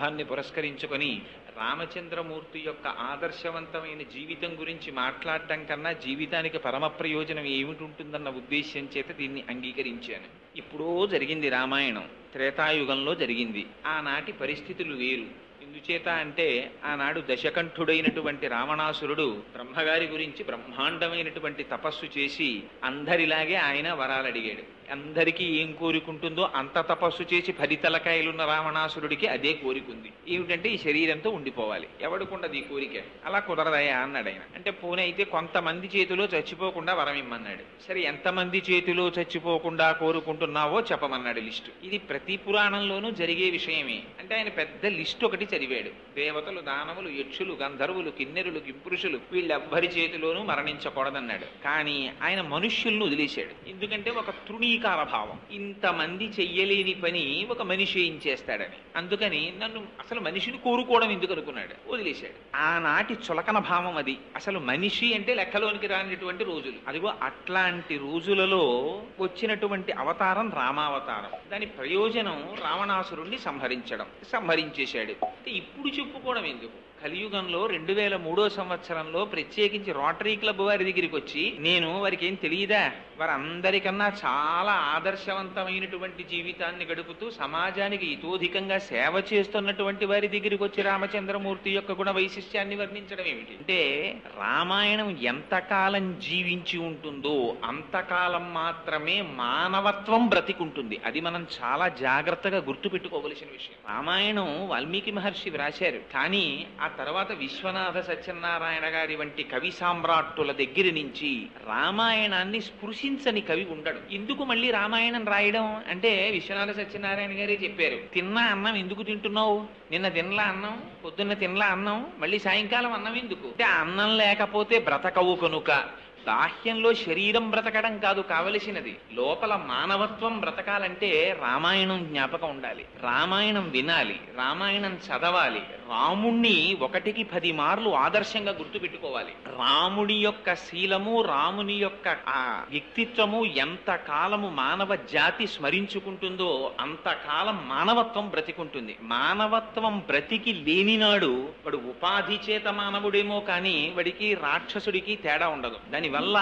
లాభాన్ని పురస్కరించుకొని రామచంద్రమూర్తి యొక్క ఆదర్శవంతమైన జీవితం గురించి మాట్లాడటం కన్నా జీవితానికి పరమ ప్రయోజనం ఏమిటి ఉంటుందన్న ఉద్దేశ్యం చేత దీన్ని అంగీకరించాను. ఇప్పుడో జరిగింది రామాయణం, త్రేతాయుగంలో జరిగింది. ఆనాటి పరిస్థితులు వేరు. ఎందుచేత అంటే ఆనాడు దశకంఠుడైనటువంటి రావణాసురుడు బ్రహ్మగారి గురించి బ్రహ్మాండమైనటువంటి తపస్సు చేసి అందరిలాగే ఆయన వరాలు అడిగాడు. అందరికీ ఏం కోరికుంటుందో అంత తపస్సు చేసి 10 తలకాయలున్న రావణాసురుడికి అదే కోరికుంది. ఏమిటంటే ఈ శరీరంతో ఉండిపోవాలి. ఎవడుకుండదు ఈ కోరిక? అలా కుదరదయా అన్నాడు ఆయన. అంటే పోనీ అయితే కొంతమంది చేతిలో చచ్చిపోకుండా వరం ఇమ్మన్నాడు. సరే, ఎంతమంది చేతిలో చచ్చిపోకుండా కోరుకుంటున్నావో చెప్పమన్నాడు లిస్టు. ఇది ప్రతి పురాణంలోనూ జరిగే విషయమే. అంటే ఆయన పెద్ద లిస్టు ఒకటి చదివాడు. దేవతలు, దానవులు, యక్షులు, గంధర్వులు, కిన్నెరులు, కింపురుషులు వీళ్ళెవ్వరి చేతిలోనూ మరణించకూడదన్నాడు. కానీ ఆయన మనుష్యులను వదిలేశాడు. ఎందుకంటే ఒక తృణీకార భావం, ఇంతమంది చెయ్యలేని పని ఒక మనిషి ఏం చేస్తాడని. అందుకని నన్ను అసలు మనిషిని కోరుకోవడం ఎందుకు అనుకున్నాడు, వదిలేశాడు. ఆనాటి చులకన భావం అది. అసలు మనిషి అంటే లెక్కలోనికి రానిటువంటి రోజులు. అదిగో అట్లాంటి రోజులలో వచ్చినటువంటి అవతారం రామావతారం. దాని ప్రయోజనం రావణాసురుణ్ణి సంహరించేశాడు. ఇప్పుడు చెప్పుకోవడం ఎందుకు? కలియుగంలో 2003వ సంవత్సరంలో ప్రత్యేకించి రోటరీ క్లబ్ వారి దగ్గరికి వచ్చి, నేను వారికి ఏం తెలియదా, వారందరికన్నా చాలా ఆదర్శవంతమైనటువంటి జీవితాన్ని గడుపుతూ సమాజానికి ఇతోధికంగా సేవ చేస్తున్నటువంటి వారి దగ్గరికి వచ్చి రామచంద్రమూర్తి యొక్క గుణ వైశిష్ట్యాన్ని వర్ణించడం ఏమిటి అంటే, రామాయణం ఎంతకాలం జీవించి ఉంటుందో అంతకాలం మాత్రమే మానవత్వం బ్రతికుంటుంది. అది మనం చాలా జాగ్రత్తగా గుర్తుపెట్టుకోవలసిన విషయం. రామాయణం వాల్మీకి మహర్షి వ్రాశారు, కానీ ఆ తర్వాత విశ్వనాథ సత్యనారాయణ గారి వంటి కవి సామ్రాట్టుల దగ్గర నుంచి రామాయణాన్ని స్పృశించని కవి ఉండడు. ఎందుకు మళ్ళీ రామాయణం రాయడం అంటే, విశ్వనాథ సత్యనారాయణ గారే చెప్పారు, తిన్నా అన్నం ఎందుకు తింటున్నావు, నిన్న తినలా అన్నం, పొద్దున్న తినలా అన్నం, మళ్ళీ సాయంకాలం అన్నం ఎందుకు అంటే, అన్నం లేకపోతే బ్రతకవు కనుక. బాహ్యంలో శరీరం బ్రతకడం కాదు కావలసినది, లోపల మానవత్వం బ్రతకాలంటే రామాయణం జ్ఞాపకం ఉండాలి, రామాయణం వినాలి, రామాయణం చదవాలి, రాముణ్ణి 1కి 10 మార్లు ఆదర్శంగా గుర్తుపెట్టుకోవాలి. రాముడి యొక్క శీలము, రాముని యొక్క ఆ వ్యక్తిత్వము ఎంత కాలము మానవ జాతి స్మరించుకుంటుందో అంతకాలం మానవత్వం బ్రతికుంటుంది. మానవత్వం బ్రతికి లేనినాడు వాడు ఉపాధి చేత మానవుడేమో కానీ వాడికి రాక్షసుడికి తేడా ఉండదు. దానివల్ల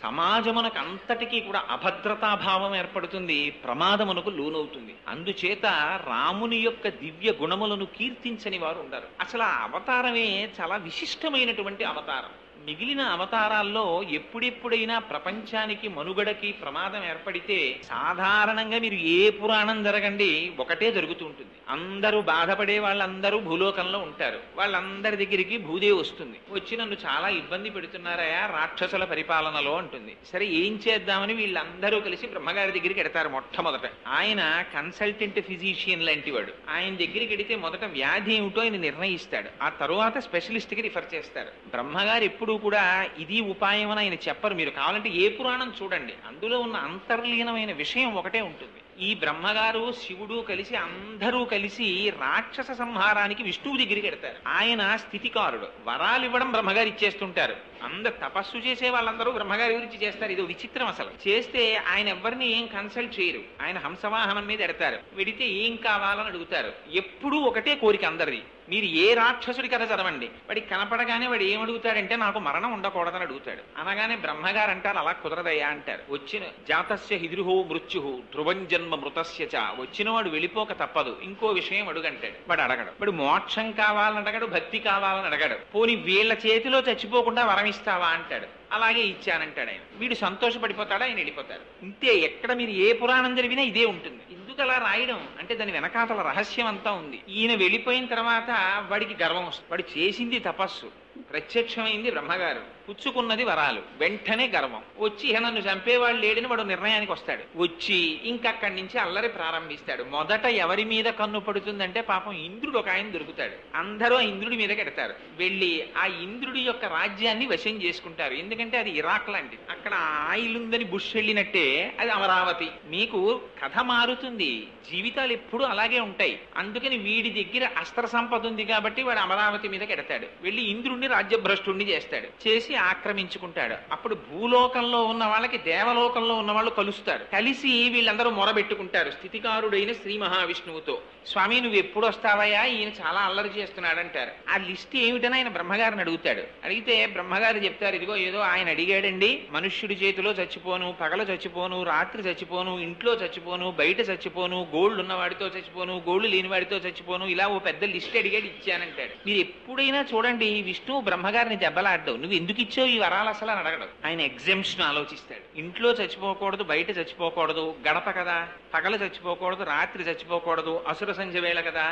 సమాజమునకు అంతటికీ కూడా అభద్రతాభావం ఏర్పడుతుంది, ప్రమాదమునకు లోనవుతుంది. అందుచేత రాముని యొక్క దివ్య గుణములను కీర్తించని వారు ఉండరు. అసలు ఆ అవతారమే చాలా విశిష్టమైనటువంటి అవతారం. మిగిలిన అవతారాల్లో ఎప్పుడెప్పుడైనా ప్రపంచానికి మనుగడకి ప్రమాదం ఏర్పడితే సాధారణంగా మీరు ఏ పురాణం జరగండి ఒకటే జరుగుతూ ఉంటుంది. అందరూ బాధపడే వాళ్ళందరూ భూలోకంలో ఉంటారు. వాళ్ళందరి దగ్గరికి భూదేవి వస్తుంది. వచ్చి నన్ను చాలా ఇబ్బంది పెడుతున్నారయా రాక్షసుల పరిపాలనలో అంటుంది. సరే, ఏం చేద్దామని వీళ్ళందరూ కలిసి బ్రహ్మగారి దగ్గరికి ఎడతారు. మొట్టమొదట ఆయన కన్సల్టెంట్ ఫిజిషియన్ లాంటి వాడు. ఆయన దగ్గరికి ఎడితే మొదట వ్యాధి ఏమిటో ఆయన నిర్ణయిస్తాడు, ఆ తరువాత స్పెషలిస్ట్ కి రిఫర్ చేస్తారు. బ్రహ్మగారు ఎప్పుడు కూడా ఇది ఉపాయం అని ఆయన చెప్పరు. మీరు కావాలంటే ఏ పురాణం చూడండి, అందులో ఉన్న అంతర్లీనమైన విషయం ఒకటే ఉంటుంది. ఈ బ్రహ్మగారు శివుడు కలిసి అందరూ కలిసి రాక్షస సంహారానికి విష్ణువు దగ్గరికి ఎడతారు. ఆయన స్థితికారుడు, వరాలు ఇవ్వడం బ్రహ్మగారు ఇచ్చేస్తుంటారు. అందరు తపస్సు చేసే వాళ్ళందరూ బ్రహ్మగారి గురించి చేస్తారు. ఇది విచిత్రం. అసలు చేస్తే ఆయన ఎవరిని ఏం కన్సల్ట్ చేయరు. ఆయన హంసవాహనం మీద ఎడతారు. వెడితే ఏం కావాలని అడుగుతారు. ఎప్పుడూ ఒకటే కోరిక అందరిది. మీరు ఏ రాక్షసుడి కథ చదవండి, వాడికి కనపడగానే వాడు ఏమడుగుతాడంటే, నాకు మరణం ఉండకూడదని అడుగుతాడు. అనగానే బ్రహ్మగారు అంటారు, అలా కుదరదయ్యా అంటారు. వచ్చిన జాతస్య హిద్రుహో మృత్యు ధ్రువం జన్మ మృతస్య చ, వచ్చిన వాడు వెళ్ళిపోక తప్పదు, ఇంకో విషయం అడుగంటాడు. వాడు అడగడు. వాడు మోక్షం కావాలని అడగడు, భక్తి కావాలని అడగడు. పోని వీళ్ళ చేతిలో చచ్చిపోకుండా వరం ఇస్తావా అంటాడు. అలాగే ఇచ్చానంటాడు ఆయన. వీడు సంతోషపడిపోతాడు, ఆయన వెళ్ళిపోతారు. ఇంతే. ఎక్కడ మీరు ఏ పురాణం జరిగినా ఇదే ఉంటుంది. ఎందుకు అలా రాయడం అంటే, దాని వెనకాతల రహస్యం అంతా ఉంది. ఈయన వెళ్ళిపోయిన తర్వాత వాడికి గర్వం వస్తుంది. వాడు చేసింది తపస్సు, ప్రత్యక్షమైంది బ్రహ్మగారు, పుచ్చుకున్నది వరాలు, వెంటనే గర్వం వచ్చి నన్ను చంపేవాళ్ళు లేడని వాడు నిర్ణయానికి వస్తాడు. వచ్చి ఇంకక్కడి నుంచి అల్లరి ప్రారంభిస్తాడు. మొదట ఎవరి మీద కన్ను పడుతుందంటే, పాపం ఇంద్రుడు ఒక ఆయన దొరుకుతాడు. అందరూ ఆ ఇంద్రుడి మీద కెడతారు. వెళ్ళి ఆ ఇంద్రుడి యొక్క రాజ్యాన్ని వశం చేసుకుంటారు. ఎందుకంటే అది ఇరాక్ లాంటిది. అక్కడ ఆయిల్ ఉందని బుష్ వెళ్ళినట్టే అది అమరావతి. మీకు కథ మారుతుంది, జీవితాలు ఎప్పుడు అలాగే ఉంటాయి. అందుకని వీడి దగ్గర అస్త్ర సంపద ఉంది కాబట్టి వాడు అమరావతి మీద కెడతాడు. వెళ్ళి ఇంద్రుడిని రాజ్యభ్రష్టుణ్ణి చేస్తాడు, చేసి ఆక్రమించుకుంటాడు. అప్పుడు భూలోకంలో ఉన్న వాళ్ళకి దేవలోకంలో ఉన్న వాళ్ళు కలుస్తారు. కలిసి వీళ్ళందరూ మొరబెట్టుకుంటారు స్థితికారుడైన శ్రీ మహావిష్ణువుతో, స్వామి నువ్వు ఎప్పుడు వస్తావయ్యా, ఈయన చాలా అల్లరి చేస్తున్నాడు అంటారు. ఆ లిస్ట్ ఏమిటని ఆయన బ్రహ్మగారిని అడుగుతాడు. అడిగితే బ్రహ్మగారు చెప్తారు, ఇదిగో ఏదో ఆయన అడిగాడండి, మనుష్యుడి చేతిలో చచ్చిపోను, పగల చచ్చిపోను, రాత్రి చచ్చిపోను, ఇంట్లో చచ్చిపోను, బయట చచ్చిపోను, గోల్డ్ ఉన్నవాడితో చచ్చిపోను, గోల్డ్ లేని వాడితో చచ్చిపోను, ఇలా ఓ పెద్ద లిస్ట్ అడిగాడు, ఇచ్చానంటాడు. మీరు ఎప్పుడైనా చూడండి విష్ణువు బ్రహ్మగారిని దెబ్బలాడ్డావు, నువ్వు ఎందుకు ఇచ్చావు ఈ వరాలు అసలు అని అడగడు. ఆయన ఎగ్జామ్షన్ ఆలోచిస్తాడు. ఇంట్లో చచ్చిపోకూడదు, బయట చచ్చిపోకూడదు, గడప కదా, పగల చచ్చిపోకూడదు, రాత్రి చచ్చిపోకూడదు, అసుర సంధ్య వేళ కదా,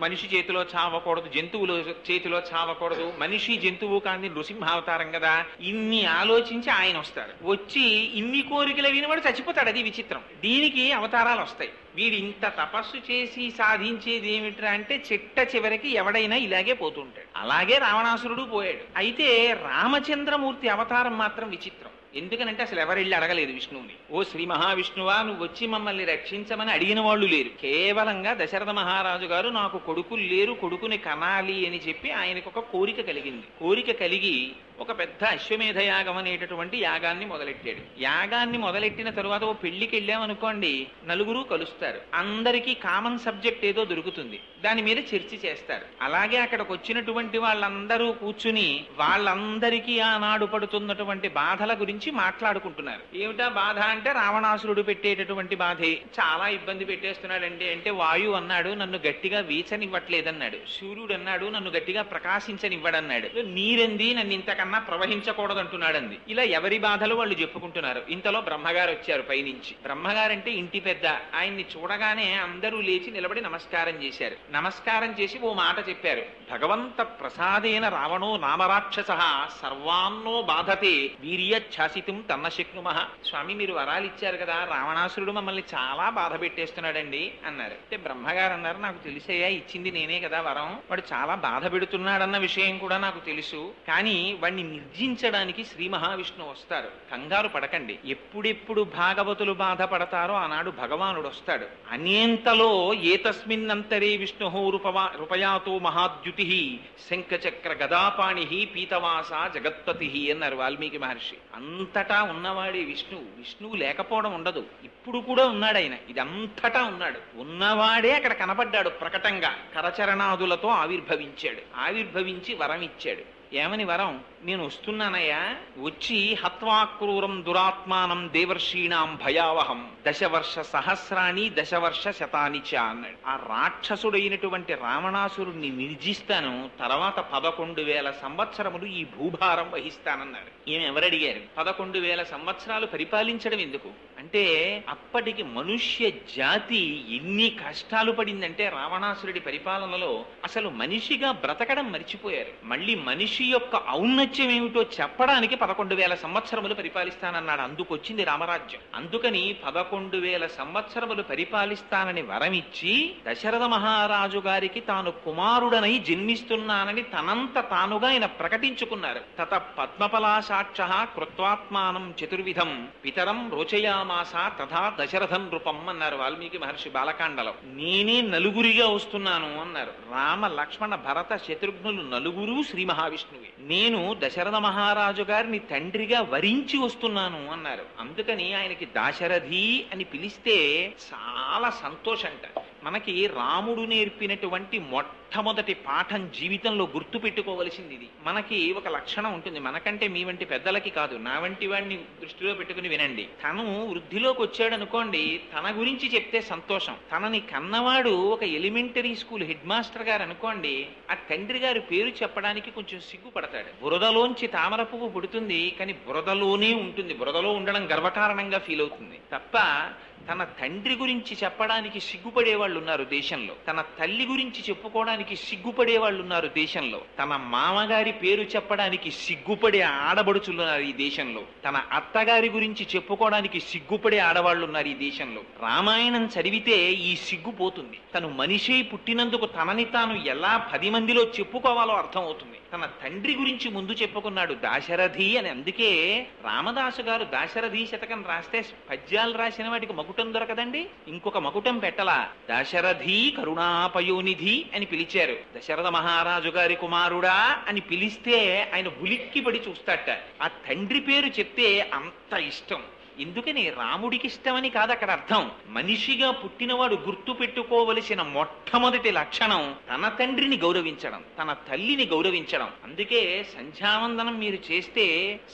మనిషి చేతిలో చావకూడదు, జంతువుల చేతిలో చావకూడదు, మనిషి జంతువు కాని నృసింహావతారం కదా, ఇన్ని ఆలోచించి ఆయన వస్తాడు. వచ్చి ఇన్ని కోరికలు వినివాడు చచ్చిపోతాడు. అది విచిత్రం. దీనికి అవతారాలు వస్తాయి. వీడు ఇంత తపస్సు చేసి సాధించేది ఏమిట్రా అంటే చిట్ట చివరికి ఎవడైనా ఇలాగే పోతుంటాడు. అలాగే రావణాసురుడు పోయాడు. అయితే రామచంద్రమూర్తి అవతారం మాత్రం విచిత్రం. ఎందుకనంటే అసలు ఎవరెళ్ళి అడగలేదు విష్ణువుని, ఓ శ్రీ మహావిష్ణువా నువ్వు వచ్చి మమ్మల్ని రక్షించమని అడిగిన వాళ్ళు లేరు. కేవలంగా దశరథ మహారాజు గారు నాకు కొడుకులు లేరు, కొడుకుని కనాలి అని చెప్పి ఆయనకు ఒక కోరిక కలిగింది. కోరిక కలిగి ఒక పెద్ద అశ్వమేధ యాగం అనేటటువంటి యాగాన్ని మొదలెట్టాడు. యాగాన్ని మొదలెట్టిన తరువాత ఓ పెళ్లికి వెళ్ళామనుకోండి, నలుగురు కలుస్తారు, అందరికీ కామన్ సబ్జెక్ట్ ఏదో దొరుకుతుంది, దాని మీద చర్చ చేస్తారు. అలాగే అక్కడికి వచ్చినటువంటి వాళ్ళందరూ కూర్చుని వాళ్ళందరికీ ఆనాడు పడుతున్నటువంటి బాధల గురించి మాట్లాడుకుంటున్నారు. ఏమిటా బాధ అంటే రావణాసురుడు పెట్టేటటువంటి బాధే. చాలా ఇబ్బంది పెట్టేస్తున్నాడండి అంటే, వాయు అన్నాడు నన్ను గట్టిగా వీచనివ్వట్లేదన్నాడు, సూర్యుడు అన్నాడు నన్ను గట్టిగా ప్రకాశించనివ్వడన్నాడు, నీరెంది నన్ను ఇంతకన్నా ప్రవహించకూడదంటున్నాడంది. ఇలా ఎవరి బాధలు వాళ్ళు చెప్పుకుంటున్నారు. ఇంతలో బ్రహ్మగారు వచ్చారు పైనుంచి. బ్రహ్మగారంటే ఇంటి పెద్ద. ఆయన్ని చూడగానే అందరూ లేచి నిలబడి నమస్కారం చేశారు. నమస్కారం చేసి ఓ మాట చెప్పారు, భగవంత ప్రసాదేన రావణో నామరాక్షస సర్వాన్నో బాధతే వీర్యఛాసితుం తన్న శక్నుమః. స్వామి మీరు వరాలు ఇచ్చారు కదా, రావణాసురుడు మమ్మల్ని చాలా బాధ పెట్టేస్తున్నాడండి అన్నారు. అంటే బ్రహ్మగారు అన్నారు, నాకు తెలిసయ్యా, ఇచ్చింది నేనే కదా వరం, వాడు చాలా బాధ పెడుతున్నాడన్న విషయం కూడా నాకు తెలుసు, కానీ వాడిని నిర్జించడానికి శ్రీ మహావిష్ణువు వస్తారు, కంగారు పడకండి. ఎప్పుడెప్పుడు భాగవతులు బాధపడతారో ఆనాడు భగవానుడు వస్తాడు. అనేంతలో ఏతస్మిన్నంతరే విష్ణు రూపయాతో మహాద్యుతి శంఖచక్ర గదాపాణి పీతవాస జగత్పతి అన్నారు వాల్మీకి మహర్షి. అంతటా ఉన్నవాడే విష్ణువు. విష్ణువు లేకపోవడం ఉండదు. ఇప్పుడు కూడా ఉన్నాడు ఆయన, ఇదంతటా ఉన్నాడు. ఉన్నవాడే అక్కడ కనపడ్డాడు ప్రకటంగా. కరచరణాదులతో ఆవిర్భవించాడు. ఆవిర్భవించి వరం ఇచ్చాడు. ఏమని వరం? నేను వస్తున్నానయ్యా, వచ్చి హత్వాక్రూరం దురాత్మానం దేవర్షీణాం భయావహం దశవర్ష సహస్రాణి దశవర్ష శతాని చ అన్నాడు. ఆ రాక్షసుడైనటువంటి రావణాసురుణ్ణి నిర్జిస్తాను, తర్వాత 11,000 సంవత్సరములు ఈ భూభారం వహిస్తానన్నాడు. ఈమె ఎవరడిగారు? 11,000 సంవత్సరాలు పరిపాలించడం ఎందుకు అంటే, అప్పటికి మనుష్య జాతి ఎన్ని కష్టాలు పడిందంటే రావణాసురుడి పరిపాలనలో అసలు మనిషిగా బ్రతకడం మర్చిపోయారు. మళ్ళీ మనిషి యొక్క ఔన్నత్యం ఏమిటో చెప్పడానికి 11,000 సంవత్సరములు పరిపాలిస్తానన్నాడు. అందుకొచ్చింది రామరాజ్యం. అందుకని 11,000 సంవత్సరములు పరిపాలిస్తానని వరమిచ్చి దశరథ మహారాజు గారికి తాను కుమారుడనై జన్మిస్తున్నానని తనంత తానుగా ఆయన ప్రకటించుకున్నారు. తత పద్మపలాసాక్ష కృత్వాత్మానం చతుర్విధం పితరం రోచయామాస తథా దశరథం నృపం అన్నారు వాల్మీకి మహర్షి బాలకాండలో. నేనే నలుగురిగా వస్తున్నాను అన్నారు. రామ లక్ష్మణ భరత శత్రుఘ్నులు నలుగురు శ్రీ మహావిష్ణువే. నేను దశరథ మహారాజు గారిని తండ్రిగా వరించి వస్తున్నాను అన్నారు. అందుకని ఆయనకి దాశరథి అని పిలిస్తే చాలా సంతోషంట. మనకి రాముడు నేర్పినటువంటి మొట్టమొదటి పాఠం జీవితంలో గుర్తు పెట్టుకోవలసింది ఇది. మనకి ఒక లక్షణం ఉంటుంది, మనకంటే మీ వంటి పెద్దలకి కాదు, నా వంటి వాడిని దృష్టిలో పెట్టుకుని వినండి. తను వృద్ధిలోకి వచ్చాడు అనుకోండి, తన గురించి చెప్తే సంతోషం. తనని కన్నవాడు ఒక ఎలిమెంటరీ స్కూల్ హెడ్ మాస్టర్ గారు అనుకోండి, ఆ తండ్రి గారి పేరు చెప్పడానికి కొంచెం సిగ్గుపడతాడు. బురదలోంచి తామర పువ్వు పుడుతుంది, కానీ బురదలోనే ఉంటుంది. బురదలో ఉండడం గర్వకారణంగా ఫీల్ అవుతుంది తప్ప తన తండ్రి గురించి చెప్పడానికి సిగ్గుపడే వాళ్ళు ఉన్నారు దేశంలో. తన తల్లి గురించి చెప్పుకోవడానికి సిగ్గుపడే వాళ్ళు ఉన్నారు దేశంలో. తన మామగారి పేరు చెప్పడానికి సిగ్గుపడే ఆడబడుచులున్నారు ఈ దేశంలో. తన అత్తగారి గురించి చెప్పుకోవడానికి సిగ్గుపడే ఆడవాళ్ళు ఉన్నారు ఈ దేశంలో. రామాయణం చదివితే ఈ సిగ్గు పోతుంది. తను మనిషి పుట్టినందుకు తనని తాను ఎలా 10 మందిలో చెప్పుకోవాలో అర్థం అవుతుంది. తన తండ్రి గురించి ముందు చెప్పుకున్నాడు దాశరథి అని. అందుకే రామదాసు గారు దాశరథి శతకం రాస్తే పద్యాలు రాసిన వాటికి మగుడు మకుటం దొరకదండి, ఇంకొక మకుటం పెట్టలా. దశరథి కరుణాపయోనిధి అని పిలిచారు. దశరథ మహారాజు గారి కుమారుడా అని పిలిస్తే ఆయన ఉలిక్కి పడి చూస్తాట. ఆ తండ్రి పేరు చెప్తే అంత ఇష్టం. ఎందుకని? రాముడికి ఇష్టమని కాదు అక్కడ అర్థం. మనిషిగా పుట్టినవాడు గుర్తు పెట్టుకోవలసిన మొట్టమొదటి లక్షణం తన తండ్రిని గౌరవించడం, తన తల్లిని గౌరవించడం. అందుకే సంధ్యావందనం మీరు చేస్తే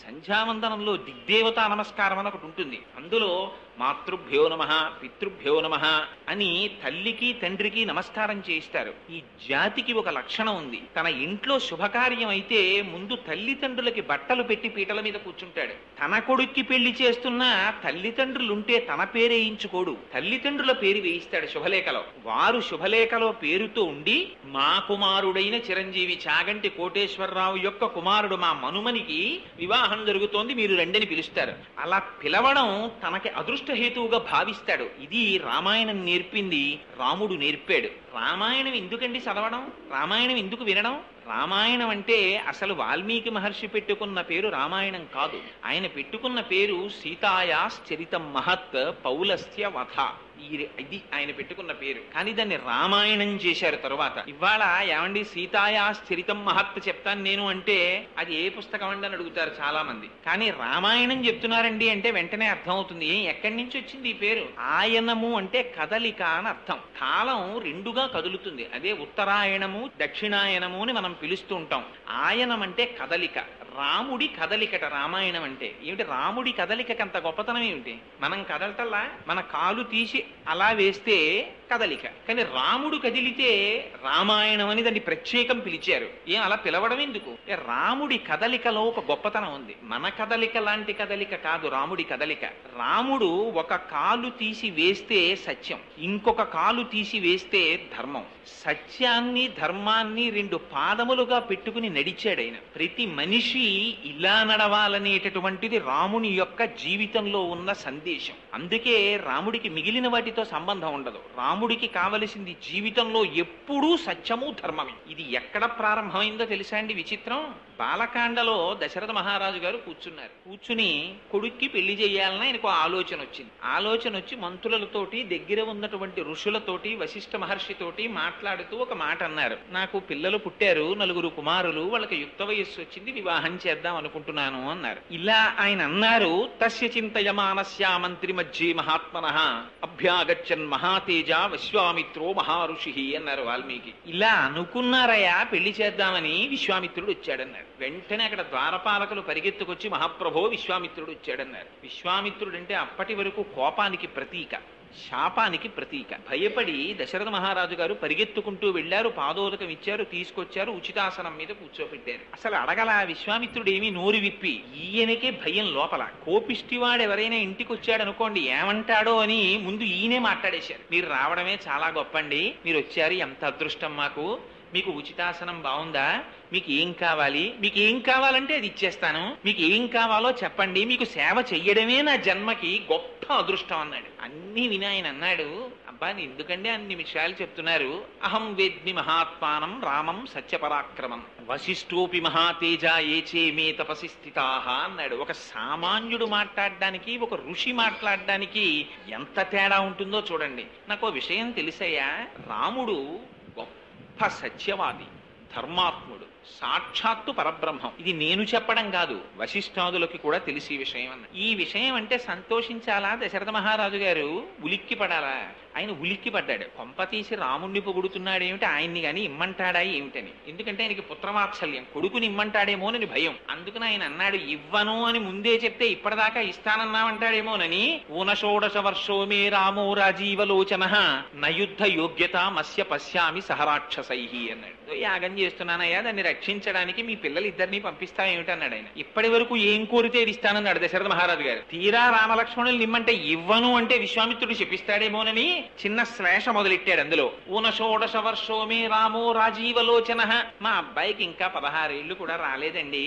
సంధ్యావందనంలో దిగ్దేవతా నమస్కారం అని ఒకటి ఉంటుంది. అందులో మాతృభ్యో నమః పితృభ్యో నమః అని తల్లికి తండ్రికి నమస్కారం చేయిస్తారు. ఈ జాతికి ఒక లక్షణం ఉంది. తన ఇంట్లో శుభకార్యం అయితే ముందు తల్లిదండ్రులకి బట్టలు పెట్టి పీటల మీద కూర్చుంటాడు. తన కొడుక్కి పెళ్లి చేస్తున్నా తల్లిదండ్రులుంటే తన పేరేయించుకోడు, తల్లిదండ్రుల పేరు వేయిస్తాడు శుభలేఖలో. వారు శుభలేఖలో పేరుతో ఉండి మా కుమారుడైన చిరంజీవి చాగంటి కోటేశ్వరరావు యొక్క కుమారుడు మా మనుమనికి వివాహం జరుగుతోంది, మీరు రెండని పిలుస్తారు. అలా పిలవడం తనకి అదృష్టహేతువుగా భావిస్తాడు. ఇది రామాయణం నేర్పింది, రాముడు నేర్పాడు. రామాయణం ఎందుకండి చదవడం, రామాయణం ఎందుకు వినడం? రామాయణం అంటే అసలు వాల్మీకి మహర్షి పెట్టుకున్న పేరు రామాయణం కాదు. ఆయన పెట్టుకున్న పేరు సీతాయాశ్చరితం మహత్ పౌలస్త్య వధ. ఇది ఆయన పెట్టుకున్న పేరు. కానీ దాన్ని రామాయణం చేశారు తరువాత. ఇవాళ ఏమండి సీతాయాశ్చరితం మహత్ చెప్తాను నేను అంటే అది ఏ పుస్తకం అండి అని అడుగుతారు చాలా మంది. కానీ రామాయణం చెప్తున్నారండి అంటే వెంటనే అర్థం అవుతుంది. ఎక్కడి నుంచి వచ్చింది ఈ పేరు? ఆయనము అంటే కదలిక అని అర్థం. కాలం రెండుగా కదులుతుంది. అదే ఉత్తరాయణము దక్షిణాయనము అని మనం పిలుస్తూ ఉంటాం. ఆయనం అంటే కదలిక. రాముడి కదలికట రామాయణం అంటే. ఏమిటి రాముడి కదలికకి అంత గొప్పతనం ఏమిటి? మనం కదలటల్లా, మన కాలు తీసి అలా వేస్తే కదలిక. కానీ రాముడు కదిలితే రామాయణం అని దాన్ని ప్రత్యేకం పిలిచారు. ఏం అలా పిలవడం ఎందుకు? రాముడి కదలికలో ఒక గొప్పతనం ఉంది. మన కదలిక లాంటి కదలిక కాదు రాముడి కదలిక. రాముడు ఒక కాలు తీసి వేస్తే సత్యం, ఇంకొక కాలు తీసి వేస్తే ధర్మం. సత్యాన్ని ధర్మాన్ని రెండు పాదములుగా పెట్టుకుని నడిచాడు ఆయన. ప్రతి మనిషి ఇలా నడవాలనేటటువంటిది రాముని యొక్క జీవితంలో ఉన్న సందేశం. అందుకే రాముడికి మిగిలిన వాటితో సంబంధం ఉండదు. రాముడికి కావలసింది జీవితంలో ఎప్పుడూ సత్యము ధర్మమే. ఇది ఎక్కడ ప్రారంభమైందో తెలుసా అండి విచిత్రం? బాలకాండలో దశరథ మహారాజు గారు కూర్చున్నారు. కూర్చుని కొడుక్కి పెళ్లి చేయాలని ఆయనకు ఆలోచన వచ్చింది. ఆలోచన వచ్చి మంత్రులతోటి దగ్గర ఉన్నటువంటి ఋషులతోటి వశిష్ఠ మహర్షితోటి మాట్లాడుతూ ఒక మాట అన్నారు. నాకు పిల్లలు పుట్టారు, 9 కుమారులు, వాళ్ళకి యుక్త వయస్సు వచ్చింది, వివాహం చేద్దాం అనుకుంటున్నాను అన్నారు. ఇలా ఆయన అన్నారు. తస్య చింతయమానస్య మంత్రి మధ్యే మహాత్మనః అభ్యాగచ్చన్ మహాతేజ విశ్వామిత్రో మహారుషి అన్నారు వాల్మీకి. ఇలా అనుకున్నారయ్యా పెళ్లి చేద్దామని, విశ్వామిత్రుడు వచ్చాడన్నారు. వెంటనే అక్కడ ద్వారపాలకులు పరిగెత్తుకొచ్చి మహాప్రభో విశ్వామిత్రుడు వచ్చాడన్నారు. విశ్వామిత్రుడు అంటే అప్పటి వరకు కోపానికి ప్రతీక, శాపానికి ప్రతీక. భయపడి దశరథ మహారాజు గారు పరిగెత్తుకుంటూ వెళ్లారు, పాదోదకం ఇచ్చారు, తీసుకొచ్చారు, ఉచితాసనం మీద కూర్చోపెట్టారు. అసలు అడగల విశ్వామిత్రుడు ఏమీ నోరు విప్పి. ఈయనకే భయం లోపల. కోపిష్టివాడు ఎవరైనా ఇంటికి వచ్చాడనుకోండి ఏమంటాడో అని ముందు ఈయనే మాట్లాడేశారు. మీరు రావడమే చాలా గొప్పండి, మీరు వచ్చారు, ఎంత అదృష్టం మాకు, మీకు ఉచితాసనం బాగుందా, మీకు ఏం కావాలి, మీకు ఏం కావాలంటే అది ఇచ్చేస్తాను, మీకు ఏం కావాలో చెప్పండి, మీకు సేవ చెయ్యడమే నా జన్మకి గొప్ప అదృష్టం అన్నాడు. అన్ని విని ఆయన అన్నాడు, అబ్బా ఎందుకంటే అన్ని విషయాలు చెప్తున్నారు. అహం వేద్మి మహాత్మానం రామం సత్యపరాక్రమం వశిష్ఠోపి మహాతేజ ఏచే మే తపసి స్థితాః అన్నాడు. ఒక సామాన్యుడు మాట్లాడడానికి ఒక ఋషి మాట్లాడడానికి ఎంత తేడా ఉంటుందో చూడండి. నాకు విషయం తెలిసయ్యా, రాముడు గొప్ప సత్యవాది, ధర్మాత్ముడు, సాక్షాత్తు పరబ్రహ్మం. ఇది నేను చెప్పడం కాదు, వశిష్ఠాదులకి కూడా తెలిసి విషయం అన్న. ఈ విషయం అంటే సంతోషించాలా దశరథ మహారాజు గారు? ఉలిక్కి పడాలా? ఆయన ఉలిక్కి పడ్డాడు. కొంప తీసి రాముణ్ణి పొగుడుతున్నాడేమిటి, ఆయన్ని గాని ఇమ్మంటాడా ఏమిటని. ఎందుకంటే ఆయనకి పుత్రవాత్సల్యం, కొడుకుని ఇమ్మంటాడేమోనని భయం. అందుకని ఆయన అన్నాడు, ఇవ్వను అని ముందే చెప్తే ఇప్పటిదాకా ఇస్తానన్నామంటాడేమోనని. ఊనషోడశ వర్షో మే రామో రాజీవలోచన నయుద్ధ యోగ్యత మస్య పశ్యామి సహరాక్షసై అన్నాడు. యాగం చేస్తున్నానయ్యా, దాన్ని రక్షించడానికి మీ పిల్లలిద్దరినీ పంపిస్తా ఏమిటన్నాడు ఆయన. ఇప్పటి వరకు ఏం కోరితే ఇస్తానన్నాడు దశరథ మహారాజు గారు. తీరా రామలక్ష్మణులు నిమ్మంటే ఇవ్వను అంటే విశ్వామిత్రుడు చెప్పిస్తాడేమోనని చిన్న శ్లేష మొదలెట్టాడు అందులో. ఊనషోడశ వర్షో మే రామో రాజీవలోచన. మా అబ్బాయికి ఇంకా 16 ఏళ్లు కూడా రాలేదండి,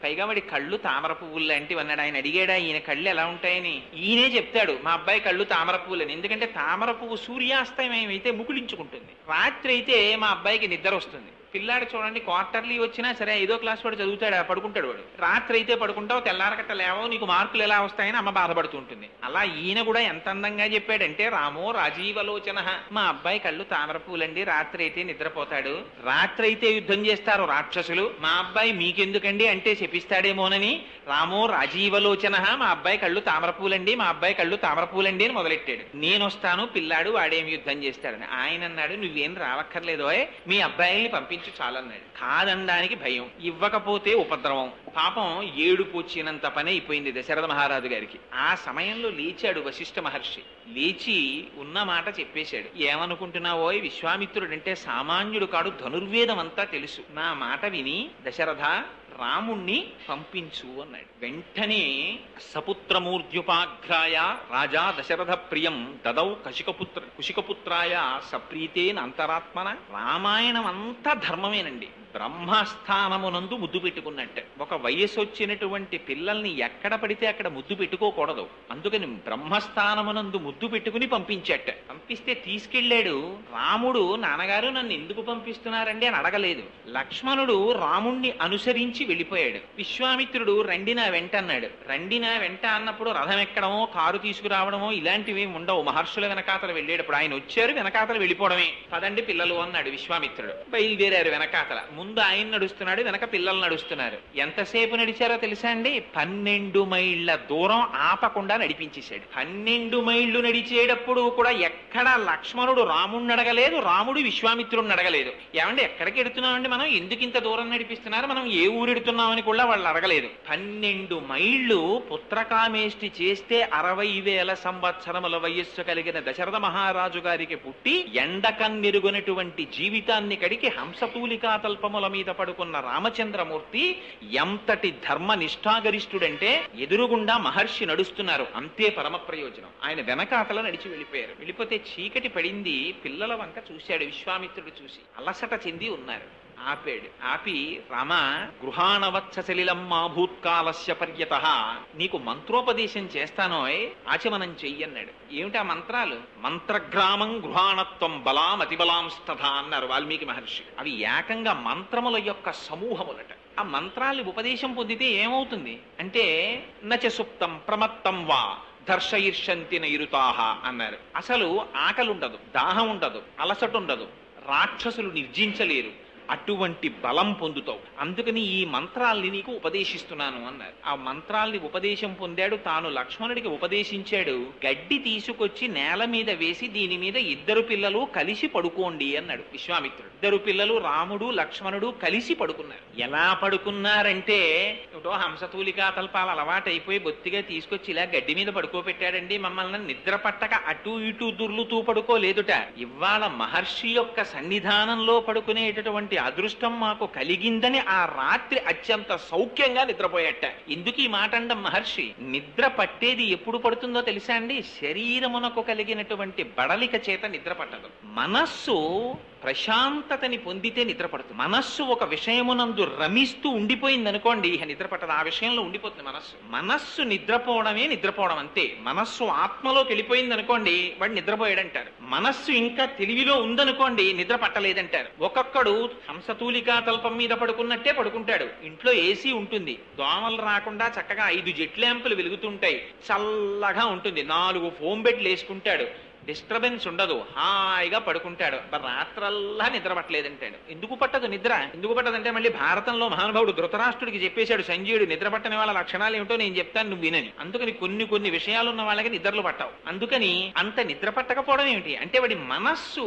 పైగా వాడి కళ్ళు తామర పువ్వులు లాంటివి అన్నాడు. ఆయన అడిగాడా ఈయన కళ్ళు ఎలా ఉంటాయని? ఈయనే చెప్తాడు మా అబ్బాయి కళ్ళు తామర పువ్వులని. ఎందుకంటే తామర పువ్వు సూర్యాస్తమయం అయితే ముకుళించుకుంటుంది, రాత్రి అయితే మా అబ్బాయికి నిద్ర వస్తుంది. పిల్లాడు చూడండి, క్వార్టర్లీ వచ్చినా సరే 5వ క్లాస్ వాడు చదువుతాడు, పడుకుంటాడు వాడు. రాత్రి అయితే పడుకుంటావు, తెల్లారకట్ట లేవో, నీకు మార్కులు ఎలా వస్తాయని అమ్మ బాధపడుతూ ఉంటుంది. అలా ఈయన కూడా ఎంత అందంగా చెప్పాడంటే, రామో రాజీవలోచన, మా అబ్బాయి కళ్ళు తామర పూలండి, రాత్రి అయితే నిద్రపోతాడు, రాత్రి అయితే యుద్ధం చేస్తారు రాక్షసులు, మా అబ్బాయి మీకెందుకండి అంటే శపిస్తాడేమోనని రామో రాజీవలోచన, మా అబ్బాయి కళ్ళు తామర పూలండి, మా అబ్బాయి కళ్ళు తామర పూలండి అని మొదలెట్టాడు. నేను వస్తాను, పిల్లాడు వాడేమి యుద్ధం చేస్తాడని. ఆయన అన్నాడు, నువ్వేం రావక్కర్లేదో, మీ అబ్బాయిల్ని పంపించు చాలన్నాడు. కాదనడానికి భయం, ఇవ్వకపోతే ఉపద్రవం. పాపం ఏడుపు వచ్చినంత పని అయిపోయింది దశరథ మహారాజు గారికి. ఆ సమయంలో లేచాడు వశిష్ఠ మహర్షి. లేచి ఉన్న మాట చెప్పేశాడు. ఏమనుకుంటున్నావో, విశ్వామిత్రుడంటే సామాన్యుడు కాడు, ధనుర్వేదం అంతా తెలుసు. నా మాట విని దశరథ రాముణ్ణి పంపించు అన్నాడు. వెంటనే సపుత్రమూర్ధ్యుపాఘ్రాయ రాజా దశరథ ప్రియం దదౌ కుశికపుత్రాయ సప్రీతేన అంతరాత్మన. రామాయణం అంతా ధర్మమేనండి. బ్రహ్మస్థానమునందు ముద్దు పెట్టుకున్నట్టు. ఒక వయస్సు వచ్చినటువంటి పిల్లల్ని ఎక్కడ పడితే అక్కడ ముద్దు పెట్టుకోకూడదు. అందుకని బ్రహ్మస్థానమునందు ముద్దు పెట్టుకుని పంపించట. పంపిస్తే తీసుకెళ్లాడు. రాముడు నాన్నగారు నన్ను ఎందుకు పంపిస్తున్నారండి అని అడగలేదు. లక్ష్మణుడు రాముణ్ణి అనుసరించి వెళ్ళిపోయాడు. విశ్వామిత్రుడు రండి నా వెంట అన్నాడు. రండి నా వెంట అన్నప్పుడు రథం ఎక్కడమో కారు తీసుకురావడమో ఇలాంటివి ఉండవు. మహర్షుల వెనకాతలు వెళ్ళేటప్పుడు ఆయన వచ్చారు, వెనకాతలు వెళ్ళిపోవడమే. పదండి పిల్లలు అన్నాడు విశ్వామిత్రుడు. బయలుదేరారు వెనకాతల. ముందు ఆయన నడుస్తున్నాడు, వెనక పిల్లలు నడుస్తున్నారు. ఎంతసేపు నడిచారో తెలుసా అండి? 12 మైళ్ళ దూరం ఆపకుండా నడిపించేశాడు. 12 మైళ్ళు నడిచేటప్పుడు కూడా ఎక్కడ లక్ష్మణుడు రాముడిని అడగలేదు, రాముడు విశ్వామిత్రుడిని అడగలేదు. ఏమంటే ఎక్కడికి ఎడుతున్నామండి మనం, ఎందుకు ఇంత దూరం నడిపిస్తున్నారు, మనం ఏ ఊరు ఎడుతున్నామని కూడా వాళ్ళు అడగలేదు. 12 మైళ్ళు పుత్రకామేష్టి చేస్తే 60,000 సంవత్సరముల వయస్సు కలిగిన దశరథ మహారాజు గారికి పుట్టి ఎండకన్నెరుగునటువంటి జీవితాన్ని కడికి హంసతూలికా తల్పముల మీద పడుకున్న రామచంద్రమూర్తి ఎంతటి ధర్మ నిష్ఠాగరిష్ఠుడంటే, ఎదురుగుండా మహర్షి నడుస్తున్నారు, అంతే పరమ ప్రయోజనం. ఆయన వెనకాతల నడిచి వెళ్ళిపోయారు. వెళ్ళిపోతే చీకటి పడింది. పిల్లల వంక చూశాడు విశ్వామిత్రుడు. చూసి అలసట చెంది ఉన్నారు. ఆపాడు. ఆపి రామ గృహాణవత్స సలిలం మా భూత్కాలస్య పర్యత, నీకు మంత్రోపదేశం చేస్తానోయ్, ఆచమనం చెయ్యన్నాడు. ఏమిటి ఆ మంత్రాలు? మంత్రగ్రామం గృహాణత్వం బలాం అతిబలాంస్తథ అన్నారు వాల్మీకి మహర్షి. అవి ఏకంగా మంత్రముల యొక్క సమూహములట. ఆ మంత్రాలు ఉపదేశం పొందితే ఏమవుతుంది అంటే, నచ సుప్తం ప్రమత్తం వా దర్శయిర్షంతి నైరుతాహ అన్నారు. అసలు ఆకలి ఉండదు, దాహం ఉండదు, అలసట ఉండదు, రాక్షసులు నిర్జించలేరు, అటువంటి బలం పొందుతావు. అందుకని ఈ మంత్రాల్ని నీకు ఉపదేశిస్తున్నాను అన్నారు. ఆ మంత్రాల్ని ఉపదేశం పొందాడు. తాను లక్ష్మణుడికి ఉపదేశించాడు. గడ్డి తీసుకొచ్చి నేల మీద వేసి దీని మీద 2 పిల్లలు కలిసి పడుకోండి అన్నాడు విశ్వామిత్రుడు. 2 పిల్లలు రాముడు లక్ష్మణుడు కలిసి పడుకున్నారు. ఎలా పడుకున్నారంటే, ఏమిటో హంసతూలికా తల్పాలు అలవాటైపోయి బొత్తిగా తీసుకొచ్చి ఇలా గడ్డి మీద పడుకోబెట్టాడండి. మమ్మల్ని నిద్ర పట్టక అటు ఇటు దుర్లుతూ పడుకోలేదుట. ఇవాళ మహర్షి యొక్క సన్నిధానంలో పడుకునేటటువంటి అదృష్టం మాకు కలిగిందని ఆ రాత్రి అత్యంత సౌఖ్యంగా నిద్రపోయాట. ఎందుకు ఈ మాట అండం మహర్షి? నిద్ర పట్టేది ఎప్పుడు పడుతుందో తెలుసా అండి? శరీరమునకు కలిగినటువంటి బడలిక చేత నిద్ర పట్టదు. మనస్సు ప్రశాంతతని పొందితే నిద్ర పడుతుంది. మనస్సు ఒక విషయమునందు రమిస్తూ ఉండిపోయింది అనుకోండి, ఇక నిద్ర పట్టదు. ఆ విషయంలో ఉండిపోతుంది మనస్సు. మనస్సు నిద్రపోవడమే నిద్రపోవడం అంతే. మనస్సు ఆత్మలోకి వెళ్ళిపోయింది అనుకోండి, వాడు నిద్రపోయాడంటారు. మనస్సు ఇంకా తెలివిలో ఉందనుకోండి, నిద్ర పట్టలేదంటారు. ఒక్కొక్కడు హంసతూలికా తల్పం మీద పడుకున్నట్టే పడుకుంటాడు. ఇంట్లో ఏసీ ఉంటుంది, దోమలు రాకుండా చక్కగా 5 జెట్ ల్యాంపులు వెలుగుతుంటాయి, చల్లగా ఉంటుంది. 4 ఫోమ్ బెడ్లు వేసుకుంటాడు, డిస్టర్బెన్స్ ఉండదు, హాయిగా పడుకుంటాడు. రాత్రల్లా నిద్ర పట్టలేదంటాడు. ఎందుకు పట్టదు నిద్ర? ఎందుకు పట్టదంటే, మళ్ళీ భారతంలో మహానుభావుడు ధృతరాష్ట్రుడికి చెప్పేశాడు సంజయుడు, నిద్ర పట్టని వాళ్ళ లక్షణాలు ఏమిటో నేను చెప్తాను, నువ్వు వినని. అందుకని కొన్ని విషయాలు ఉన్న వాళ్ళకి నిద్రలు పట్టవు. అందుకని అంత నిద్ర పట్టకపోవడం ఏమిటి అంటే, వాడి మనస్సు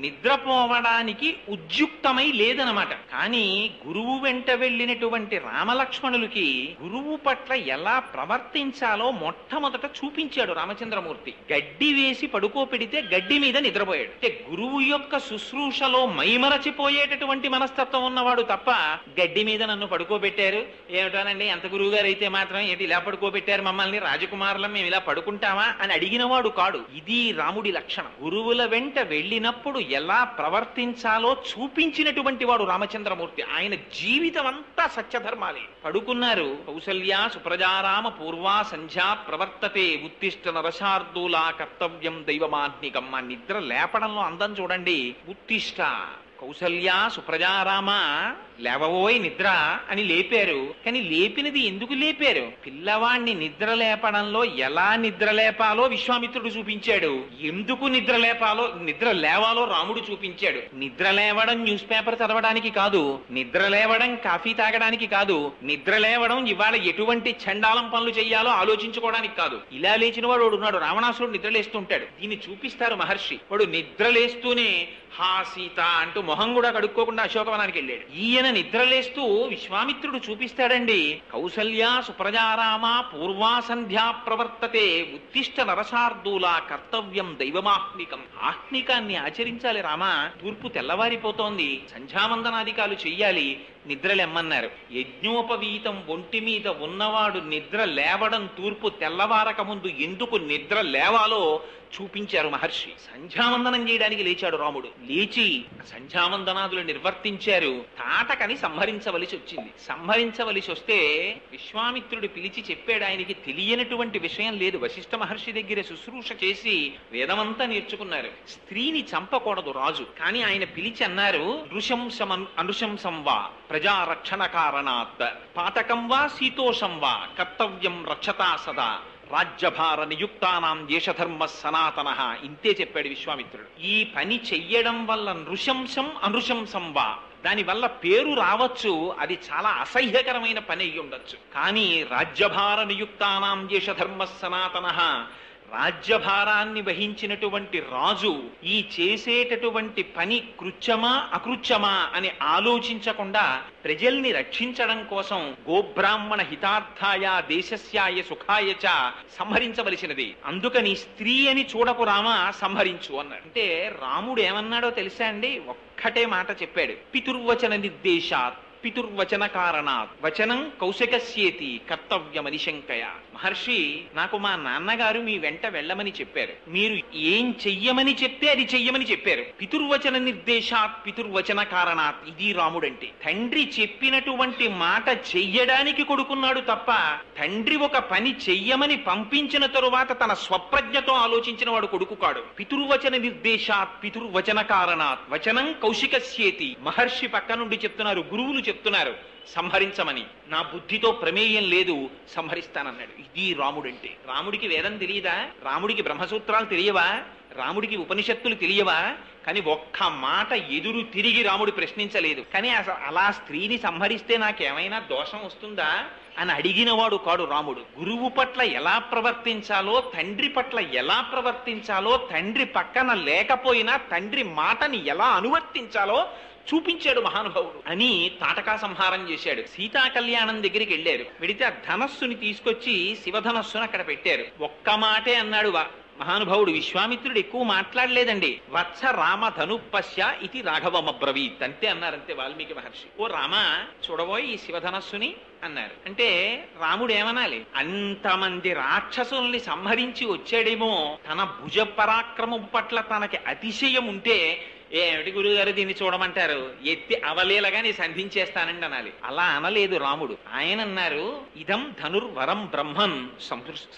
నిద్రపోవడానికి ఉద్యుక్తమై లేదనమాట. కానీ గురువు వెంట వెళ్ళినటువంటి రామలక్ష్మణులకి గురువు పట్ల ఎలా ప్రవర్తించాలో మొట్టమొదట చూపించాడు రామచంద్రమూర్తి. గడ్డి వేసి పడుకోపెడితే గడ్డి మీద నిద్రపోయాడు. అంటే గురువు యొక్క శుశ్రూషలో మైమరచిపోయేటటువంటి మనస్తత్వం ఉన్నవాడు తప్ప గడ్డి మీద నన్ను పడుకోబెట్టారు ఏమిటోనండి, ఎంత గురువు గారు అయితే మాత్రం ఏంటి ఇలా పడుకోబెట్టారు మమ్మల్ని, రాజకుమారులం మేము ఇలా పడుకుంటామా అని అడిగినవాడు కాడు. ఇది రాముడి లక్షణం. గురువుల వెంట వెళ్ళినప్పుడు ఎలా ప్రవర్తించాలో చూపించినటువంటి వాడు రామచంద్రమూర్తి. ఆయన జీవితం అంతా సత్యధర్మాలే. పడుకున్నారు. కౌసల్య సుప్రజారామ పూర్వా సంధ్యా ప్రవర్తతే ఉత్తిష్ట నరశార్దూలా కర్తవ్యం దైవమాహ్నికం. ఆ నిద్ర లేపడంలో అందం చూడండి. ఉత్తిష్ట కౌసల్య సుప్రజారామ లేవబోయ్ నిద్ర అని లేపారు. కానీ లేపినది ఎందుకు లేపారు? పిల్లవాణ్ణి నిద్ర లేపడంలో ఎలా నిద్ర లేపాలో విశ్వామిత్రుడు చూపించాడు. ఎందుకు నిద్ర లేవాలో రాముడు చూపించాడు. నిద్ర లేవడం న్యూస్ పేపర్ చదవడానికి కాదు, నిద్ర లేవడం కాఫీ తాగడానికి కాదు, నిద్ర లేవడం ఇవాళ ఎటువంటి చండాలం పనులు చెయ్యాలో ఆలోచించుకోవడానికి కాదు. ఇలా లేచిన వాడు ఉన్నాడు, రావణాసురుడు నిద్రలేస్తుంటాడు. దీన్ని చూపిస్తారు మహర్షి. వాడు నిద్రలేస్తూనే హా సీత అంటూ మొహం కూడా కడుక్కోకుండా అశోకవనానికి వెళ్ళాడు. ఈయన నిద్రలేస్తూ విశ్వామిత్రుడు చూపిస్తాడండి. కౌసల్య సుప్రజారామ పూర్వా సంధ్యా ప్రవర్తతే ఉత్తిష్ట నరశార్దూలా కర్తవ్యం దైవమాహ్నికం. ఆహ్నికాన్ని ఆచరించాలి రామా. తూర్పు తెల్లవారిపోతోంది, సంధ్యావందనాధికాలు చెయ్యాలి, నిద్రలెమ్మన్నారు. యజ్ఞోపవీతం ఒంటి మీద ఉన్నవాడు నిద్ర లేవడం తూర్పు తెల్లవారక ముందు ఎందుకు నిద్ర లేవాలో చూపించారు మహర్షి. సంధ్యావందనం చేయడానికి లేచాడు రాముడు. లేచి సంధ్యావందనాదులు నిర్వర్తించారు. తాటకని సంహరించవలసి వచ్చింది. సంహరించవలసి వస్తే విశ్వామిత్రుడు పిలిచి చెప్పాడు. ఆయనకి తెలియనటువంటి విషయం లేదు. వశిష్ఠ మహర్షి దగ్గర శుశ్రూష చేసి వేదమంతా నేర్చుకున్నారు. స్త్రీని చంపకూడదు రాజు. కానీ ఆయన పిలిచి అన్నారు, అనుశంసం వా ప్రజారక్షణ కారణాత్ పాతకం వా శీతోషం వా కర్తవ్యం రక్షతా సదా రాజ్యభార నియుక్తానాం దేశధర్మ సనాతన. ఇంతే చెప్పాడు విశ్వామిత్రుడు. ఈ పని చెయ్యడం వల్ల నృశంసం అనుశంసం వా, దానివల్ల పేరు రావచ్చు, అది చాలా అసహ్యకరమైన పని అయ్యి ఉండొచ్చు. కానీ రాజ్యభార నియుక్తానాం దేశధర్మ సనాతన, రాజ్యభారాన్ని వహించినటువంటి రాజు ఈ చేసేటటువంటి పని కృత్యమా అకృత్యమా అని ఆలోచించకుండా ప్రజల్ని రక్షించడం కోసం గోబ్రాహ్మణ హితార్థాయ దేశస్యాయ సుఖాయ చ సంహరించవలసినది. అందుకని స్త్రీ అని చూడకు రామా, సంహరించు అన్నాడు. అంటే రాముడు ఏమన్నాడో తెలుసా అండి? ఒక్కటే మాట చెప్పాడు. పితుర్వచన నిర్దేశాత్ పితుర్వచన కారణాత్ వచనం కౌశికస్యేతి కర్తవ్యమనిశంకయ. మహర్షి, నాకు మా నాన్నగారు మీ వెంట వెళ్ళమని చెప్పారు. మీరు ఏం చెయ్యమని చెప్తే అది చెయ్యమని చెప్పారు. పితుర్వచన నిర్దేశాత్ పితుర్వచన కారణాత్. ఇది రాముడంటే. తండ్రి చెప్పినటువంటి మాట చెయ్యడానికి కొడుకున్నాడు తప్ప తండ్రి ఒక పని చెయ్యమని పంపించిన తరువాత తన స్వప్రజ్ఞతో ఆలోచించిన వాడు కొడుకు కాడు. పితుర్వచన నిర్దేశాత్ పితుర్వచన కారణాత్ వచనం కౌశికస్యేతి. మహర్షి పక్క నుండి చెప్తున్నారు, గురువులు చెప్తున్నారు సంహరించమని. నా బుద్ధితో ప్రమేయం లేదు, సంహరిస్తానన్నాడు. ఇది రాముడంటే. రాముడికి వేదం తెలియదా? రాముడికి బ్రహ్మసూత్రాలు తెలియవా? రాముడికి ఉపనిషత్తులు తెలియవా? కానీ ఒక్క మాట ఎదురు తిరిగి రాముడు ప్రశ్నించలేదు. కానీ అలా స్త్రీని సంహరిస్తే నాకేమైనా దోషం వస్తుందా అని అడిగినవాడు కాడు రాముడు. గురువు పట్ల ఎలా ప్రవర్తించాలో, తండ్రి పట్ల ఎలా ప్రవర్తించాలో, తండ్రి పక్కన లేకపోయినా తండ్రి మాటని ఎలా అనువర్తించాలో చూపించాడు మహానుభావుడు అని తాటకా సంహారం చేశాడు. సీతా కళ్యాణం దగ్గరికి వెళ్ళారు. వెడితే ఆ ధనస్సుని తీసుకొచ్చి శివధనస్సును అక్కడ పెట్టారు. ఒక్క మాటే అన్నాడు మహానుభావుడు. విశ్వామిత్రుడు ఎక్కువ మాట్లాడలేదండి. వత్స రామ ధనుపశ్య ఇది రాఘవమబ్రవీత్ అంతే అన్నారంతే వాల్మీకి మహర్షి. ఓ రామ, చూడబోయి ఈ శివధనస్సుని అన్నారు. అంటే రాముడు ఏమనాలి? అంతమంది రాక్షసుల్ని సంహరించి వచ్చాడేమో, తన భుజ పరాక్రమం పట్ల తనకి అతిశయం ఉంటే ఏమిటి గురువుగారు దీన్ని చూడమంటారు, ఎత్తి అవలేలగా నీ సంధించేస్తానండి అనాలి. అలా అనలేదు రాముడు. ఆయన అన్నారు, ఇదం ధనుర్వరం బ్రహ్మన్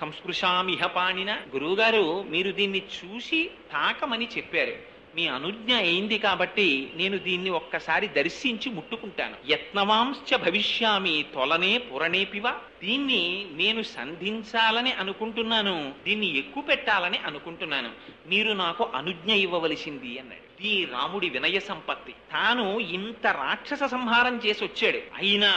సంస్పృశామిహ పాణిన. గురువుగారు మీరు దీన్ని చూసి తాకమని చెప్పారు, మీ అనుజ్ఞ అయింది కాబట్టి నేను దీన్ని ఒక్కసారి దర్శించి ముట్టుకుంటాను. యత్నవాంశ్చ భవిష్యామి తొలనే పురణేపివా. దీన్ని నేను సంధించాలని అనుకుంటున్నాను, దీన్ని ఎక్కువ పెట్టాలని అనుకుంటున్నాను, మీరు నాకు అనుజ్ఞ ఇవ్వవలసింది అన్నాడు. ఈ రాముడి వినయ సంపత్తి. తాను ఇంత రాక్షస సంహారం చేసి వచ్చాడు, అయినా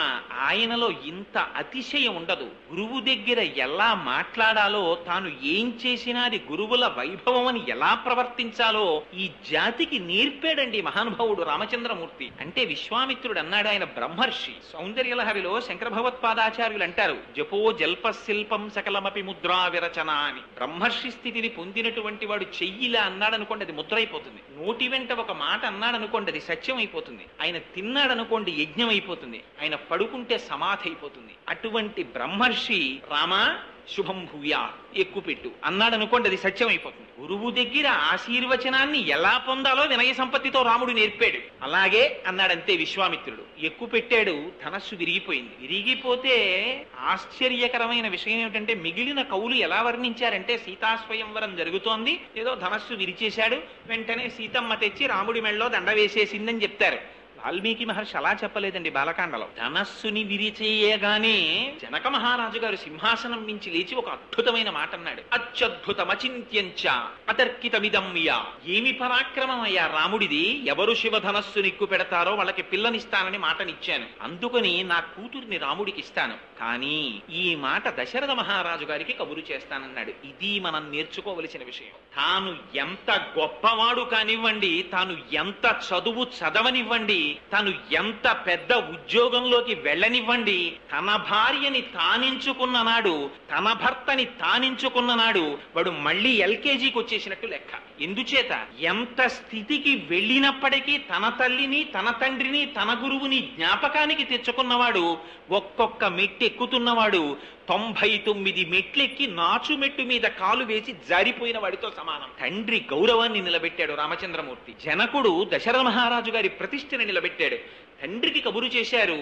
ఆయనలో ఇంత అతిశయం ఉండదు. గురువు దగ్గర ఎలా మాట్లాడాలో, తాను ఏం చేసినా అది గురువుల వైభవం అని ఎలా ప్రవర్తించాలో ఈ జాతికి నేర్పాడండి మహానుభావుడు రామచంద్రమూర్తి. అంటే విశ్వామిత్రుడు అన్నాడు, ఆయన బ్రహ్మర్షి. సౌందర్యలహరిలో శంకర భగవత్పాదాచార్యులు అంటారు, జపో జల్ప శిల్పం సకలమపి ముద్రా విరచన అని. బ్రహ్మర్షి స్థితిని పొందినటువంటి వాడు చెయ్యిలా అన్నాడు అనుకోండి, అది ముద్ర అయిపోతుంది. నోటి వెంట ఒక మాట అన్నాడు అనుకోండి, అది సత్యం అయిపోతుంది. ఆయన తిన్నాడు అనుకోండి, యజ్ఞం అయిపోతుంది. ఆయన పడుకుంటే సమాధి అయిపోతుంది. అటువంటి బ్రహ్మర్షి రామా శుభం భూయా ఎక్కుపెట్టు అన్నాడు అనుకోండి, అది సత్యం అయిపోతుంది. గురువు దగ్గర ఆశీర్వచనాన్ని ఎలా పొందాలో వినయ సంపత్తితో రాముడు నేర్పాడు. అలాగే అన్నాడంతే విశ్వామిత్రుడు. ఎక్కువ పెట్టాడు, ధనస్సు విరిగిపోయింది. విరిగిపోతే ఆశ్చర్యకరమైన విషయం ఏమిటంటే, మిగిలిన కవులు ఎలా వర్ణించారంటే, సీతాస్వయంవరం జరుగుతోంది, ఏదో ధనస్సు విరిచేశాడు, వెంటనే సీతమ్మ తెచ్చి రాముడి మెళ్ళలో దండ వేసేసిందని చెప్తారు. వాల్మీకి మహర్షి అలా చెప్పలేదండి. బాలకాండలో ధనస్సుని విరిచేయగానే జనక మహారాజు గారు సింహాసనం నుంచి లేచి ఒక అద్భుతమైన మాట అన్నాడు, అత్యద్భుతమచింత్యంచ అతర్కితమిదమ్య. ఏమి పరాక్రమం అయ్యా రాముడిది, ఎవరు శివధనస్సు నిక్కు పెడతారో వాళ్ళకి పిల్లనిస్తానని మాటనిచ్చాను, అందుకని నా కూతుర్ని రాముడికి ఇస్తాను, కానీ ఈ మాట దశరథ మహారాజు గారికి కబురు చేస్తానన్నాడు. ఇది మనం నేర్చుకోవలసిన విషయం. తాను ఎంత గొప్పవాడు కానివ్వండి, తాను ఎంత చదువు చదవనివ్వండి, తను ఎంత పెద్ద ఉద్యోగంలోకి వెళ్ళనివ్వండి, తన భార్యని తానించుకున్న నాడు, తన భర్తని తానించుకున్న నాడు వాడు మళ్ళీ ఎల్కేజీకి వచ్చేసినట్టు లెక్క. ఎందుచేత, ఎంత స్థితికి వెళ్ళినప్పటికీ తన తల్లిని, తన తండ్రిని, తన గురువుని జ్ఞాపకానికి తెచ్చుకున్నవాడు, ఒక్కొక్క మెట్టు ఎక్కుతున్నవాడు 99 మెట్లెక్కి నాచు మెట్టు మీద కాలు వేసి జారిపోయిన వాడితో సమానం. తండ్రి గౌరవాన్ని నిలబెట్టాడు రామచంద్రమూర్తి. జనకుడు దశరథ మహారాజు గారి ప్రతిష్టని నిలబెట్టాడు. తండ్రికి కబురు చేశారు.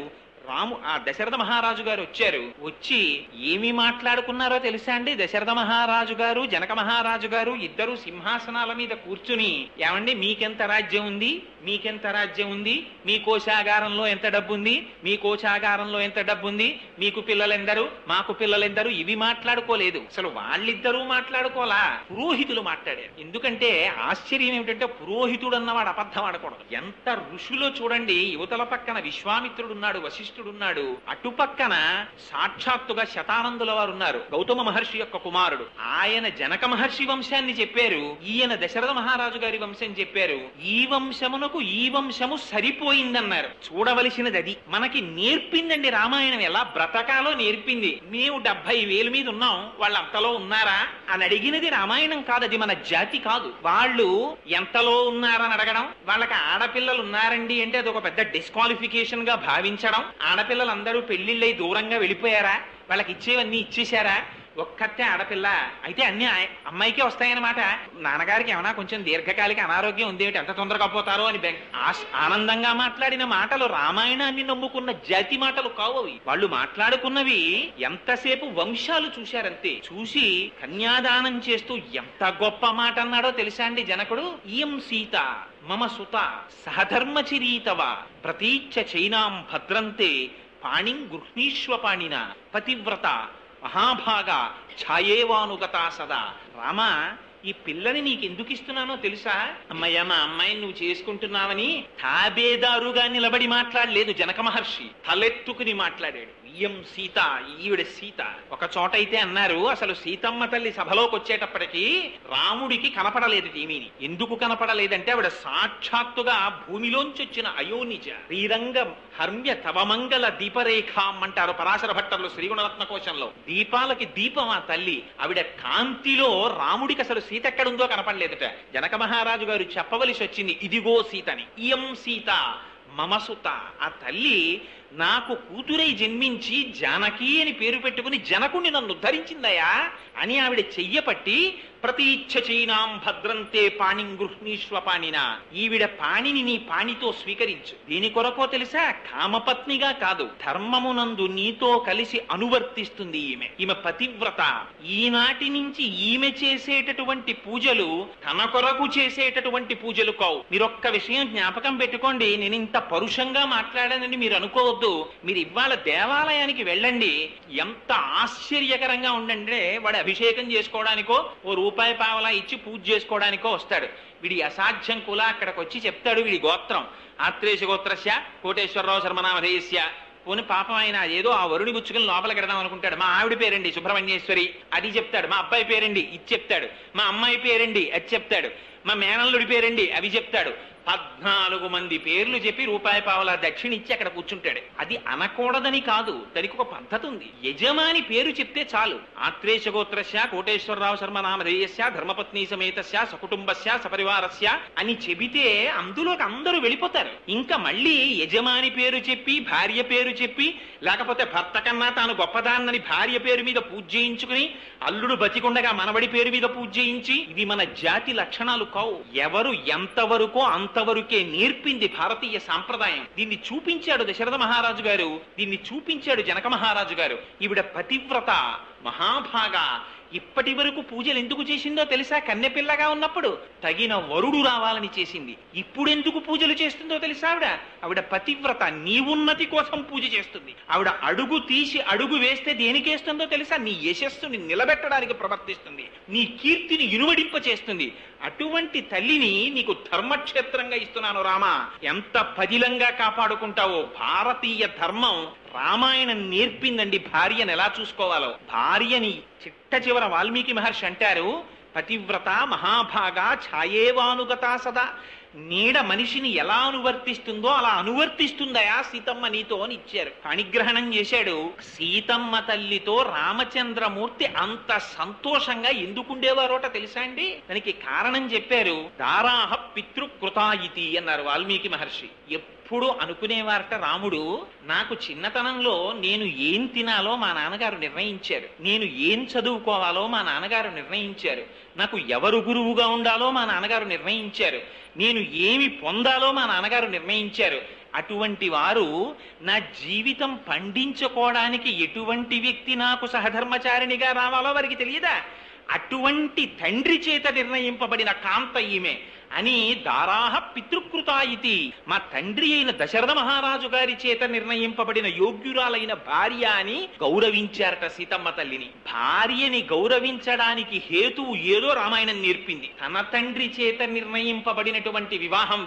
ఆ దశరథ మహారాజు గారు వచ్చారు. వచ్చి ఏమి మాట్లాడుకున్నారో తెలుసా అండి? దశరథ మహారాజు గారు, జనక మహారాజు గారు ఇద్దరు సింహాసనాల మీద కూర్చుని, ఏమండి మీకెంత రాజ్యం ఉంది, మీకెంత రాజ్యం ఉంది, మీ కోశాగారంలో ఎంత డబ్బుంది, మీ కోశాగారంలో ఎంత డబ్బుంది, మీకు పిల్లలెందరు, మాకు పిల్లలెందరు, ఇవి మాట్లాడుకోలేదు. అసలు వాళ్ళిద్దరూ మాట్లాడుకోలా, పురోహితులు మాట్లాడారు. ఎందుకంటే ఆశ్చర్యం ఏమిటంటే, పురోహితుడు అన్నవాడు అబద్ధం ఆడకూడదు. ఎంత ఋషులో చూడండి, యువతల పక్కన విశ్వామిత్రుడున్నాడు, వశిష్ఠుడున్నాడు, అటుపక్కన సాక్షాత్తుగా శతానందుల వారు ఉన్నారు, గౌతమ మహర్షి యొక్క కుమారుడు. ఆయన జనక మహర్షి వంశాన్ని చెప్పారు, ఈయన దశరథ మహారాజు గారి వంశం చెప్పారు. ఈ వంశమునకు ఈ వంశము సరిపోయిందన్నారు. చూడవలసినది అది. మనకి నేర్పిందండి రామాయణం, ఎలా బ్రతకాలో నేర్పింది. మేము 70,000 మీద ఉన్నాం, వాళ్ళు అంతలో ఉన్నారా అని అడిగినది రామాయణం కాదు, అది మన జాతి కాదు. వాళ్ళు ఎంతలో ఉన్నారని అడగడం, వాళ్ళకి ఆడపిల్లలు ఉన్నారండి అంటే అది ఒక పెద్ద డిస్క్వాలిఫికేషన్ గా భావించడం, ఆడపిల్లలందరూ పెళ్లిళ్ళై దూరంగా వెళ్ళిపోయారా, వాళ్ళకి ఇచ్చేవన్నీ ఇచ్చేశారా, ఒక్కతే ఆడపిల్ల అయితే అన్ని అమ్మాయికే వస్తాయన్నమాట. నాన్నగారికి ఏమైనా కొంచెం దీర్ఘకాలిక అనారోగ్యం ఉంది, ఎంత తొందరగా పోతారో అని ఆనందంగా మాట్లాడిన మాటలు రామాయణాన్ని నమ్ముకున్న జాతి మాటలు కావు అవి. వాళ్ళు మాట్లాడుకున్నవి ఎంతసేపు వంశాలు చూశారంతే. చూసి కన్యాదానం చేస్తూ ఎంత గొప్ప మాట అన్నాడో తెలుసా అండి జనకుడు? ఇయం సీత మమ సుత సహధర్మచిరీతవ ప్రతీచ్ఛ చైనాం భద్రంతే పాణిం గృహ్ణీష్వ పాణిన పతివ్రత మహాభాగా ఛాయేవానుగతా సదా. రామా, ఈ పిల్లని నీకు ఎందుకు ఇస్తున్నానో తెలుసా? అమ్మయ్య, మా అమ్మాయిని నువ్వు చేసుకుంటున్నావని తాబేదారుగా నిలబడి మాట్లాడలేదు జనక మహర్షి, తలెత్తుకుని మాట్లాడాడు. ఇయం సీత, ఈవిడ సీత. ఒక చోట అయితే అన్నారు, అసలు సీతమ్మ తల్లి సభలోకి వచ్చేటప్పటికి రాముడికి కనపడలేదు ఏమీని. ఎందుకు కనపడలేదంటే, ఆవిడ సాక్షాత్తుగా భూమిలోంచి వచ్చిన అయోనిజ. శ్రీరంగ హర్మ్య తవమంగళ దీపరేఖాం అంటారు పరాశర భట్టర్లు శ్రీగుణరత్న కోశంలో. దీపాలకి దీపం ఆ తల్లి. ఆవిడ కాంతిలో రాముడికి అసలు సీత ఎక్కడుందో కనపడలేదట. జనక మహారాజు గారు చెప్పవలసి వచ్చింది, ఇదిగో సీతని. ఇయం సీత మమసుత. ఆ తల్లి నాకు కూతురై జన్మించి జానకి అని పేరు పెట్టుకుని జనకుని నన్ను ఉద్ధరించిందయా అని ఆవిడ చెయ్యపట్టి ప్రతీచ్ఛ చైనాం భద్రంతే పాణిం గృహ్ణీష్వ పాణిన. ఈవిడ పాణిని నీ పాణితో స్వీకరించు. దీని కొరకో తెలుసా? కామపత్నిగా కాదు, ధర్మమునందు నీతో కలిసి అనువర్తిస్తుంది ఈమె. ఈమె పతివ్రత. ఈనాటి నుంచి ఈమె చేసేటటువంటి పూజలు తన కొరకు చేసేటటువంటి పూజలు కావు. మీరొక్క విషయం జ్ఞాపకం పెట్టుకోండి. నేను ఇంత పరుషంగా మాట్లాడానని మీరు అనుకోవద్దు. మర్చిపోవద్దు. మీరు ఇవాళ దేవాలయానికి వెళ్ళండి, ఎంత ఆశ్చర్యకరంగా ఉండంటే వాడు అభిషేకం చేసుకోవడానికో ఓ రూపాయి పావలా ఇచ్చి పూజ చేసుకోవడానికో వస్తాడు. వీడి అసాధ్యం కూడా అక్కడికి వచ్చి చెప్తాడు వీడి గోత్రం, ఆత్రేయ గోత్రస్య కోటేశ్వరరావు శర్మనామధేయస్య. పోని పాపం ఆయన ఏదో ఆ వరుణి గుచ్చుకుని లోపలికి వెడదాం అనుకుంటాడు. మా ఆవిడ పేరండి సుబ్రహ్మణ్యేశ్వరి, అది చెప్తాడు. మా అబ్బాయి పేరండి, ఇది చెప్తాడు. మా అమ్మాయి పేరండి, అది చెప్తాడు. మా మేనల్లుడి పేరండి, అవి చెప్తాడు. 14 మంది పేర్లు చెప్పి రూపాయి పావలా దక్షిణ ఇచ్చి అక్కడ కూర్చుంటాడు. అది అనకూడదని కాదు, దానికి ఒక పద్ధతి ఉంది. యజమాని పేరు చెప్తే చాలు. ఆత్రేయ గోత్రస్య కోటేశ్వరరావు శర్మనామధేయస్య ధర్మపత్ని సమేతస్య సకుటుంబస్య సపరివారస్య అని చెబితే అందులోకి అందరూ వెళ్ళిపోతారు. ఇంకా మళ్ళీ యజమాని పేరు చెప్పి భార్య పేరు చెప్పి, లేకపోతే భర్త కన్నా తాను గొప్పదాన్నని భార్య పేరు మీద పూజ చేయించుకుని, అల్లుడు బతికుండగా మనవడి పేరు మీద పూజ చేయించి, ఇది మన జాతి లక్షణాలు కావు. ఎవరు ఎంతవరకో అంతవరకే నేర్పింది భారతీయ సాంప్రదాయం. దీన్ని చూపించాడు దశరథ మహారాజు గారు, దీన్ని చూపించాడు జనక మహారాజు గారు. ఈవిడ పతివ్రత మహాభాగా. ఇప్పటి వరకు పూజలు ఎందుకు చేసిందో తెలుసా? కన్నెపిల్లగా ఉన్నప్పుడు తగిన వరుడు రావాలని చేసింది. ఇప్పుడు ఎందుకు పూజలు చేస్తుందో తెలుసా? ఆవిడ పతివ్రత, నీ ఉన్నతి కోసం పూజ చేస్తుంది. ఆవిడ అడుగు తీసి అడుగు వేస్తే దేనికేస్తుందో తెలుసా? నీ యశస్సుని నిలబెట్టడానికి ప్రవర్తిస్తుంది, నీ కీర్తిని ఇనువడింప చేస్తుంది. అటువంటి తల్లిని నీకు ధర్మక్షేత్రంగా ఇస్తున్నాను రామా, ఎంత పదిలంగా కాపాడుకుంటావో. భారతీయ ధర్మం రామాయణం నేర్పిందండి భార్యను ఎలా చూసుకోవాలో. భార్యని చిట్ట చివర వాల్మీకి మహర్షి అంటారు, పతివ్రత మహాభాగా ఛాయేవానుగతా సదా. నీడ మనిషిని ఎలా అనువర్తిస్తుందో అలా అనువర్తిస్తుందయా సీతమ్మ నీతో అని ఇచ్చారు. పాణిగ్రహణం చేశాడు. సీతమ్మ తల్లితో రామచంద్రమూర్తి అంత సంతోషంగా ఎందుకుండేవారోట తెలుసా అండి? దానికి కారణం చెప్పారు. దారాహ పితృకృతాయితి అన్నారు వాల్మీకి మహర్షి. ఎప్పుడు అనుకునేవారట రాముడు, నాకు చిన్నతనంలో నేను ఏం తినాలో మా నాన్నగారు నిర్ణయించారు, నేను ఏం చదువుకోవాలో మా నాన్నగారు నిర్ణయించారు, నాకు ఎవరు గురువుగా ఉండాలో మా నాన్నగారు నిర్ణయించారు, నేను ఏమి పొందాలో మా నాన్నగారు నిర్ణయించారు. అటువంటి వారు నా జీవితం పండించుకోవడానికి ఎటువంటి వ్యక్తి నాకు సహధర్మచారిణిగా రావాలో వారికి తెలియదా? అటువంటి తండ్రి చేత నిర్ణయింపబడిన కాంత ఈమె అని దారాహ పితృకృతాయితి. మా తండ్రి అయిన దశరథ మహారాజు గారి చేత నిర్ణయింపబడిన యోగ్యురాలైన భార్య అని గౌరవించారట సీతమ్మ తల్లిని. భార్యని గౌరవించడానికి హేతువు ఏదో రామాయణం నేర్పింది. తన తండ్రి చేత నిర్ణయింపబడినటువంటి వివాహం.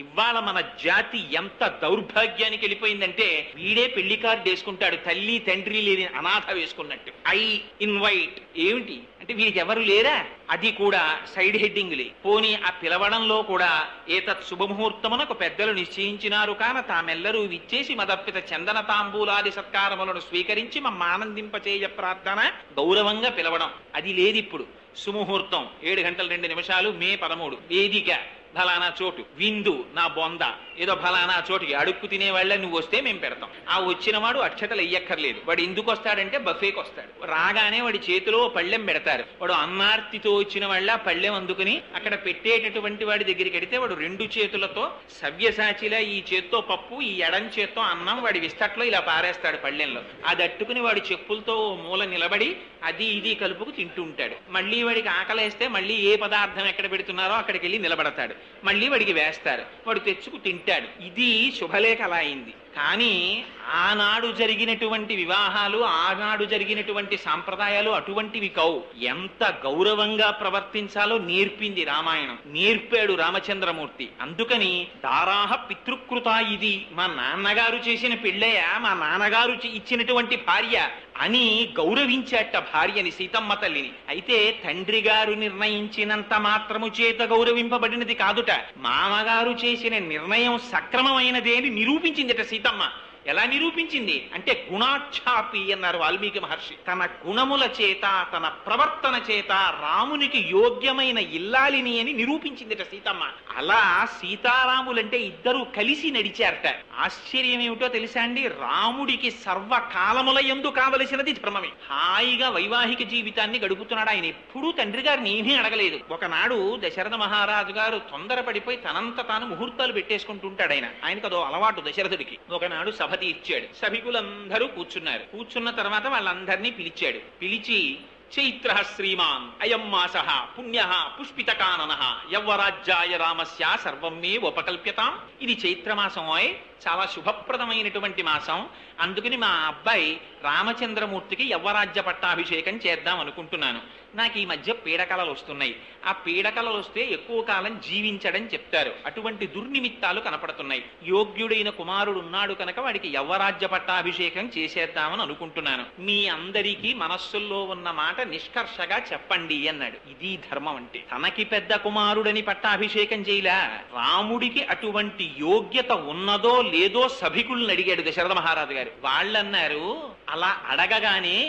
ఇవాళ మన జాతి ఎంత దౌర్భాగ్యానికి వెళ్ళిపోయిందంటే, వీడే పెళ్లి కార్డు వేసుకుంటాడు, తల్లి తండ్రి లేని అనాథ వేసుకున్నట్టు. ఐ ఇన్వైట్ ఏమిటి అంటే వీరికి ఎవరు లేరా? అది కూడా సైడ్ హెడ్డింగ్లే. పోనీ ఆ పిలవడంలో కూడా ఏతత్ శుభముహూర్తమునకు పెద్దలు నిశ్చయించినారు కాన తామెల్లరూ విచ్చేసి మదర్పిత చందన తాంబూలాది సత్కారములను స్వీకరించి మమ్మ ఆనందింపచేయ ప్రార్థన, గౌరవంగా పిలవడం అది లేదు ఇప్పుడు. సుముహూర్తం 7 గంటల 2 నిమిషాలు మే 13, వేదిక ఫలానా చోటు, విందు నా బొంద, ఏదో ఫలానా చోటుకి అడుక్కు తినేవాళ్ళ నువ్వు వస్తే మేము పెడతాం. ఆ వచ్చిన వాడు అక్షతలు వెయ్యక్కర్లేదు. వాడు ఎందుకు వస్తాడంటే బఫేకి వస్తాడు. రాగానే వాడి చేతిలో పళ్ళెం పెడతారు. వాడు అన్నార్తితో వచ్చిన వాళ్ళ పళ్ళెం అందుకుని అక్కడ పెట్టేటటువంటి వాడి దగ్గరికి వెడితే వాడు 2 చేతులతో సవ్యసాచిలా ఈ చేత్తో పప్పు, ఈ ఎడం చేత్తో అన్నం వాడి విస్తట్లో ఇలా పారేస్తాడు పళ్ళెంలో. అది అట్టుకుని వాడి చెప్పులతో మూల నిలబడి అది ఇది కలుపుకు తింటూ ఉంటాడు. మళ్ళీ వాడికి ఆకలేస్తే మళ్ళీ ఏ పదార్థం ఎక్కడ పెడుతున్నారో అక్కడికి వెళ్ళి నిలబడతాడు. మళ్ళీ వాడికి వేస్తారు, వాడు తెచ్చుకు తింటాడు. ఇది శుభలేఖ అలా అయింది. కానీ ఆనాడు జరిగినటువంటి వివాహాలు, ఆనాడు జరిగినటువంటి సాంప్రదాయాలు అటువంటివి కావు. ఎంత గౌరవంగా ప్రవర్తించాలో నేర్పింది రామాయణం, నేర్పాడు రామచంద్రమూర్తి. అందుకని దారాహ పితృకృత, ఇది మా నాన్నగారు చేసిన పెళ్ళయ్య, మా నాన్నగారు ఇచ్చినటువంటి భార్య అని గౌరవించాట భార్యని, సీతమ్మ తల్లిని. అయితే తండ్రి గారు నిర్ణయించినంత మాత్రము చేత గౌరవింపబడినది కాదుట, మామగారు చేసిన నిర్ణయం సక్రమమైనదే అని నిరూపించిందిట సీతమ్మ. ఎలా నిరూపించింది అంటే గుణాఛాపి అన్నారు వాల్మీకి మహర్షి. తన గుణముల చేత, తన ప్రవర్తన చేత రామునికి యోగ్యమైన ఇల్లాలిని అని నిరూపించిందిట సీతమ్మ. అలా సీతారాములంటే ఇద్దరు కలిసి నడిచారట. ఆశ్చర్యం ఏమిటో తెలుసా అండి, రాముడికి సర్వకాలముల యందు కావలసినది ధర్మమే. హాయిగా వైవాహిక జీవితాన్ని గడుపుతున్నాడు ఆయన. ఎప్పుడూ తండ్రి గారిని ఏమీ అడగలేదు. ఒకనాడు దశరథ మహారాజు గారు తొందరపడిపోయి తనంత తాను ముహూర్తాలు పెట్టేసుకుంటుంటాడు. ఆయనకు అదో అలవాటు దశరథుడికి. ఒకనాడు సభ ఇచ్చాడు. సభికులందరూ కూర్చున్నారు. కూర్చున్న తర్వాత వాళ్ళందరినీ పిలిచాడు. పిలిచి చైత్ర శ్రీమాన్ అయం మాస పుణ్య పుష్పితకానన యవ్వరాజ్యాయ రామస్య సర్వం మే ఉపకల్ప్యతాం. ఇది చైత్రమాసం, చాలా శుభప్రదమైనటువంటి మాసం. అందుకని మా అబ్బాయి రామచంద్రమూర్తికి యవ్వరాజ్య పట్టాభిషేకం చేద్దాం అనుకుంటున్నాను. నాకు ఈ మధ్య పీడకలలు వస్తున్నాయి. ఆ పీడకలలు వస్తే ఎక్కువ కాలం జీవించడం చెప్తారు. అటువంటి దుర్నిమిత్తాలు కనపడుతున్నాయి. యోగ్యుడైన కుమారుడు ఉన్నాడు కనుక వాడికి యవ్వరాజ్య పట్టాభిషేకం చేసేద్దామని అనుకుంటున్నాను. మీ అందరికీ మనస్సుల్లో ఉన్న మాట నిష్కర్షగా చెప్పండి అన్నాడు. ఇది ధర్మం అంటే. తనకి పెద్ద కుమారుడని పట్టాభిషేకం చేయలా, రాముడికి అటువంటి యోగ్యత ఉన్నదో లేదో సభికుల్ని అడిగాడు దశరథ మహారాజు గారు. వాళ్ళన్నారు, అలా అడగగానే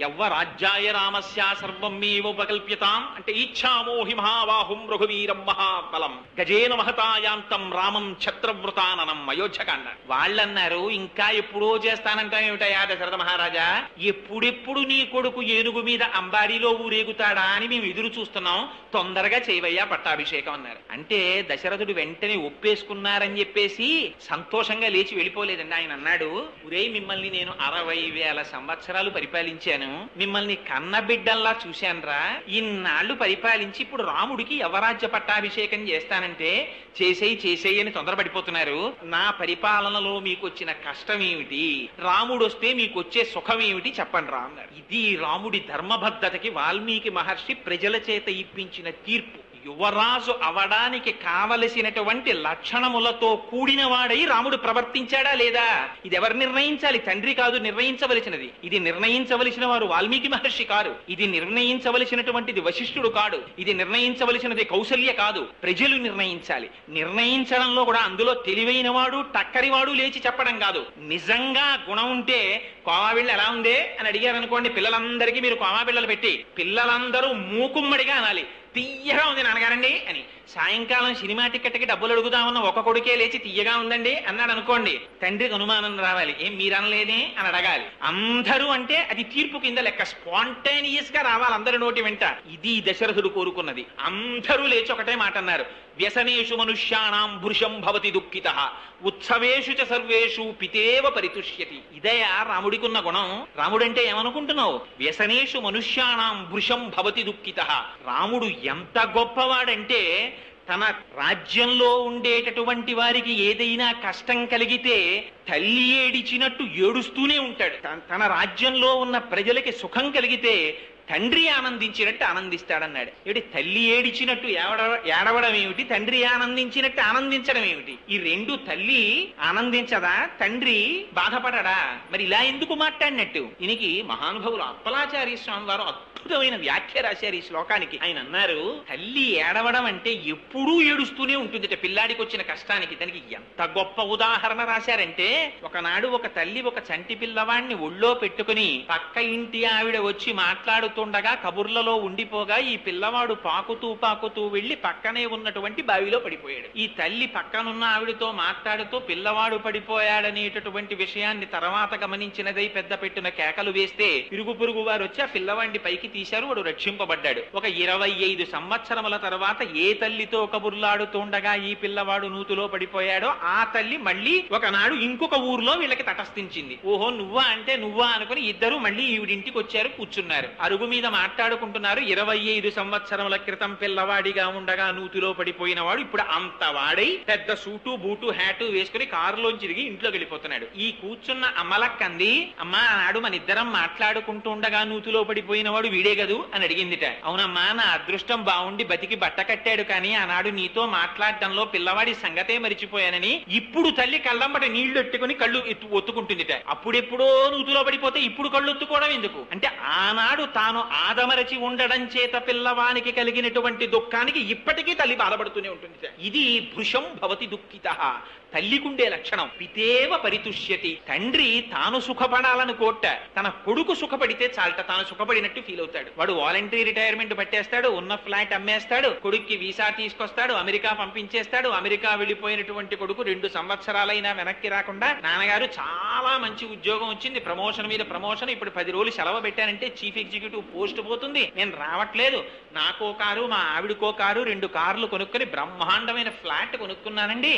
యవ్వరాజ్యాయ రామస్య సర్వం మే ఉపకల్ప్యతాం అంటే ఇచ్ఛామోహి మహాబాహుం రఘువీరం మహాబలం గజేన మహతాయాంతం రామం ఛత్రవృతాననం అయోధ్యక అన్నారు. వాళ్ళన్నారు, ఇంకా ఎప్పుడో చేస్తానంటాం ఏమిటయా దశరథ మహారాజా, ఎప్పుడెప్పుడు నీ కొడుకు ఏనుగు మీద అంబారీలో ఊరేగుతాడా అని మేము ఎదురు చూస్తున్నాం, తొందరగా చేయవయ్యా పట్టాభిషేకం అన్నారు. అంటే దశరథుడు వెంటనే ఒప్పేసుకున్నారని చెప్పేసి సంతోషంగా లేచి వెళ్ళిపోలేదండి. ఆయన అన్నాడు, ఉరే మిమ్మల్ని నేను 60,000 సంవత్సరాలు పరిపాలించాను, మిమ్మల్ని కన్నబిడ్డల్లా చూశానురా, ఇన్నాళ్లు పరిపాలించి ఇప్పుడు రాముడికి యవరాజ్య పట్టాభిషేకం చేస్తానంటే చేసేయి అని తొందరపడిపోతున్నారు. నా పరిపాలనలో మీకు వచ్చిన కష్టం ఏమిటి, రాముడు వస్తే మీకు వచ్చే సుఖం ఏమిటి చెప్పండి రా అన్నారు. ఇది రాముడి ధర్మబద్ధతకి వాల్మీకి మహర్షి ప్రజల చేత ఇప్పించిన తీర్పు. యువరాజు అవడానికి కావలసినటువంటి లక్షణములతో కూడిన వాడై రాముడు ప్రవర్తించాడా లేదా, ఇది ఎవరు నిర్ణయించాలి? తండ్రి కాదు నిర్ణయించవలసినది. ఇది నిర్ణయించవలసిన వారు వాల్మీకి మహర్షి కాదు. ఇది నిర్ణయించవలసినటువంటిది వశిష్ఠుడు కాడు. ఇది నిర్ణయించవలసినది కౌసల్య కాదు. ప్రజలు నిర్ణయించాలి. నిర్ణయించడంలో కూడా అందులో తెలివైన వాడు టక్కరివాడు లేచి చెప్పడం కాదు. నిజంగా గుణం ఉంటే కోమాబిళ్ళ ఎలా ఉందే అని అడిగారు అనుకోండి, పిల్లలందరికీ మీరు కోమాబిళ్ళలు పెట్టి పిల్లలందరూ మూకుమ్మడిగా అనాలి, తీయగా ఉంది నాన్నగారండి అని. సాయంకాలం సినిమా టికెట్కి డబ్బులు అడుగుదామన్న ఒక కొడుకే లేచి తీయగా ఉందండి అన్నాడు అనుకోండి, తండ్రికి అనుమానం రావాలి, ఏం మీరనలేదే అని అడగాలి. అందరూ అంటే అది తీర్పు కింద లెక్క, స్పాంటేనియస్ గా రావాలి అందరి నోటి వెంట. ఇది దశరథుడు కోరుకున్నది. అందరూ లేచి ఒకటే మాట అన్నారు, వ్యసనేషు మనుష్యాణం భృశం భవతి దుఃఖితః ఉత్సవేషు చ సర్వేషు పితేవ పరితుష్యతి. ఇదయా రాముడికున్న గుణం. రాముడంటే ఏమనుకుంటున్నావు? వ్యసనేషు మనుష్యాణం భృశం భవతి దుఃఖితః. రాముడు ఎంత గొప్పవాడంటే తన రాజ్యంలో ఉండేటటువంటి వారికి ఏదైనా కష్టం కలిగితే తల్లి ఏడిచినట్టు ఏడుస్తూనే ఉంటాడు. తన రాజ్యంలో ఉన్న ప్రజలకి సుఖం కలిగితే తండ్రి ఆనందించినట్టు ఆనందిస్తాడన్నాడు. ఏమిటి తల్లి ఏడిచినట్టు ఏడవడం ఏమిటి, తండ్రి ఆనందించినట్టు ఆనందించడం ఏమిటి? ఈ రెండు తల్లి ఆనందించదా, తండ్రి బాధపడడా? మరి ఇలా ఎందుకు మాట్లాడినట్టు? దీనికి మహానుభావులు అప్పలాచార్య స్వామి వారు అద్భుతమైన వ్యాఖ్య రాశారు ఈ శ్లోకానికి. ఆయన అన్నారు, తల్లి ఏడవడం అంటే ఎప్పుడూ ఏడుస్తూనే ఉంటుంది పిల్లాడికి వచ్చిన కష్టానికి. దానికి ఎంత గొప్ప ఉదాహరణ రాశారంటే, ఒకనాడు ఒక తల్లి ఒక చంటి పిల్లవాడిని ఒళ్ళో పెట్టుకుని పక్క ఇంటి ఆవిడ వచ్చి మాట్లాడుతుండగా కబుర్లలో ఉండిపోగా ఈ పిల్లవాడు పాకుతూ వెళ్లి పక్కనే ఉన్నటువంటి బావిలో పడిపోయాడు. ఈ తల్లి పక్కనున్న ఆవిడతో మాట్లాడుతూ పిల్లవాడు పడిపోయాడనేటటువంటి విషయాన్ని తర్వాత గమనించినదై పెద్ద పెట్టున కేకలు వేస్తే ఇరుగు పొరుగు వారు వచ్చి ఆ పిల్లవాడిని పైకి తీశారు. వాడు రక్షింపబడ్డాడు. ఒక 25 సంవత్సరముల తర్వాత ఏ తల్లితో కబుర్లాడుతుండగా ఈ పిల్లవాడు నూతులో పడిపోయాడో ఆ తల్లి మళ్ళీ ఒకనాడు ఇంకొక ఊర్లో వీళ్ళకి తటస్థించింది. ఓహో నువ్వా అంటే నువ్వా అనుకుని ఇద్దరు మళ్ళీ ఈవిడింటికి వచ్చారు, కూర్చున్నారు, అరుగు మీద మాట్లాడుకుంటున్నారు. 25 సంవత్సరముల క్రితం పిల్లవాడిగా ఉండగా నూతిలో పడిపోయిన వాడు ఇప్పుడు అంత వాడై పెద్ద సూటు బూటు హ్యాటు వేసుకుని కారులోంచి తిరిగి ఇంట్లోకి వెళ్ళిపోతున్నాడు. ఈ కూర్చున్న అమ్మలక్కంది, అమ్మా ఆనాడు మన ఇద్దరం మాట్లాడుకుంటూ ఉండగా నూతిలో పడిపోయిన వాడు వీడే గదు అని అడిగిందిట. అవునమ్మా, నా అదృష్టం బాగుండి బతికి బట్ట కట్టాడు, కానీ ఆనాడు నీతో మాట్లాడటంలో పిల్లవాడి సంగతే మరిచిపోయానని ఇప్పుడు తల్లి కళ్ళమ్మట నీళ్లు ఎట్టుకుని కళ్ళు ఒత్తుకుంటుందిట. అప్పుడెప్పుడో నూతిలో పడిపోతే ఇప్పుడు కళ్ళు ఒత్తుకోవడం ఎందుకు అంటే, ఆనాడు తాను ఆదమరచి ఉండడం చేత పిల్లవానికి కలిగినటువంటి దుఃఖానికి ఇప్పటికీ తల్లి బాధపడుతూనే ఉంటుంది. ఇది భృశం భవతి దుఃఖితః, తల్లికుండే లక్షణం. పితేవ పరితుష్యతి, తండ్రి తాను సుఖపడాలని కోట, తన కొడుకు సుఖపడితే చాలట తాను సుఖపడినట్టు ఫీల్ అవుతాడు. వాడు వాలంటరీ రిటైర్మెంట్ పట్టేస్తాడు, ఉన్న ఫ్లాట్ అమ్మేస్తాడు, కొడుక్కి వీసా తీసుకొస్తాడు, అమెరికా పంపించేస్తాడు. అమెరికా వెళ్ళిపోయినటువంటి కొడుకు 2 సంవత్సరాలైనా వెనక్కి రాకుండా, నాన్నగారు చాలా మంచి ఉద్యోగం వచ్చింది, ప్రమోషన్ మీద ప్రమోషన్, ఇప్పుడు 10 రోజులు సెలవు పెట్టానంటే చీఫ్ ఎగ్జిక్యూటివ్ పోస్ట్ పోతుంది, నేను రావట్లేదు, నాకో కారు మా ఆవిడకో కారు 2 కార్లు కొనుక్కొని బ్రహ్మాండమైన ఫ్లాట్ కొనుక్కున్నానండి.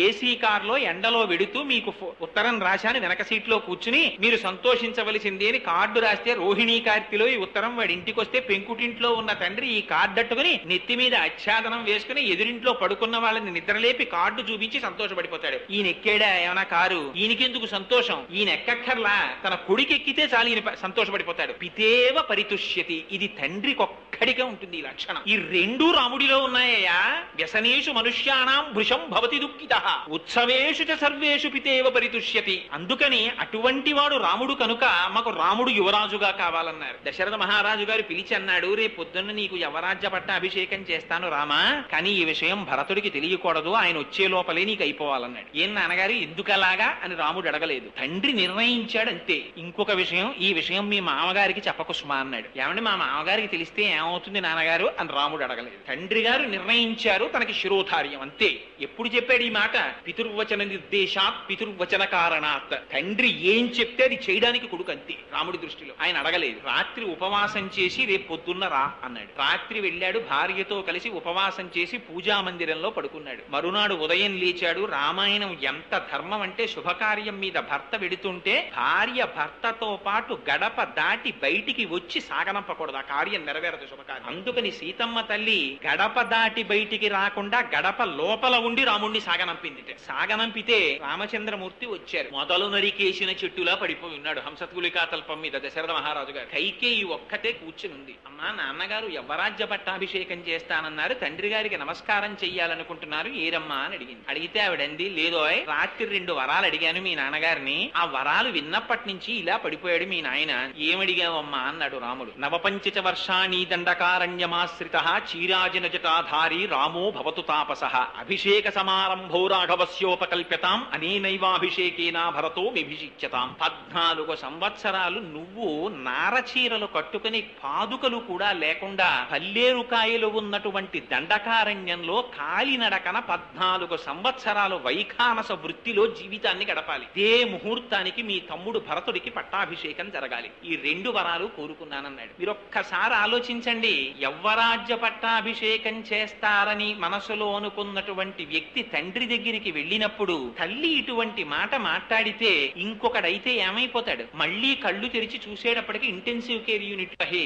ఏసీ కారులో ఎండలో వెడుతూ మీకు ఉత్తరం రాశాను, వెనక సీట్లో కూర్చుని మీరు సంతోషించవలసింది అని కార్డు రాస్తే రోహిణీ కార్తెలో ఈ ఉత్తరం వాడి ఇంటికి వస్తే పెంకుటింట్లో ఉన్న తండ్రి ఈ కార్డు అట్టుకుని నెత్తి మీద ఆచ్ఛాదనం వేసుకుని ఎదురింట్లో పడుకున్న వాళ్ళని నిద్రలేపి కార్డు చూపించి సంతోషపడిపోతాడు. ఈయన ఎక్కాడా ఏమైనా కారు, ఈయనకెందుకు సంతోషం, ఈయన ఎక్కక్కర్లా, తన కొడుకు ఎక్కితే చాలు ఈయన సంతోషపడిపోతాడు. పితేవ పరితుష్యతి, ఇది తండ్రికొక్కడిగా ఉంటుంది ఈ లక్షణం. ఈ 2 రాముడిలో ఉన్నాయా. వ్యసనేషు మనుష్యానాం భృశం భవతి దుఃఖితః ఉత్సవేషు చ సర్వేషు పితేవ పరితుష్యతి. అందుకని అటువంటి వాడు రాముడు కనుక మాకు రాముడు యువరాజుగా కావాలన్నారు. దశరథ మహారాజు గారు పిలిచి అన్నాడు, రేపు పొద్దున్న నీకు యవరాజ్య పట్ట అభిషేకం చేస్తాను రామా, కానీ ఈ విషయం భరతుడికి తెలియకూడదు, ఆయన వచ్చే లోపలే నీకు అయిపోవాలన్నాడు. ఏం నాన్నగారు ఎందుకలాగా అని రాముడు అడగలేదు. తండ్రి నిర్ణయించాడు అంతే. ఇంకొక విషయం, ఈ విషయం మీ మామగారికి చెప్పకు సుమా అన్నాడు. ఏమంటే మా మామగారికి తెలిస్తే ఏమవుతుంది నాన్నగారు అని రాముడు అడగలేదు. తండ్రి గారు నిర్ణయించారు, తనకి శిరోధార్యం అంతే. ఎప్పుడు చెప్పాడు ఈ మాట? పితుర్వచన నిర్దేశాత్ పితుర్వచన కారణాత్. తండ్రి ఏం చెప్తే అది చేయడానికి కొడుకు అంతే రాముడి దృష్టిలో. ఆయన అడగలేదు. రాత్రి ఉపవాసం చేసి రేపు పొద్దున్న రా అన్నాడు. రాత్రి వెళ్ళాడు, భార్యతో కలిసి ఉపవాసం చేసి పూజా మందిరంలో పడుకున్నాడు. మరునాడు ఉదయం లేచాడు. రామాయణం ఎంత ధర్మం అంటే, శుభకార్యం మీద భర్త వెడుతుంటే భార్య భర్తతో పాటు గడప దాటి బయటికి వచ్చి సాగనంపకూడదు, ఆ కార్యం నెరవేరదు, శుభకార్యం. అందుకని సీతమ్మ తల్లి గడప దాటి బయటికి రాకుండా గడప లోపల ఉండి రాముణ్ణి సాగనంపింది. సాగనంపితే రామచంద్రమూర్తి వచ్చారు. మొదలు నరికేసిన చెట్టులా పడిపోయి ఉన్నాడు హంసతులికా తల్పం మీద దశరథ మహారాజు గారు. కైకేయి ఒక్కతే కూర్చుని ఉంది. అమ్మా నాన్నగారు యవ్వరాజ్య పట్టాభిషేకం చేస్తానన్నారు, తండ్రి గారికి నమస్కారం చెయ్యాలనుకుంటున్నారు, ఏరమ్మా అని అడిగింది. అడిగితే ఆవిడంది, లేదోయ్ రాత్రి 2 వరాలు అడిగాను మీ నాన్నగారిని, ఆ వరాలు విన్నప్పటి నుంచి ఇలా పడిపోయాడు మీ నాయన, ఏమడిగావమ్మా అన్నాడు రాముడు. నవపంచ వర్షాణి దండకారణ్యమాశ్రిత చీరాజన జటాధారి రామో భవతు తాపసః అభిషేక సమారంభో రాఘవస్యోపకల్ప్యతాం అనేనైవాభిషేకేనా భరతో విభిషిచ్యతాం. 14 సంవత్సరాలు నువ్వు నారచీరలు కట్టుకుని పాదుకలు కూడా లేకుండా పల్లేరుకాయలు ఉన్నటువంటి దండకారణ్యంలో కాలినడకన 14 సంవత్సరాలు వైఖానస వృత్తిలో జీవితాన్ని గడపాలి. ఇదే ముహూర్తానికి మీ తమ్ముడు భరతుడికి పట్టాభిషేకం జరగాలి. ఈ 2 వరాలు కోరుకున్నానన్నాడు. మీరొక్కసారి ఆలోచించండి, యవ్వరాజ్య పట్టాభిషేకం చేస్తారని మనసులో అనుకున్నటువంటి వ్యక్తి తండ్రి దగ్గరికి వెళ్ళినప్పుడు తల్లి ఇటువంటి మాట మాట్లాడితే ఇంకొకడైతే ఏమైపోతాడు? మళ్ళీ కళ్ళు తెరిచి చూసేటప్పటికి ఇంటెన్సివ్ కేర్ యూనిట్ హే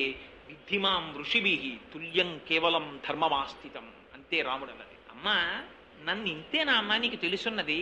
విద్ధిమాం ఋషిభిః తుల్యం కేవలం ధర్మమాస్థితం అంతే రాముడు అన్నది. అమ్మా నన్ను ఇంతేనా అమ్మా నీకు తెలుసున్నది?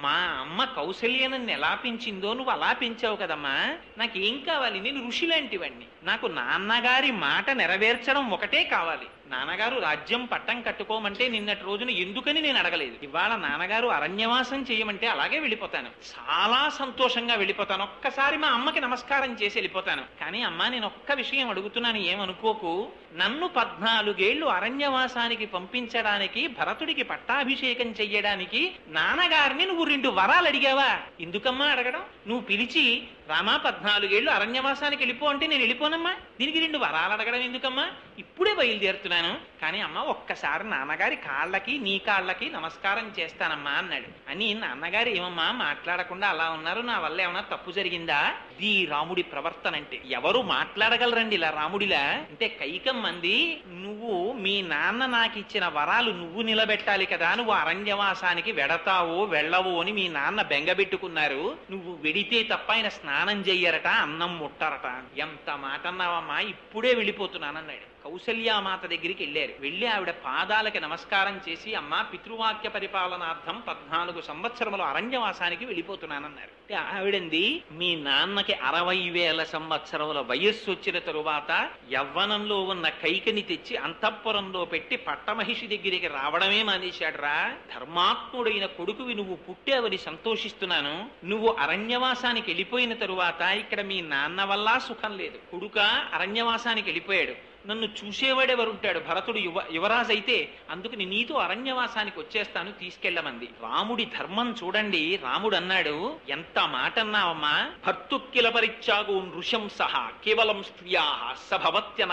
మా అమ్మ కౌసల్య నన్ను ఎలా పెంచిందో నువ్వు అలా పెంచావు కదమ్మా, నాకేం కావాలి? నేను ఋషి లాంటివాణ్ణి, నాకు నాన్నగారి మాట నెరవేర్చడం ఒకటే కావాలి. నాన్నగారు రాజ్యం పట్టం కట్టుకోమంటే నిన్నటి రోజున ఎందుకని నేను అడగలేదు. ఇవాళ నాన్నగారు అరణ్యవాసం చేయమంటే అలాగే వెళ్ళిపోతాను, చాలా సంతోషంగా వెళ్ళిపోతాను. ఒక్కసారి మా అమ్మకి నమస్కారం చేసి వెళ్ళిపోతాను. కానీ అమ్మా నేను ఒక్క విషయం అడుగుతున్నాను, ఏమనుకోకు. నన్ను 14 ఏళ్లు అరణ్యవాసానికి పంపించడానికి, భరతుడికి పట్టాభిషేకం చెయ్యడానికి నాన్నగారిని నువ్వు 2 వరాలు అడిగావా? ఎందుకమ్మా అడగడం? నువ్వు పిలిచి రామా 14 ఏళ్లు అరణ్యవాసానికి వెళ్ళిపో అంటే నేను వెళ్ళిపోనమ్మా, దీనికి 2 వరాలు అడగడం ఎందుకమ్మా? ఇప్పుడే బయలుదేరుతున్నాను. కానీ అమ్మ ఒక్కసారి నాన్నగారి కాళ్ళకి నీ కాళ్ళకి నమస్కారం చేస్తానమ్మా అన్నాడు. అని నాన్నగారు ఏమమ్మా మాట్లాడకుండా అలా ఉన్నారు, నా వల్ల ఏమన్నా తప్పు జరిగిందా? ఇది రాముడి ప్రవర్తన అంటే. ఎవరు మాట్లాడగలరండి ఇలా రాముడిలా? అంటే కైకమ్మంది, నువ్వు మీ నాన్న నాకు ఇచ్చిన వరాలు నువ్వు నిలబెట్టాలి కదా, నువ్వు అరణ్యవాసానికి వెడతావో వెళ్ళవో అని మీ నాన్న బెంగబెట్టుకున్నారు, నువ్వు వెడితే తప్ప ఆయన స్నానం చెయ్యరట, అన్నం ముట్టరట. ఎంత మాట అన్నావమ్మా, ఇప్పుడే వెళ్ళిపోతున్నానన్నాడు. కౌసల్యామాత దగ్గరికి వెళ్ళారు. వెళ్ళి ఆవిడ పాదాలకి నమస్కారం చేసి, అమ్మా పితృవాక్య పరిపాలనార్థం 14 సంవత్సరములు అరణ్యవాసానికి వెళ్ళిపోతున్నానన్నారు. ఆవిడంది, మీ నాన్నకి 60,000 సంవత్సరముల వయస్సు వచ్చిన తరువాత యవ్వనంలో ఉన్న కైకని తెచ్చి అంతఃపురంలో పెట్టి పట్టమహిషి దగ్గరికి రావడమే మానేశాడురా. ధర్మాత్ముడైన కొడుకువి నువ్వు పుట్టావని సంతోషిస్తున్నాను. నువ్వు అరణ్యవాసానికి వెళ్ళిపోయిన తరువాత ఇక్కడ మీ నాన్న వల్ల సుఖం లేదు. కొడుక అరణ్యవాసానికి వెళ్ళిపోయాడు, నన్ను చూసేవాడెవరుంటాడు? భరతుడు యువరాజు అయితే, అందుకని నీతో అరణ్యవాసానికి వచ్చేస్తాను, తీసుకెళ్లమంది. రాముడి ధర్మం చూడండి. రాముడు అన్నాడు, ఎంత మాట అన్నావమ్మా, భర్తుక్కిల పరిత్యాగో నృశంసః కేవలం స్త్రియా సభవత్య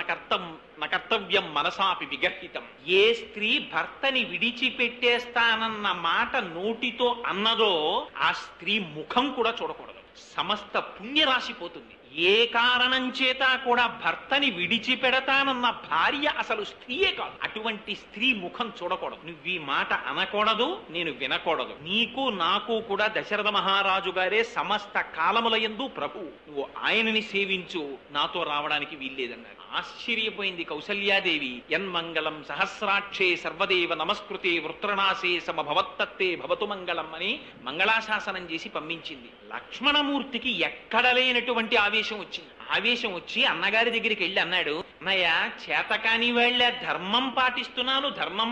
నకర్తవ్యం మనసాపి విగర్హితం. ఏ స్త్రీ భర్తని విడిచిపెట్టేస్తానన్న మాట నోటితో అన్నదో ఆ స్త్రీ ముఖం కూడా చూడకూడదు, సమస్త పుణ్యరాశి పోతుంది. ఏ కారణం చేత కూడా భర్తని విడిచిపెడతానన్న భార్య అసలు స్త్రీయే కాదు. అటువంటి స్త్రీ ముఖం చూడకూడదు. నువ్వు ఈ మాట అనకూడదు, నేను వినకూడదు. నీకు నాకు కూడా దశరథ మహారాజు గారే సమస్త కాలముల యందు ప్రభు, నువ్వు ఆయనని సేవించు, నాతో రావడానికి వీల్లేదన్నారు. ఆశ్చర్యపోయింది కౌసల్యాదేవి. యన్మంగళం సహస్రాక్షే సర్వదేవ నమస్కృతే వృత్రనాశే సమభవత్తత్తే భవతు మంగళం అని మంగళాశాసనం చేసి పంపించింది. లక్ష్మణమూర్తికి ఎక్కడ లేనటువంటి ఆవేశం వచ్చింది. ఆవేశం వచ్చి అన్నగారి దగ్గరికి వెళ్ళి అన్నాడు, అన్నయ్య చేతకాని వాళ్ళ ధర్మం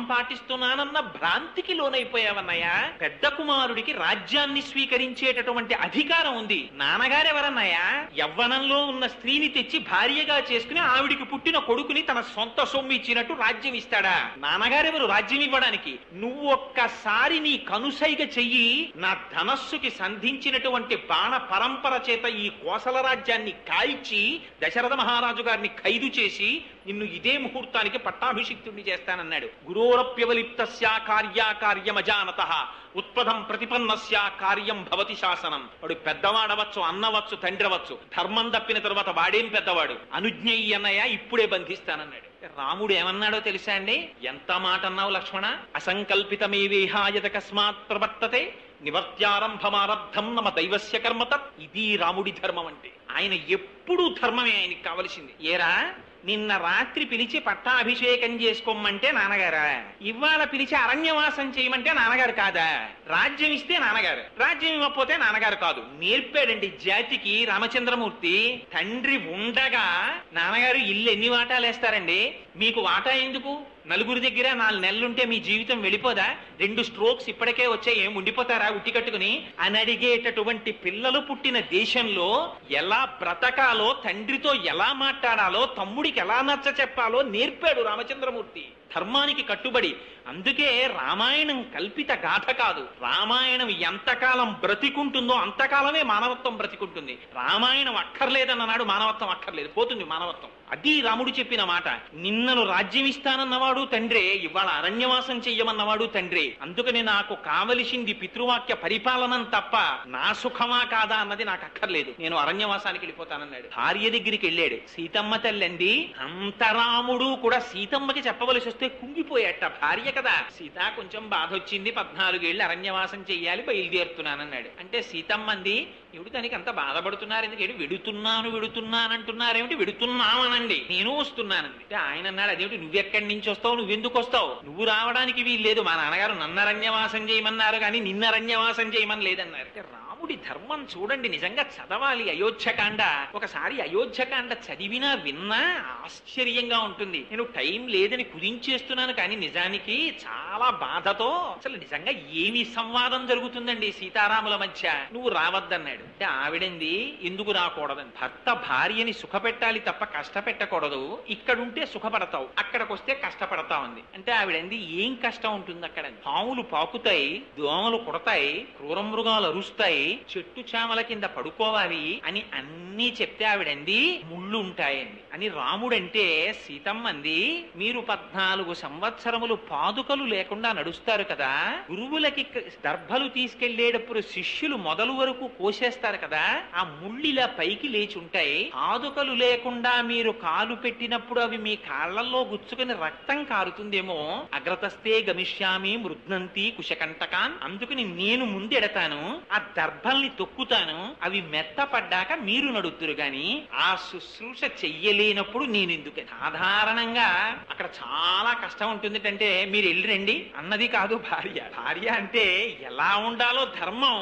పాటిస్తున్నానన్న భ్రాంతికి లోనైపోయావన్నయ్య. పెద్ద కుమారుడికి రాజ్యాన్ని స్వీకరించేటటువంటి అధికారం ఉంది. నాన్నగారెవరన్నయ్య? యవ్వనంలో ఉన్న స్త్రీని తెచ్చి భార్యగా చేసుకుని ఆవిడికి పుట్టిన కొడుకుని తన సొంత సొమ్ము ఇచ్చినట్టు రాజ్యం ఇస్తాడా? నాన్నగారెవరు రాజ్యం ఇవ్వడానికి? నువ్వు ఒక్కసారి నీ కనుసైగ చెయ్యి, నా ధనస్సుకి సంధించినటువంటి బాణ పరంపర చేత ఈ కోసల రాజ్యాన్ని కాల్చి దశరథ మహారాజు గారిని ఖైదు చేసి నిన్ను ఇదే ముహూర్తానికి పట్టాభిషిక్తుడిని చేస్తానన్నాడు. గురోరప్యవలిప్తస్య కార్యాకార్యమజానతః ఉత్పదం ప్రతిపన్నస్య కార్యం భవతి శాసనం. వాడు పెద్దవాడవచ్చు, అన్నవచ్చు, తండ్రి అవచ్చు. ధర్మం తప్పిన తర్వాత వాడేం పెద్దవాడు? అనుజ్ఞయి అన్నయ్య, ఇప్పుడే బంధిస్తానన్నాడు. రాముడు ఏమన్నాడో తెలుసా అండి? ఎంత మాట అన్నావు లక్ష్మణ? అసంకల్పితమేవేహాయత కస్మాత్ ప్రవర్తతే నివర్త్యారంభమారబ్ధం నమ దైవస్య కర్మతత్. ఇది రాముడి ధర్మం అంటే. ఆయన ఎప్పుడూ ధర్మమే ఆయనకి కావలసింది. ఏరా, నిన్న రాత్రి పిలిచి పట్టాభిషేకం చేసుకోమంటే నాన్నగారా? ఇవాళ పిలిచి అరణ్యవాసం చేయమంటే నాన్నగారు కాదా? రాజ్యం ఇస్తే నాన్నగారు, రాజ్యం ఇవ్వకపోతే నాన్నగారు కాదు. నేర్పాడండి జాతికి రామచంద్రమూర్తి. తండ్రి ఉండగా నాన్నగారు ఇల్లు ఎన్ని వాటాలు వేస్తారండి? మీకు వాటా ఎందుకు? నలుగురి దగ్గర 4 నెలలుంటే మీ జీవితం వెళ్ళిపోదా? 2 స్ట్రోక్స్ ఇప్పటికే వచ్చాయి, ఏం ఉండిపోతారా ఉట్టి కట్టుకుని అని అడిగేటటువంటి పిల్లలు పుట్టిన దేశంలో ఎలా బ్రతకాలో, తండ్రితో ఎలా మాట్లాడాలో, తమ్ముడికి ఎలా నచ్చ చెప్పాలో నేర్పాడు రామచంద్రమూర్తి. ధర్మానికి కట్టుబడి. అందుకే రామాయణం కల్పిత గాథ కాదు. రామాయణం ఎంతకాలం బ్రతికుంటుందో అంతకాలమే మానవత్వం బ్రతికుంటుంది. రామాయణం అక్కర్లేదన్ననాడు మానవత్వం అక్కర్లేదు, పోతుంది మానవత్వం. అది రాముడు చెప్పిన మాట. నిన్నను రాజ్యం ఇస్తానన్నవాడు తండ్రే, ఇవాళ అరణ్యవాసం చెయ్యమన్నవాడు తండ్రే. అందుకని నాకు కావలసింది పితృవాక్య పరిపాలనం తప్ప నా సుఖమా కాదా అన్నది నాకు అక్కర్లేదు, నేను అరణ్యవాసానికి వెళ్ళిపోతానన్నాడు. భార్య దగ్గరికి వెళ్ళాడు. సీతమ్మ తల్లండి. అంత రాముడు కూడా సీతమ్మకి చెప్పవలసి వస్తే కుంగిపోయాట. భార్య కదా. సీత కొంచెం బాధ వచ్చింది, 14 ఏళ్ళు అరణ్యవాసం చెయ్యాలి, బయలుదేరుతున్నానన్నాడు. అంటే సీతమ్మంది, ఎవడు దానికి అంత బాధపడుతున్నారు ఎందుకంటే? వెడుతున్నానంటున్నారేమిటి? వెడుతున్నామనండి, నేను వస్తున్నానండి. అంటే ఆయన అన్నాడు, అదేమిటి నువ్వెక్కడి నుంచి వస్తావు, నువ్వెందుకు వస్తావు? నువ్వు రావడానికి వీల్లేదు, మా నాన్నగారు నన్ను అరణ్యవాసం చేయమన్నారు కానీ నిన్న అరణ్యవాసం చేయమని లేదన్నారు. రాముడి ధర్మం చూడండి, నిజంగా చదవాలి అయోధ్యకాండ. ఒకసారి అయోధ్యకాండ చదివినా విన్నా ఆశ్చర్యంగా ఉంటుంది. నేను టైం లేదని కుదించేస్తున్నాను కానీ నిజానికి చాలా బాధతో అసలు నిజంగా ఏమి సంవాదం జరుగుతుందండి సీతారాముల మధ్య. నువ్వు రావద్దన్నాడు. అంటే ఆవిడంది, ఎందుకు రాకూడదని? భర్త భార్యని సుఖపెట్టాలి తప్ప కష్టపెట్టకూడదు. ఇక్కడుంటే సుఖపడతావు, అక్కడికి వస్తే కష్టపడతావు అంది. అంటే ఆవిడంది, ఏం కష్టం ఉంటుంది అక్కడ? పాములు పాకుతాయి, దోమలు కుడతాయి, క్రూర మృగాలు అరుస్తాయి, చెట్టు చామల కింద పడుకోవాలి అని అన్నీ చెప్తే ఆవిడంది, ముళ్ళు ఉంటాయండి అని. రాముడంటే సీతమ్మంది, మీరు 14 సంవత్సరములు పాదుకలు లేకుండా నడుస్తారు కదా, గురువులకి దర్భలు తీసుకెళ్లేటప్పుడు శిష్యులు మొదలు వరకు కోసేస్తారు కదా, ఆ ముళ్ళిలా పైకి లేచి ఉంటాయి. పాదుకలు లేకుండా మీరు కాలు పెట్టినప్పుడు అవి మీ కాళ్లలో గుచ్చుకుని రక్తం కారుతుందేమో. అగ్రతస్తే గమిష్యామి మృద్నంతి కుశకంటకాన్. అందుకని నేను ముందెడతాను, ఆ దర్భల్ని తొక్కుతాను, అవి మెత్తపడ్డాక మీరు నడుతురు గాని ఆ శుశ్రూష చెయ్యలేనప్పుడు నేను ఎందుకు? సాధారణంగా అక్కడ చాలా కష్టం ఉంటుంది. అంటే మీరు వెళ్ళిరండి అన్నది కాదు భార్య. భార్య అంటే ఎలా ఉండాలో ధర్మం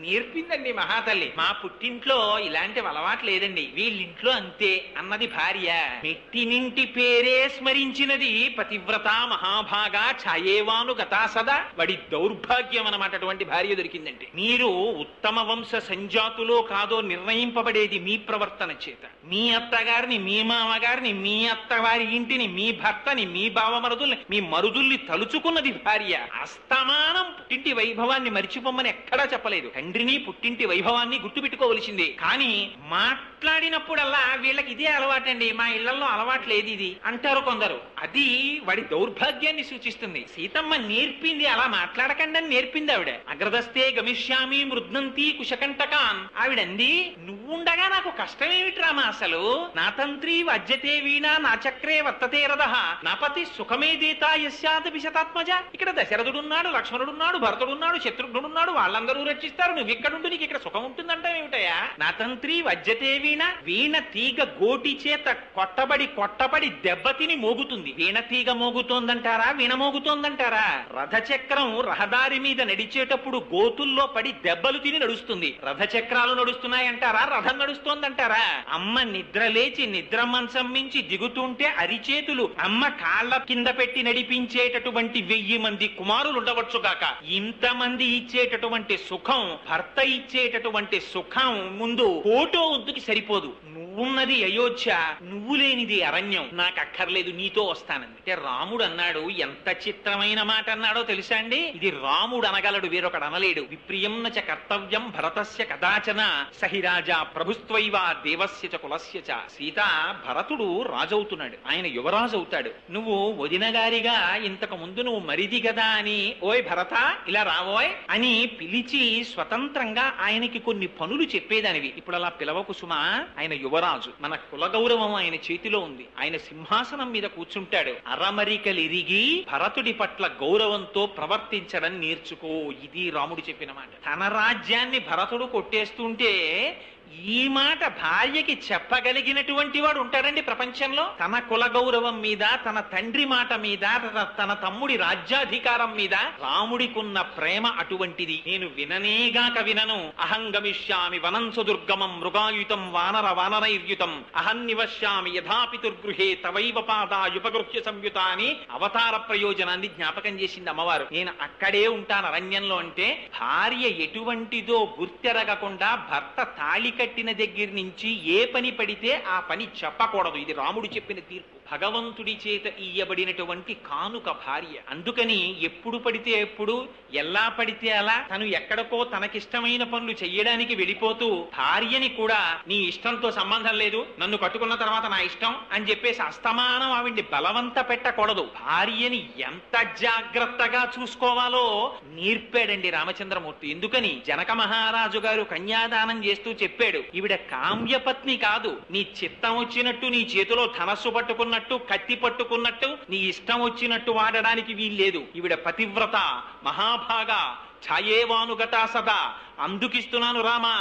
నేర్పిందండి మహాతల్లి. మా పుట్టింట్లో ఇలాంటి అలవాటు లేదండి, వీళ్ళింట్లో అంతే అన్నది భార్య. మెట్టినింటి పేరే స్మరించినది పతివ్రత మహాభాగా ఛాయేవాను గతా సదా. వాడి దౌర్భాగ్యం అన్నమాట అటువంటి భార్య దొరికిందంటే. మీరు ఉత్తమ వంశ సంజాతులో కాదో నిర్ణయింపబడేది మీ ప్రవర్తన చేత. మీ అత్తగారిని, మీ మామగారిని, మీ అత్తవారి ఇంటిని, మీ భర్తని, మీ బావమరుదుల్ని, మీ మరుదుల్ని తలుచుకున్నది భార్య. అస్తమానం పుట్టింటి వైభవాన్ని మరిచిపోమని ఎక్కడా చెప్పలేదు. తండ్రిని, పుట్టింటి వైభవాన్ని గుర్తుపెట్టుకోవలసిందే. కానీ మాట్లాడినప్పుడల్లా వీళ్ళకి ఇదే అలవాటండి, మా ఇళ్లలో అలవాటు లేదు ఇది అంటారు కొందరు. అది వాడి దౌర్భాగ్యాన్ని సూచిస్తుంది. సీతమ్మ నేర్పింది అలా మాట్లాడకండి అని నేర్పింది ఆవిడ. అగ్రదస్తే గమిష్యామి మృద్నంతి కుశకంటకాన్. ఆవిడంది నువ్వుండగా నాకు కష్టమేమిటి రామా, అసలు నా తంత్రి వజ్జతే వీణ నా చక్రే వర్తతే రథః నాపతి సుఖమే దేతా యస్యాదపి శతాత్మజ. ఇక్కడ దశరథుడున్నాడు, లక్ష్మణుడున్నాడు, భరతుడున్నాడు, శత్రుఘ్నుడున్నాడు, వాళ్ళందరూ రక్షిస్తారు, నువ్వు ఇక్కడుండు నీకు ఇక్కడ సుఖం ఉంటుందంటే ఏమిటయా? నా తంత్రి వజ్జతే వీణ. వీణ తీగ గోటి చేత కొట్టబడి దెబ్బతిని మోగుతుంది. వీణ తీగ మోగుతోందంటారా, వీణ మోగుతోందంటారా? రథచక్రం రహదారి మీద నడిచేటప్పుడు గోతుల్లో పడి దెబ్బలు తిని నడుస్తుంది. రథచక్రాలు నడుస్తున్నాయంటారా, రథం నడుస్తోందంటారా? అమ్మ నిద్ర లేచి నిద్ర మంచం మించి దిగుతుంటే అరిచేతులు అమ్మ కాళ్ళ కింద పెట్టి నడిపించేటటువంటి 1000 మంది కుమారులు ఉండవచ్చుగాక. ఇంతమంది ఇచ్చేటటువంటి సుఖం, భర్త ఇచ్చేటటువంటి సుఖం ముందు ఫోటో వద్దుకి సరిపోదు. నువ్వున్నది అయోధ్య, నువ్వు లేనిది అరణ్యం, నాకు అక్కర్లేదు, నీతో వస్తానంది. అంటే రాముడు అన్నాడు, ఎంత చిత్రమైన మాట అన్నాడో తెలుసా అండి? ఇది రాముడు అనగలడు, వేరొకడు అనలేడు. విప్రియం చ కర్తవ్యం భరతస్య కదాచన సహిరాజా ప్రభుస్త్వైవ దేవస్య చ కులస్య చ. సీత, భరతుడు రాజవుతున్నాడు, ఆయన యువరాజు అవుతాడు. నువ్వు వదిన గారిగా ఇంతకు ముందు నువ్వు మరిది కదా అని ఓయ్ భరత ఇలా రావోయ్ అని పిలిచి స్వతంత్రంగా ఆయనకి కొన్ని పనులు చెప్పేదానివి. ఇప్పుడు అలా పిలవకు సుమా, ఆయన యువరాజు, మన కుల గౌరవం ఆయన చేతిలో ఉంది, ఆయన సింహాసనం మీద కూర్చుంటాడు. అరమరికలిరిగి భరతుడి పట్ల గౌరవంతో ప్రవర్తించడం నేర్చుకో. ఇది రాముడు చెప్పిన మాట. తన రాజ్యాన్ని భరతుడు కొట్టేస్తుంటే ఈ మాట భార్యకి చెప్పగలిగినటువంటి వాడు ఉంటాడండి ప్రపంచంలో? తన కుల గౌరవం మీద, తన తండ్రి మాట మీద, తన తమ్ముడి రాజ్యాధికారం మీద రాముడికున్న ప్రేమ అటువంటిది. నేను విననేగాక వినను. అహం గమిష్యామి వనం సుదుర్గమం మృగాయుతం వానరైర్యుతం అహం నివశ్యామి యథాపితుర్గృహే తవైవ పాదాయుపగృహ్య సంయుత అని అవతార ప్రయోజనాన్ని జ్ఞాపకం చేసింది అమ్మవారు. నేను అక్కడే ఉంటాను అరణ్యంలో అంటే భార్య ఎటువంటిదో గుర్తెరగకుండా భర్త తాళి కట్టిన దగ్గర నుంచి ఏ పని పడితే ఆ పని చెప్పకూడదు. ఇది రాముడు చెప్పిన తీర్పు. భగవంతుడి చేత ఇయ్యబడినటువంటి కానుక భార్య. అందుకని ఎప్పుడు పడితే ఎప్పుడు, ఎలా పడితే అలా తను ఎక్కడికో తనకిష్టమైన పనులు చెయ్యడానికి వెళ్ళిపోతూ భార్యని కూడా నీ ఇష్టంతో సంబంధం లేదు, నన్ను కట్టుకున్న తర్వాత నా ఇష్టం అని చెప్పేసి అస్తమానం ఆవిడ్ని బలవంత పెట్టకూడదు. భార్యని ఎంత జాగ్రత్తగా చూసుకోవాలో నేర్పాడండి రామచంద్రమూర్తి. ఎందుకని జనక మహారాజు గారు కన్యాదానం చేస్తూ చెప్పాడు, ఈవిడ కామ్యపత్ని కాదు, నీ చిత్తం వచ్చినట్టు నీ చేతిలో ధనస్సు పట్టుకున్నట్టు కత్తి పట్టుకున్నట్టు నీ ఇష్టం వచ్చినట్టు వాడడానికి వీల్లేదు. ఈవిడ పతివ్రత, మహాభాగా, ఛాయేవానుగతా సదా, అందుకిస్తున్నాను రామా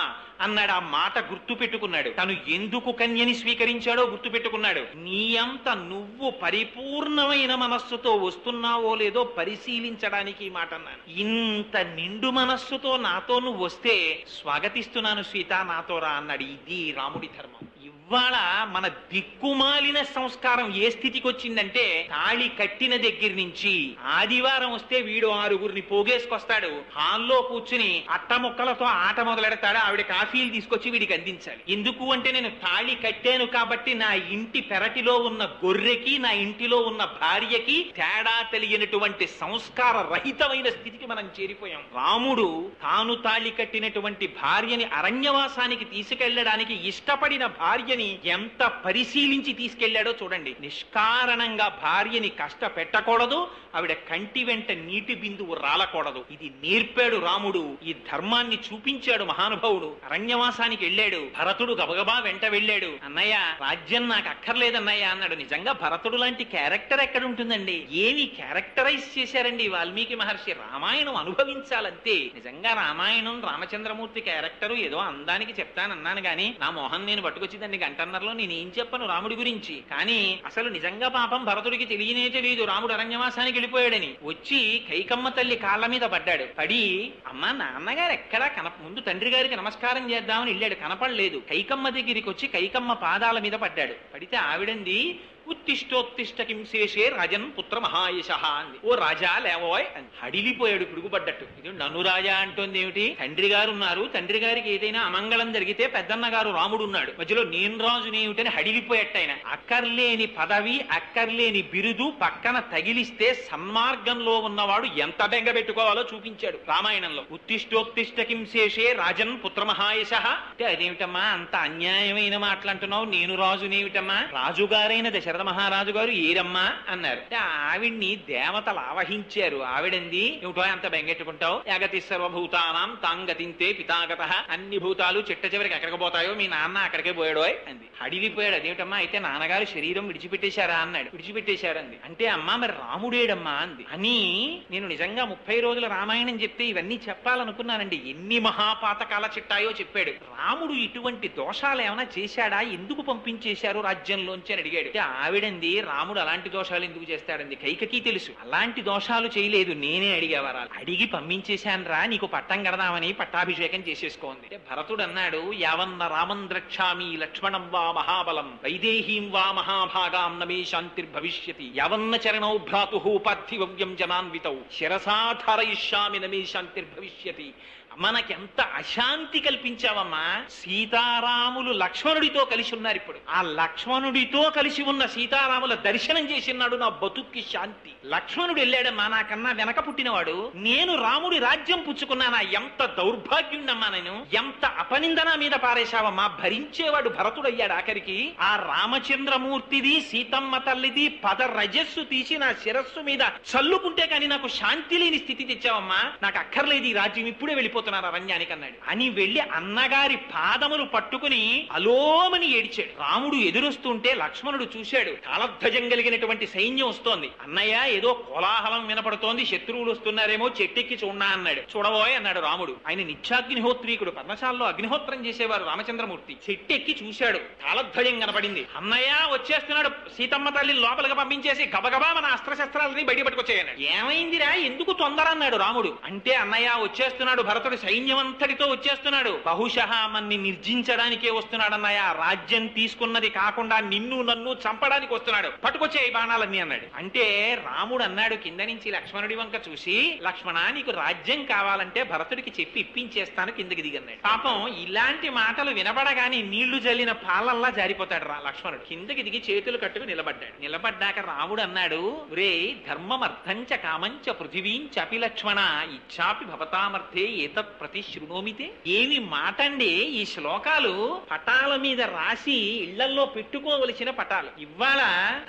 అన్నాడు. ఆ మాట గుర్తు పెట్టుకున్నాడు. తను ఎందుకు కన్యని స్వీకరించాడో గుర్తు పెట్టుకున్నాడు. నీ అంత నువ్వు పరిపూర్ణమైన మనస్సుతో వస్తున్నావో లేదో పరిశీలించడానికి ఈ మాట అన్నాను. ఇంత నిండు మనస్సుతో నాతో నువ్వు వస్తే స్వాగతిస్తున్నాను సీత, నాతో రా అన్నాడు. ఇది రాముడి ధర్మం. ఇవాళ మన దిక్కుమాలిన సంస్కారం ఏ స్థితికి వచ్చిందంటే, తాళి కట్టిన దగ్గర నుంచి ఆదివారం వస్తే వీడు 6గురిని పోగేసుకొస్తాడు, హాల్లో కూర్చుని అట్టముక్కలతో ఆట మొదలెడతాడు, ఆవిడ కాఫీలు తీసుకొచ్చి వీడికి అందించాలి. ఎందుకు అంటే నేను తాళి కట్టాను కాబట్టి నా ఇంటి పెరటిలో ఉన్న గొర్రెకి నా ఇంటిలో ఉన్న భార్యకి తేడా తెలియనటువంటి సంస్కార రహితమైన స్థితికి మనం చేరిపోయాం. రాముడు తాను తాళి కట్టినటువంటి భార్యని అరణ్యవాసానికి తీసుకెళ్లడానికి ఇష్టపడిన భార్యని ఎంత పరిశీలించి తీసుకెళ్లాడో చూడండి. నిష్కారణంగా భార్యని కష్ట పెట్టకూడదు, ఆవిడ కంటి వెంట నీటి బిందువు రాలకూడదు. ఇది నేర్పాడు రాముడు. ఈ ధర్మాన్ని చూపించాడు మహానుభావుడు. అరణ్యవాసానికి వెళ్ళాడు. భరతుడు గబగబా వెంట వెళ్ళాడు. అన్నయ్య రాజ్యం నాకు అక్కర్లేదన్నయ్య అన్నాడు. నిజంగా భరతుడు లాంటి క్యారెక్టర్ ఎక్కడ ఉంటుందండి? ఏమి క్యారెక్టరైజ్ చేశారండి వాల్మీకి మహర్షి. రామాయణం అనుభవించాలంతే. నిజంగా రామాయణం రామచంద్రమూర్తి క్యారెక్టరు ఏదో అందానికి చెప్తానన్నాను గాని నా మోహన్ నేను పట్టుకొచ్చిందండి గంటన్నరలో నేనేం చెప్పను రాముడి గురించి. కానీ అసలు నిజంగా పాపం భరతుడికి తెలియనే తెలియదు రాముడు అరణ్యవాసానికి వెళ్ళిపోయాడని. వచ్చి కైకమ్మ తల్లి కాళ్ళ మీద పడ్డాడు. పడి అమ్మ నాన్నగారు ఎక్కడా ముందు తండ్రి గారికి నమస్కారం చేద్దామని వెళ్ళాడు, కనపడలేదు. కైకమ్మ దగ్గరికి వచ్చి కైకమ్మ పాదాల మీద పడ్డాడు. పడితే ఆవిడంది, ఉత్తిష్టోత్తిష్ట కింశేషే రాజన్ పుత్ర మహాయశ అంది. ఓ రాజా లేవోయ్ అని. హడిలిపోయాడు పిడుగుపడ్డట్టు. ఇది నన్ను రాజా అంటోంది ఏమిటి? తండ్రి గారు ఉన్నారు, తండ్రి గారికి ఏదైనా అమంగళం జరిగితే పెద్దన్న గారు రాముడు ఉన్నాడు, మధ్యలో నేను రాజునేమిటని హడిలిపోయట్టయిన. అక్కర్లేని పదవి, అక్కర్లేని బిరుదు పక్కన తగిలిస్తే సన్మార్గంలో ఉన్నవాడు ఎంత బెంగ పెట్టుకోవాలో చూపించాడు రామాయణంలో. ఉత్తిష్టోత్తిష్ట కింశేషే రాజన్ పుత్ర మహాయశ అంటే అదేమిటమ్మా అంత అన్యాయమైన మాటలంటున్నావు, నేను రాజునేమిటమ్మా? రాజుగారైన దశరథ దశరథ మహారాజు గారు ఏరమ్మా అన్నారు. అంటే ఆవిడ్ని దేవతలు ఆవహించారు. ఆవిడంది, ఏమిటో అంత బెంగెట్టుకుంటావు, యాగతి సర్వభూతానాం తాంగతింతే పితాగత, అన్ని భూతాలు చిట్ట చివరికి ఎక్కడికి పోతాయో మీ నాన్న అక్కడికే పోయాడోయ్ అంది. అడిగిపోయాడు. అదేమిటమ్మా, అయితే నాన్నగారు శరీరం విడిచిపెట్టేశారా అన్నాడు. విడిచిపెట్టేశారంది. అంటే అమ్మా మరి రాముడేడమ్మా అంది. అని నేను నిజంగా 30 రోజుల రామాయణం చెప్తే ఇవన్నీ చెప్పాలనుకున్నానండి. ఎన్ని మహాపాతకాల చిట్టాయో చెప్పాడు. రాముడు ఇటువంటి దోషాలు ఏమైనా చేశాడా, ఎందుకు పంపించేశారు రాజ్యంలోంచి అని అడిగాడు. ఆవిడంది, రాముడు అలాంటి దోషాలు ఎందుకు చేస్తాడంది, కైకకి తెలుసు అలాంటి దోషాలు చేయలేదు, నేనే అడిగేవారా, అడిగి పంపించేశాను రా, నీకు పట్టం కడదామని పట్టాభిషేకం చేసేసుకోంది. భరతుడు అన్నాడు, యావన్న రామం ద్రక్ష్యామి లక్ష్మణం వా మహాబలం వైదేహీం వా మహాభాగాం నమే శాంతిర్భవిష్యతి యావన్న చరణౌ భ్రాతు పార్థివ్యం జనాన్వితౌ శిరసాధారయిష్యామి నమే శాంతిర్భవిష్యతి. మనకెంత అశాంతి కల్పించావమ్మా. సీతారాములు లక్ష్మణుడితో కలిసి ఉన్నారు. ఇప్పుడు ఆ లక్ష్మణుడితో కలిసి ఉన్న సీతారాముల దర్శనం చేసినాడు, నా బతుక్కి శాంతి. లక్ష్మణుడు వెళ్ళాడమ్మా, నాకన్నా వెనక పుట్టినవాడు, నేను రాముడి రాజ్యం పుచ్చుకున్నానా, ఎంత దౌర్భాగ్యుణ్ణమ్మా నేను, ఎంత అపనిందన మీద పారేశావమ్మా. భరించేవాడు భరతుడయ్యాడు. ఆఖరికి ఆ రామచంద్రమూర్తిది సీతమ్మ తల్లిది పద రజస్సు తీసి నా శిరస్సు మీద చల్లుకుంటే కానీ నాకు శాంతి లేని స్థితి తెచ్చావమ్మా. నాకు అక్కర్లేదు ఈ రాజ్యం, ఇప్పుడే వెళ్ళిపోతున్నారు అరణ్యానికి అన్నాడు. అని వెళ్లి అన్నగారి పాదములు పట్టుకుని అలోమని ఏడిచాడు. రాముడు ఎదురొస్తుంటే లక్ష్మణుడు చూశాడు. కాలధ్వజం కలిగినటువంటి సైన్యం వస్తోంది. అన్నయ్య ఏదో కోలాహలం వినపడుతోంది, శత్రువులు వస్తున్నారేమో, చెట్టెక్కి చూడనా అన్నాడు. చూడబోయ్ అన్నాడు రాముడు. ఆయన నిత్యాగ్నిహోత్రీకుడు, పర్ణశాలలో అగ్నిహోత్రం చేసేవారు రామచంద్రమూర్తి. చెట్టెక్కి చూశాడు, కాలధ్వజం కనపడింది. అన్నయ్య వచ్చేస్తున్నాడు, సీతమ్మ తల్లి లోపలికి పంపించేసి గబగబా మన అస్త్రశస్త్రాలని బయట పట్టుకొచ్చాయన్నాడు. ఏమైందిరా, ఎందుకు తొందర అన్నాడు రాముడు. అంటే అన్నయ్య వచ్చేస్తున్నాడు, భరతుడు సైన్యమంతటితో వచ్చేస్తున్నాడు, బహుశః మన్ని నిర్జించడానికే వస్తున్నాడు అన్నయ్య, రాజ్యం తీసుకున్నది కాకుండా నిన్ను నన్ను చంపడానికి వస్తున్నాడు, పట్టుకొచ్చే ఈ బాణాలన్నీ అన్నాడు. అంటే రాముడు అన్నాడు కింద నుంచి లక్ష్మణుడి వంక చూసి, లక్ష్మణ నీకు రాజ్యం కావాలంటే భరతుడికి చెప్పి ఇప్పించేస్తాను, కిందకి దిగన్నాడు. పాపం ఇలాంటి మాటలు వినబడగానే నీళ్లు జల్లిన పాలల్లా జారిపోతాడు లక్ష్మణుడు. కిందకి దిగి చేతులు కట్టుకు నిలబడ్డాడు. నిలబడ్డాక రాముడు అన్నాడు, రే ధర్మం అర్థంచ కామంచ పృథివీంచ అపి లక్ష్మణ ఇచ్చాపి భవతామర్థే ఏతత్ ప్రతి శృణోమితే. ఏమి మాటండి ఈ శ్లోకాలు, పటాల మీద రాసి ఇళ్లల్లో పెట్టుకోవలసిన పటాలు. ఇవాళ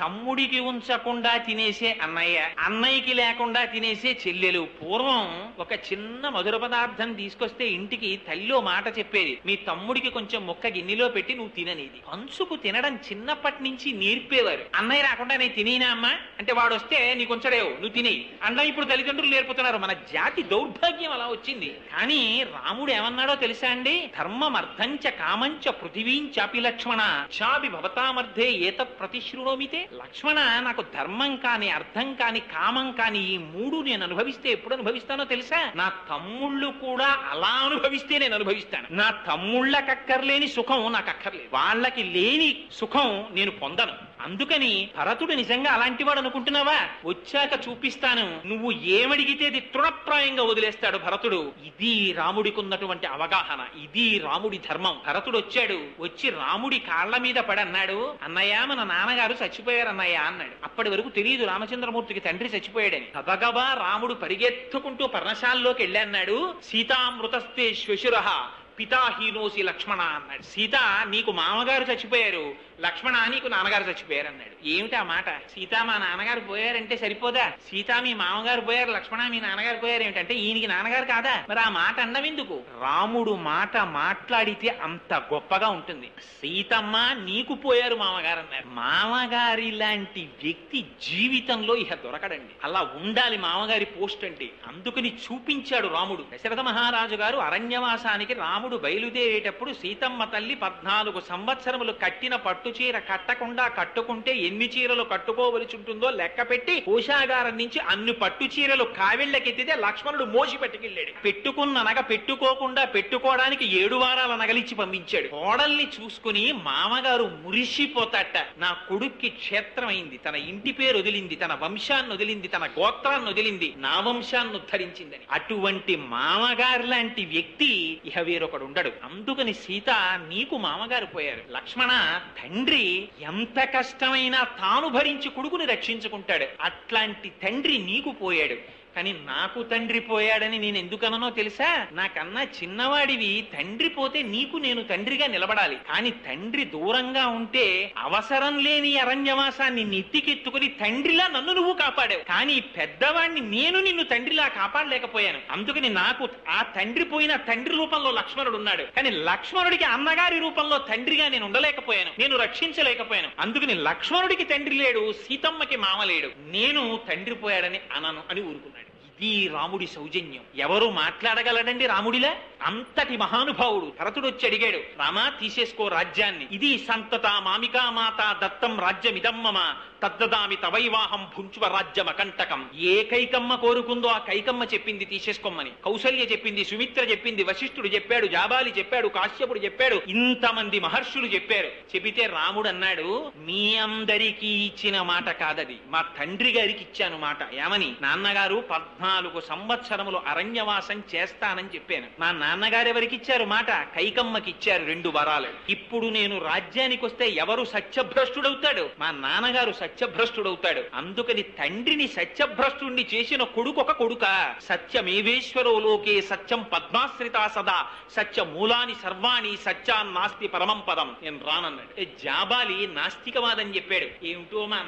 తమ్ముడికి ఉంచకుండా తినేసే అన్నయ్య, అన్నయ్యకి లేకుండా తినేసే చెల్లెలు. పూర్వం ఒక చిన్న మధుర పదార్థం తీసుకొస్తే ఇంటికి తల్లిలో మాట చెప్పేది, మీ తమ్ముడికి కొంచెం ముక్క గిన్నెలో పెట్టి నువ్వు తిననేది. పంచుకు తినడం చిన్నప్పటి నుంచి నేర్పేవారు. అన్నయ్య రాకుండా నేను తినేనా అమ్మా అంటే, వాడు వస్తే నీ కొంచెడేవు నువ్వు తినే అన్న ఇప్పుడు తల్లిదండ్రులు నేర్పుతున్నారు. మన జాతి దౌర్భాగ్యం అలా వచ్చింది. కానీ రాముడు ఏమన్నాడో తెలుసా అండి, ధర్మం అర్థంచ కామంచ పృథివీంచాపి లక్ష్మణ చాపి భవతామర్థే ఏతత్ ప్రతిశృణోమితే. లక్ష్మణ నాకు ధర్మం కాని అర్థం కాని కామం కాని ఈ మూడు నేను అనుభవిస్తే ఎప్పుడు అనుభవిస్తానో తెలుసా, నా తమ్ముళ్ళు కూడా అలా అనుభవిస్తే నేను అనుభవిస్తాను. నా తమ్ముళ్ళకక్కర్లేని సుఖం నాకు అక్కర్లేదు, వాళ్ళకి లేని సుఖం నేను పొందను. అందుకని భరతుడు నిజంగా అలాంటి వాడు అనుకుంటున్నావా, వచ్చాక చూపిస్తాను, నువ్వు ఏమడిగితే అది తృణప్రాయంగా వదిలేస్తాడు భరతుడు. ఇది రాముడికి ఉన్నటువంటి అవగాహన, ఇది రాముడి ధర్మం. భరతుడు వచ్చాడు, వచ్చి రాముడి కాళ్ల మీద పడి అన్నాడు, అన్నయ్య మన నాన్నగారు చచ్చిపోయారు అన్నయ్య అన్నాడు. అప్పటి వరకు తెలియదు రామచంద్రమూర్తికి తండ్రి చచ్చిపోయాడని. గబగబా రాముడు పరిగెత్తుకుంటూ పర్ణశాలలోకి వెళ్ళన్నాడు. సీతామృతస్తే శ్వశురః పితాహీనోసి లక్ష్మణ అన్నాడు. సీత నీకు మామగారు చచ్చిపోయారు, లక్ష్మణ నీకు నాన్నగారు చచ్చిపోయారు అన్నాడు. ఏమిటి ఆ మాట, సీత మా నాన్నగారు పోయారంటే సరిపోదా, సీత మీ మామగారు పోయారు, లక్ష్మణ మీ నాన్నగారు పోయారు ఏమిటంటే ఈయనకి నాన్నగారు కాదా, మరి ఆ మాట అన్నవెందుకు. రాముడు మాట మాట్లాడితే అంత గొప్పగా ఉంటుంది. సీతమ్మ నీకు పోయారు మామగారు అన్నారు. మామగారి లాంటి వ్యక్తి జీవితంలో ఇహ దొరకడండి. అలా ఉండాలి మామగారి పోస్ట్ అంటే. అందుకని చూపించాడు రాముడు. దశరథ మహారాజు గారు అరణ్యవాసానికి రాముడు బయలుదేరేటప్పుడు సీతమ్మ తల్లి 14 సంవత్సరములు కట్టిన పట్టు చీర కట్టకుండా కట్టుకుంటే ఎన్ని చీరలు కట్టుకోవలసి ఉంటుందో లెక్క పెట్టి కోశాగారం నుంచి అన్ని పట్టు చీరలు కావిళ్లకెత్తితే లక్ష్మణుడు మోసి పట్టుకెళ్ళాడు. పెట్టుకున్న నగ పెట్టుకోకుండా పెట్టుకోవడానికి 7 వారాల నగలిచ్చి పంపించాడు. కోడల్ని చూసుకుని మామగారు మురిసిపోతాట, నా కొడుక్కి క్షేత్రమైంది, తన ఇంటి పేరు వదిలింది, తన వంశాన్ని వదిలింది, తన గోత్రాన్ని వదిలింది, నా వంశాన్ని ఉద్ధరించిందని. అటువంటి మామగారు లాంటి వ్యక్తి ఇహ వేరొకడు ఉండడు. అందుకని సీత నీకు మామగారు పోయారు, లక్ష్మణ తండ్రి ఎంత కష్టమైనా తాను భరించి కొడుకుని రక్షించుకుంటాడు, అట్లాంటి తండ్రి నీకు పోయాడు. కానీ నాకు తండ్రి పోయాడని నేను ఎందుకనో తెలుసా? నాకన్నా చిన్నవాడివి, తండ్రి పోతే నీకు నేను తండ్రిగా నిలబడాలి. కానీ తండ్రి దూరంగా ఉంటే అవసరం లేని అరణ్యవాసాన్ని నెత్తికెత్తుకుని తండ్రిలా నన్ను నువ్వు కాపాడావు. కానీ పెద్దవాడిని నేను నిన్ను తండ్రిలా కాపాడలేకపోయాను. అందుకని నాకు ఆ తండ్రి పోయిన తండ్రి రూపంలో లక్ష్మణుడు ఉన్నాడు. కానీ లక్ష్మణుడికి అన్నగారి రూపంలో తండ్రిగా నేను ఉండలేకపోయాను, నేను రక్షించలేకపోయాను. అందుకని లక్ష్మణుడికి తండ్రి లేడు, సీతమ్మకి మామ లేడు, నేను తండ్రి పోయాడని అనను అని ఊరుకున్నాడు. ఇది రాముడి సౌజన్యం. ఎవరు మాట్లాడగలడండి రాముడిలా? అంతటి మహానుభావుడు. భరతుడు వచ్చి అడిగాడు, రామా తీసేసుకో రాజ్యాన్ని, ఇది సంతత మామికా మాత దత్తం రాజ్యమిదం మమ తద్దదామి తవైవాహం భుంచువ రాజ్యమ కంటకం. ఏ కైకమ్మ కోరుకుందో ఆ కైకమ్మ చెప్పింది తీసేసుకోమని. కౌసల్య చెప్పింది, సుమిత్ర చెప్పింది, వశిష్ఠుడు చెప్పాడు, జాబాలి చెప్పాడు, కాశ్యపుడు చెప్పాడు, ఇంతమంది మహర్షులు చెప్పారు. చెబితే రాముడు అన్నాడు, మీ అందరికీ ఇచ్చిన మాట కాదది, మా తండ్రి గారికి ఇచ్చాను మాట. ఏమని? నాన్నగారు 14 సంవత్సరములు అరణ్యవాసం చేస్తానని చెప్పాను. మా నాన్నగారు ఎవరికి ఇచ్చారు మాట? కైకమ్మకి ఇచ్చారు 2 వరాలు. ఇప్పుడు నేను రాజ్యానికి వస్తే ఎవరు సత్యభ్రష్టుడవుతాడు? మా నాన్నగారు సత్యభ్రష్టుడవుతాడు. అందుకని తండ్రిని సత్యభ్రష్టుణ్ణి చేసిన కొడుకు ఒక కొడుక. సత్యమేవేశ్వరో లోకే సత్యం పద్మాశ్రితా సదా సత్య మూలాని సర్వాణి సత్యాన్ నాస్తి పరమం పదం. నేను రానన్నాడు. జాబాలి నాస్తికవాదం చెప్పాడు. ఏమిటో మా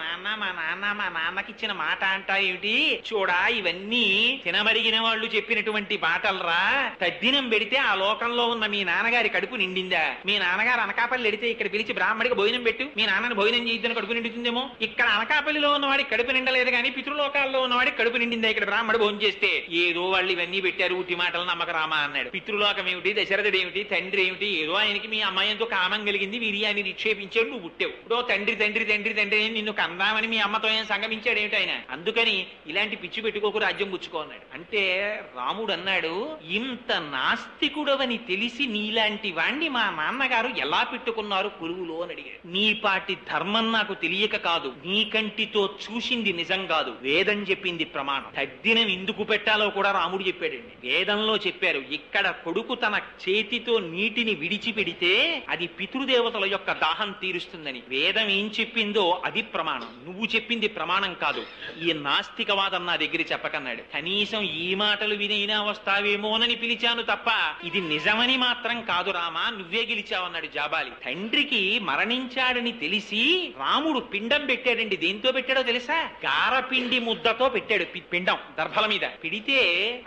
నాన్నకి ఇచ్చిన మాట అంటా ఏమిటి? చూడా, ఇవన్నీ తినమరిగిన వాళ్ళు చెప్పినటువంటి మాటలరా. తద్దినం పెడితే ఆ లోకంలో ఉన్న మీ నాన్నగారి కడుపు నిండిందా? మీ నాన్నగారు అనకాపల్లి ఎడితే ఇక్కడ పిలిచి బ్రాహ్మడికి భోజనం పెట్టు, మీ నాన్నని భోజనం చేయొద్దని కడుపు నిండుతుందేమో. ఇక్కడ అనకాపల్లిలో ఉన్నవాడికి కడుపు నిండలేదు కానీ పితృలోకాల్లో ఉన్నవాడికి కడుపు నిండిందా ఇక్కడ బ్రాహ్మడు భోజనం చేస్తే? ఏదో వాళ్ళు ఇవన్నీ పెట్టారు, ఉట్టి మాటలు నమ్మక రామా అన్నాడు. పితృలోకం ఏమిటి, దశరథుడు ఏమిటి, తండ్రి ఏమిటి? ఏదో ఆయనకి మీ అమ్మాయితో కామం కలిగింది, వీర్యాన్ని నిక్షేపించాడు, నువ్వు పుట్టావు. ఇప్పుడు తండ్రి తండ్రి తండ్రి తండ్రి నిన్ను కందామని మీ అమ్మతో ఏం సంగమించాడు ఏమిటి ఆయన? అందుకని ఇలాంటి పిచ్చి పెట్టుకోకు, రాజ్యం పుచ్చుకో అన్నాడు. అంటే రాముడు అన్నాడు, ఇంత నాస్తికుడవని తెలిసి నీలాంటి వాణ్ణి మా నాన్నగారు ఎలా పెట్టుకున్నారు కొలువులో అని అడిగాడు. నీ పాటి ధర్మం నాకు తెలియక కాదు, నీ కంటితో చూసింది నిజం కాదు, వేదం చెప్పింది ప్రమాణం. తద్దినం ఎందుకు పెట్టాలో కూడా రాముడు చెప్పాడండి. వేదంలో చెప్పారు, ఇక్కడ కొడుకు తన చేతితో నీటిని విడిచిపెడితే అది పితృదేవతల యొక్క దాహం తీరుస్తుందని. వేదం ఏం చెప్పిందో అది ప్రమాణం, నువ్వు చెప్పింది ప్రమాణం కాదు. ఈ నాస్తికవాదం నా దగ్గర చెప్పకన్నాడు. కనీసం ఈ మాటలు వినైనా వస్తావేమోనని పిలిచాను తప్ప ఇది నిజమని మాత్రం కాదు రామా, నువ్వే గెలిచావన్నాడు జాబాలి. తండ్రికి మరణించాడని తెలిసి రాముడు పిండం పెట్టాడండి. దేంతో పెట్టాడో తెలుసా? గారపిండి ముద్దతో పెట్టాడు. పిండం దర్భల మీద పెడితే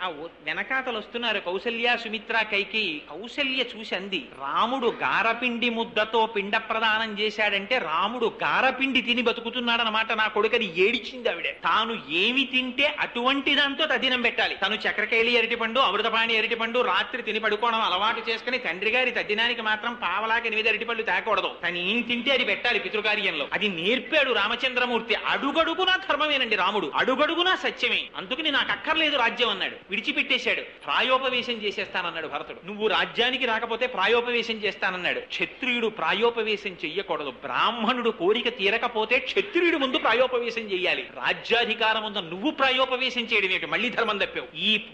ఆ వెనకాతలు వస్తున్నారు కౌసల్య, సుమిత్ర, కైకేయి. కౌసల్య చూసి అంది, రాముడు గారపిండి ముద్దతో పిండ ప్రదానం చేశాడంటే రాముడు గారపిండి తిని బతుకుతున్నాడనమాట నా కొడుకని ఏడిచింది ఆవిడ. తాను ఏమి తింటే అటువంటి దాంతో తదినం పెట్టాలి. తను చక్రకేళి అరటిపండు, అమృతపాణి అరటిపండు రాత్రి తిని పడుకోవడం అలవాటు చేసుకుని తండ్రి గారి తద్దినానికి మాత్రం పావలాకి 8 అరటిపండ్లు తేకూడదు. తను ఏం తింటే అది పెట్టాలి పితృకార్యంలో. అది నేర్పాడు రామచంద్రమూర్తి. అడుగడుగునా ధర్మమేనండి రాముడు, అడుగడుగునా సత్యమే. అందుకని నాకు అక్కర్లేదు రాజ్యం అన్నాడు, విడిచిపెట్టేశాడు. ప్రాయోపవేశం చేసేస్తానన్నాడు భరతుడు. నువ్వు రాజ్యానికి రాకపోతే ప్రాయోపవేశం చేస్తానన్నాడు. క్షత్రియుడు ప్రాయోపవేశం చెయ్యకూడదు. బ్రాహ్మణుడు కోరిక తీరకపోతే క్షత్రియుడు ముందు ప్రాయోపవేశం చెయ్యాలి. రాజ్యాధికారం ఉందో నువ్వు ప్రాయోపవేశం చేయడం ఏమిటి? మళ్ళీ ధర్మం తప్పావు.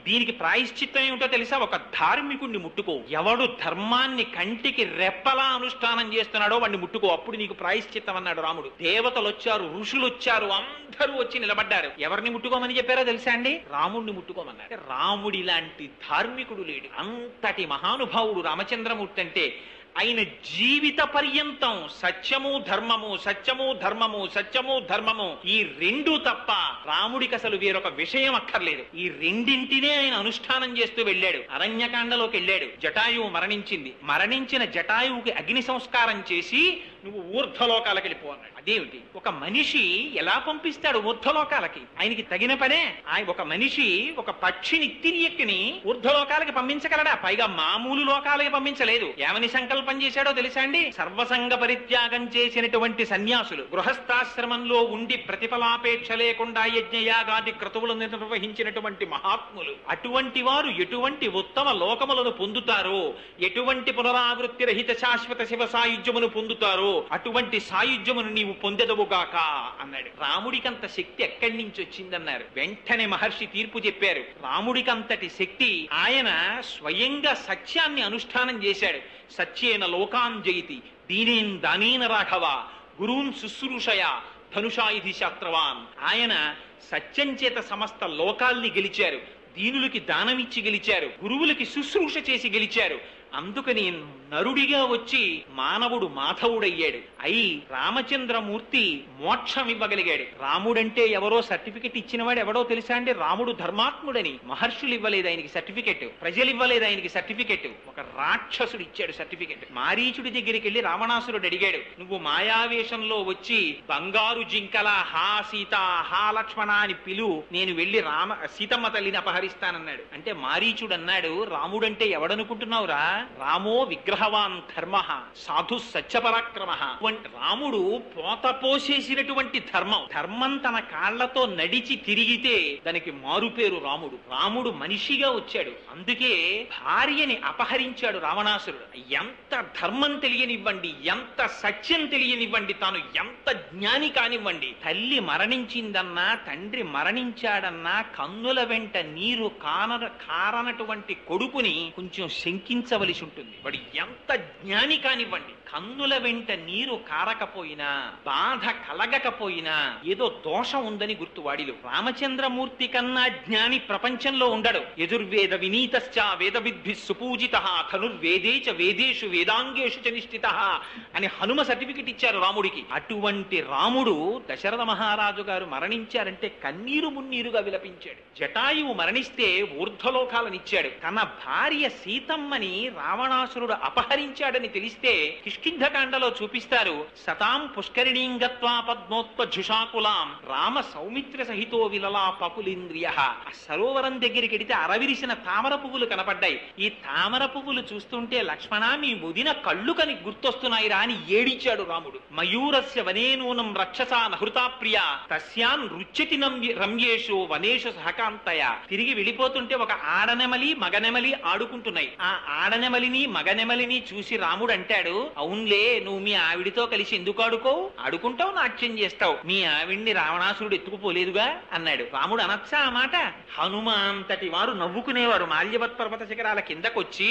దీనికి ప్రాయశ్చిత్తం ఏమిటో తెలుసా? ఒక ధార్మికుడిని ముట్టుకో. ఎవడు ధర్మాన్ని కంటికి రెప్పలా అనుష్ఠానం చేస్తున్నాడో వాడిని ముట్టుకో, అప్పుడు నీకు ప్రాయశ్చిత్తం అన్నాడు రాముడు. దేవతలు వచ్చారు, ఋషులు వచ్చారు, అందరూ వచ్చి నిలబడ్డారు. ఎవరిని ముట్టుకోమని చెప్పారో తెలుసా అండి? రాముడిని ముట్టుకోమన్నారు. రాముడి లాంటి ధార్మికుడు లేడు. అంతటి మహానుభావుడు రామచంద్రమూర్తి అంటే ఆయన జీవిత పర్యంతం సత్యము ధర్మము, సత్యము ధర్మము, సత్యము ధర్మము, ఈ 2 తప్ప రాముడికి అసలు వేరొక విషయం అక్కర్లేదు. ఈ రెండింటినే ఆయన అనుష్ఠానం చేస్తూ వెళ్ళాడు. అరణ్యకాండలోకి వెళ్ళాడు. జటాయువు మరణించింది. మరణించిన జటాయువుకి అగ్ని సంస్కారం చేసి నువ్వు ఊర్ధ్వలోకాలకు వెళ్ళిపో అన్నాడు. అదేమిటి? ఒక మనిషి ఎలా పంపిస్తాడు ఊర్ధ్వలోకాలకి? ఆయనకి తగిన పనే. ఒక మనిషి ఒక పక్షిని తిరియక్కిని ఊర్ధ్వలోకాలకి పంపించగలడా? పైగా మామూలు లోకాలకి పంపించలేదు. ఏమని సంకల్పం చేశాడో తెలుసా అండి? సర్వసంగ పరిత్యాగం చేసినటువంటి సన్యాసులు, గృహస్థాశ్రమంలో ఉండి ప్రతిఫలాపేక్ష లేకుండా యజ్ఞయాగాది క్రతువులను నిర్వహించినటువంటి మహాత్ములు, అటువంటి వారు ఎటువంటి ఉత్తమ లోకములను పొందుతారో, ఎటువంటి పునరావృత్తి రహిత శాశ్వత శివ సాయుధ్యమును పొందుతారో అటువంటి సాయుధ్యమును నీవు పొందెదవుగాక అన్నాడు. రాముడికంత శక్తి ఎక్కడి నుంచి వచ్చిందన్నారు. వెంటనే మహర్షి తీర్పు చెప్పారు. రాముడికంతటి శక్తి, ఆయన స్వయంగా సత్యాన్ని అనుష్ఠానం చేశాడు. సత్యేన లోకాన్ జయతి దీనేన్ దానేన రాఘవ గురూన్ శుశ్రూషయ ధనుషాయుధి శాస్త్రవాన్. ఆయన సత్యం చేత సమస్త లోకాల్ని గెలిచారు, దీనులకి దానమిచ్చి గెలిచారు, గురువులకి శుశ్రూష చేసి గెలిచారు. అందుకని నరుడిగా వచ్చి మానవుడు మాధవుడయ్యాడు. అయి రామచంద్రమూర్తి మోక్షం ఇవ్వగలిగాడు. రాముడంటే ఎవరో సర్టిఫికెట్ ఇచ్చినవాడు ఎవడో తెలుసా అండి? రాముడు ధర్మాత్ముడని. మహర్షులు ఇవ్వలేదు ఆయనకి సర్టిఫికెట్, ప్రజలు ఇవ్వలేదు ఆయనకి సర్టిఫికెట్, ఒక రాక్షసుడు ఇచ్చాడు సర్టిఫికెట్. మారీచుడి దగ్గరికి వెళ్లి రావణాసురుడు అడిగాడు, నువ్వు మాయావేషంలో వచ్చి బంగారు జింకల హా సీత హా లక్ష్మణ అని పిలు, నేను వెళ్లి సీతమ్మ తల్లిని అపహరిస్తానన్నాడు. అంటే మారీచుడు అన్నాడు, రాముడంటే ఎవడనుకుంటున్నావురా? రామో విగ్రహవాన్ ధర్మ సాధు సత్యపరాక్రమ. రాముడు పోత పోసేసినటువంటి ధర్మం. ధర్మం తన కాళ్లతో నడిచి తిరిగితే దానికి మారుపేరు రాముడు. రాముడు మనిషిగా వచ్చాడు, అందుకే భార్యని అపహరించాడు రావణాసురుడు. ఎంత ధర్మం తెలియనివ్వండి, ఎంత సత్యం తెలియనివ్వండి, తాను ఎంత జ్ఞాని కానివ్వండి, తల్లి మరణించిందన్నా తండ్రి మరణించాడన్నా కన్నుల వెంట నీరు కారనటువంటి కొడుకుని కొంచెం శంకించవలసి ఉంటుంది. వాడు ఎంత జ్ఞాని కానివ్వండి, కన్నుల వెంట నీరు కారకపోయినా బాధ కలగకపోయినా ఏదో దోషం ఉందని గుర్తు వాడిలో. రామచంద్రమూర్తి కన్నా జ్ఞాని ప్రపంచంలో ఉండడు. యజుర్వేద వినీతశ్చ వేద విద్భి సుపూజితః ధనుర్వేదేచ వేదేషు వేదాంగేషు చ నిష్ఠితః అని హనుమ సర్టిఫికెట్ ఇచ్చారు రాముడికి. అటువంటి రాముడు దశరథ మహారాజు గారు మరణించారంటే కన్నీరు మున్నీరుగా విలపించాడు. జటాయువు మరణిస్తే ఊర్ధ్వలోకాలనిచ్చాడు. తన భార్య సీతమ్మని రావణాసురుడు అపహరించాడని తెలిస్తే కిష్కింధకాండలో చూపిస్తారు. సతాం పుష్కరిణీం గత్వా పద్మోత్పజుషాకులాం రామ సౌమిత్ర సహితో విలలా పకులింద్రియ. ఆ సరోవరం దగ్గరికి వెడితే అరవిరిసిన తామర పువ్వులు కనపడ్డాయి. ఈ తామర పువ్వులు చూస్తుంటే లక్ష్మణ మీ ముదిన కళ్ళు కని గుర్తొస్తున్నాయిరా అని ఏడిచాడు రాముడు. మయూరస్య వనేనూనం రక్షసా నహృతా ప్రియ తస్యాన్ రుచ్యతి రమ్యేషు వనేషు సహకాంతయ. తిరిగి వెళ్ళిపోతుంటే ఒక ఆడనెమలి మగనెమలి ఆడుకుంటున్నాయి. ఆ ఆడనెమలిని మగనెమలిని చూసి రాముడు అంటాడు, అవునులే నువ్వు మీ ఆవిడితో కలిసి ఎందుకు ఆడుకుంటావు, నాట్యం చేస్తావు, మీ ఆవిడ్ని రావణాసురుడు ఎత్తుకుపోలేదుగా అన్నాడు. రాముడు అనొచ్చా ఆ మాట? హనుమ అంతటి వారు నవ్వుకునేవారు. మాల్యవత్ పర్వత శిఖరాల కిందకొచ్చి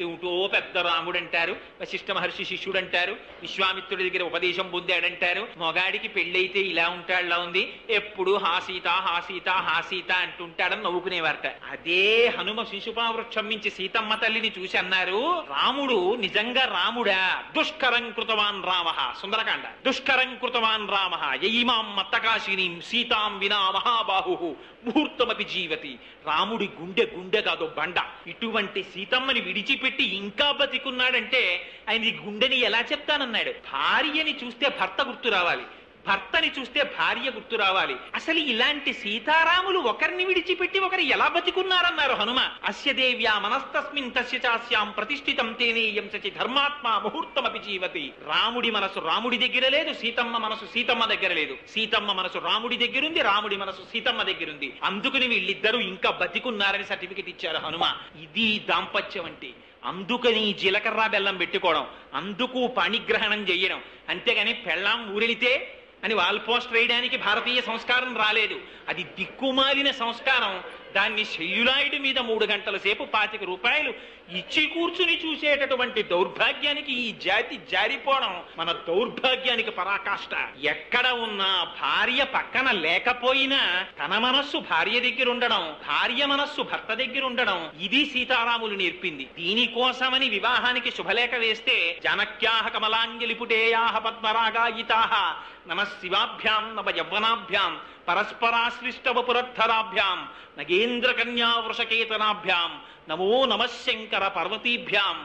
ఏమిటో పెద్ద రాముడు అంటారు, వశిష్ఠ మహర్షి శిష్యుడు అంటారు, విశ్వామిత్రుడి దగ్గర ఉపదేశం పొందాడంటారు, మొగాడికి పెళ్ళైతే ఇలా ఉంటాడులా ఉంది, ఎప్పుడు హాసీత హాసీత హాసీత అంటుంటాడని నవ్వుకునేవారట. అదే హనుమ శిశుపావృక్షం నుంచి సీతమ్మ తల్లిని చూసి అన్నారు, రాముడు నిజంగా రాముడా? దుష్కరం కృతవాన్ రామ. సుందరకాండ. దుష్కరం కృతవాన్ రామ యయిమాం మత్తకాశినీం సీతాం వినా మహాబాహు ముహూర్తమపి జీవతి. రాముడి గుండె కాదు బండ. ఇటువంటి సీతమ్మని విడిచిపెట్టి ఇంకా బతికున్నాడంటే ఆయన ఈ గుండెని ఎలా చెప్తానన్నాడు. భార్యని చూస్తే భర్త గుర్తు రావాలి, భర్తని చూస్తే భార్య గుర్తు రావాలి. అసలు ఇలాంటి సీతారాములు ఒకరిని విడిచిపెట్టి ఒకరు ఎలా బతికున్నారన్నారు హనుమ. అస్య దేవ్యా మనస్తస్మిన్ తస్య చాస్యాం ప్రతిష్ఠితం తేనేయం సచి ధర్మాత్మ ముహూర్తమపి జీవతి. రాముడి మనసు రాముడి దగ్గర లేదు, సీతమ్మ మనసు సీతమ్మ దగ్గర లేదు. సీతమ్మ మనసు రాముడి దగ్గరుంది, రాముడి మనసు సీతమ్మ దగ్గరుంది. అందుకని వీళ్ళిద్దరూ ఇంకా బతికున్నారని సర్టిఫికెట్ ఇచ్చారు హనుమ. ఇది దాంపత్యం అంటే. అందుకని జీలకర్ర బెల్లం పెట్టుకోవడం, అందుకు పాణిగ్రహణం చెయ్యడం. అంతేగాని పెళ్ళాం ఊరెళితే అని వాల్ పోస్ట్ వేయడానికి భారతీయ సంస్కారం రాలేదు. అది దిక్కుమాలిన సంస్కారం. దాన్ని సెల్యులాయిడ్ మీద 3 గంటల సేపు 25 రూపాయలు ఇచ్చి కూర్చుని చూసేటటువంటి దౌర్భాగ్యానికి ఈ జాతి జారిపోవడం మన దౌర్భాగ్యానికి పరాకాష్ట. ఎక్కడ ఉన్నా భార్య పక్కన లేకపోయినా తన మనస్సు భార్య దగ్గర ఉండడం, భార్య మనస్సు భర్త దగ్గర ఉండడం, ఇది సీతారాములు నేర్పింది. దీనికోసమని వివాహానికి శుభలేఖ వేస్తే జనక్యాహ కమలాంజలిపుటేయాహ పద్మరాగాయితాహ నమ శివాభ్యాం నవ యవ్వనాభ్యాం పరస్పరాశ్లిష్టవపురద్ధరాభ్యాం నగేంద్ర కన్యా వృషకేతనాభ్యాం నమో నమశంకర పర్వతీభ్యాం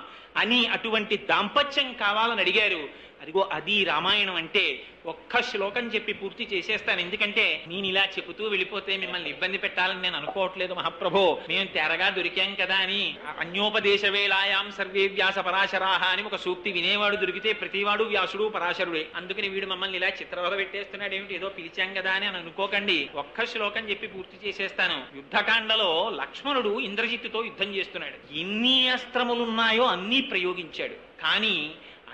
అని అటువంటి దాంపత్యం కావాలని అడిగారు. అదిగో అది రామాయణం అంటే. ఒక్క శ్లోకం చెప్పి పూర్తి చేసేస్తాను, ఎందుకంటే నేను ఇలా చెబుతూ వెళ్ళిపోతే మిమ్మల్ని ఇబ్బంది పెట్టాలని నేను అనుకోవట్లేదు మహాప్రభో. మేము తెరగా దొరికాం కదా అని. అన్యోపదేశ వేళాయాం సర్వే వ్యాస పరాశరాహ అని ఒక సూక్తి వినేవాడు దొరికితే ప్రతివాడు వ్యాసుడు పరాశరుడే. అందుకని వీడు మమ్మల్ని ఇలా చిత్రవద పెట్టేస్తున్నాడు ఏమిటి, ఏదో పిలిచాం కదా అని అనుకోకండి. ఒక్క శ్లోకం చెప్పి పూర్తి చేసేస్తాను. యుద్ధకాండలో లక్ష్మణుడు ఇంద్రజిత్తుతో యుద్ధం చేస్తున్నాడు. ఎన్ని అస్త్రములున్నాయో అన్నీ ప్రయోగించాడు. కానీ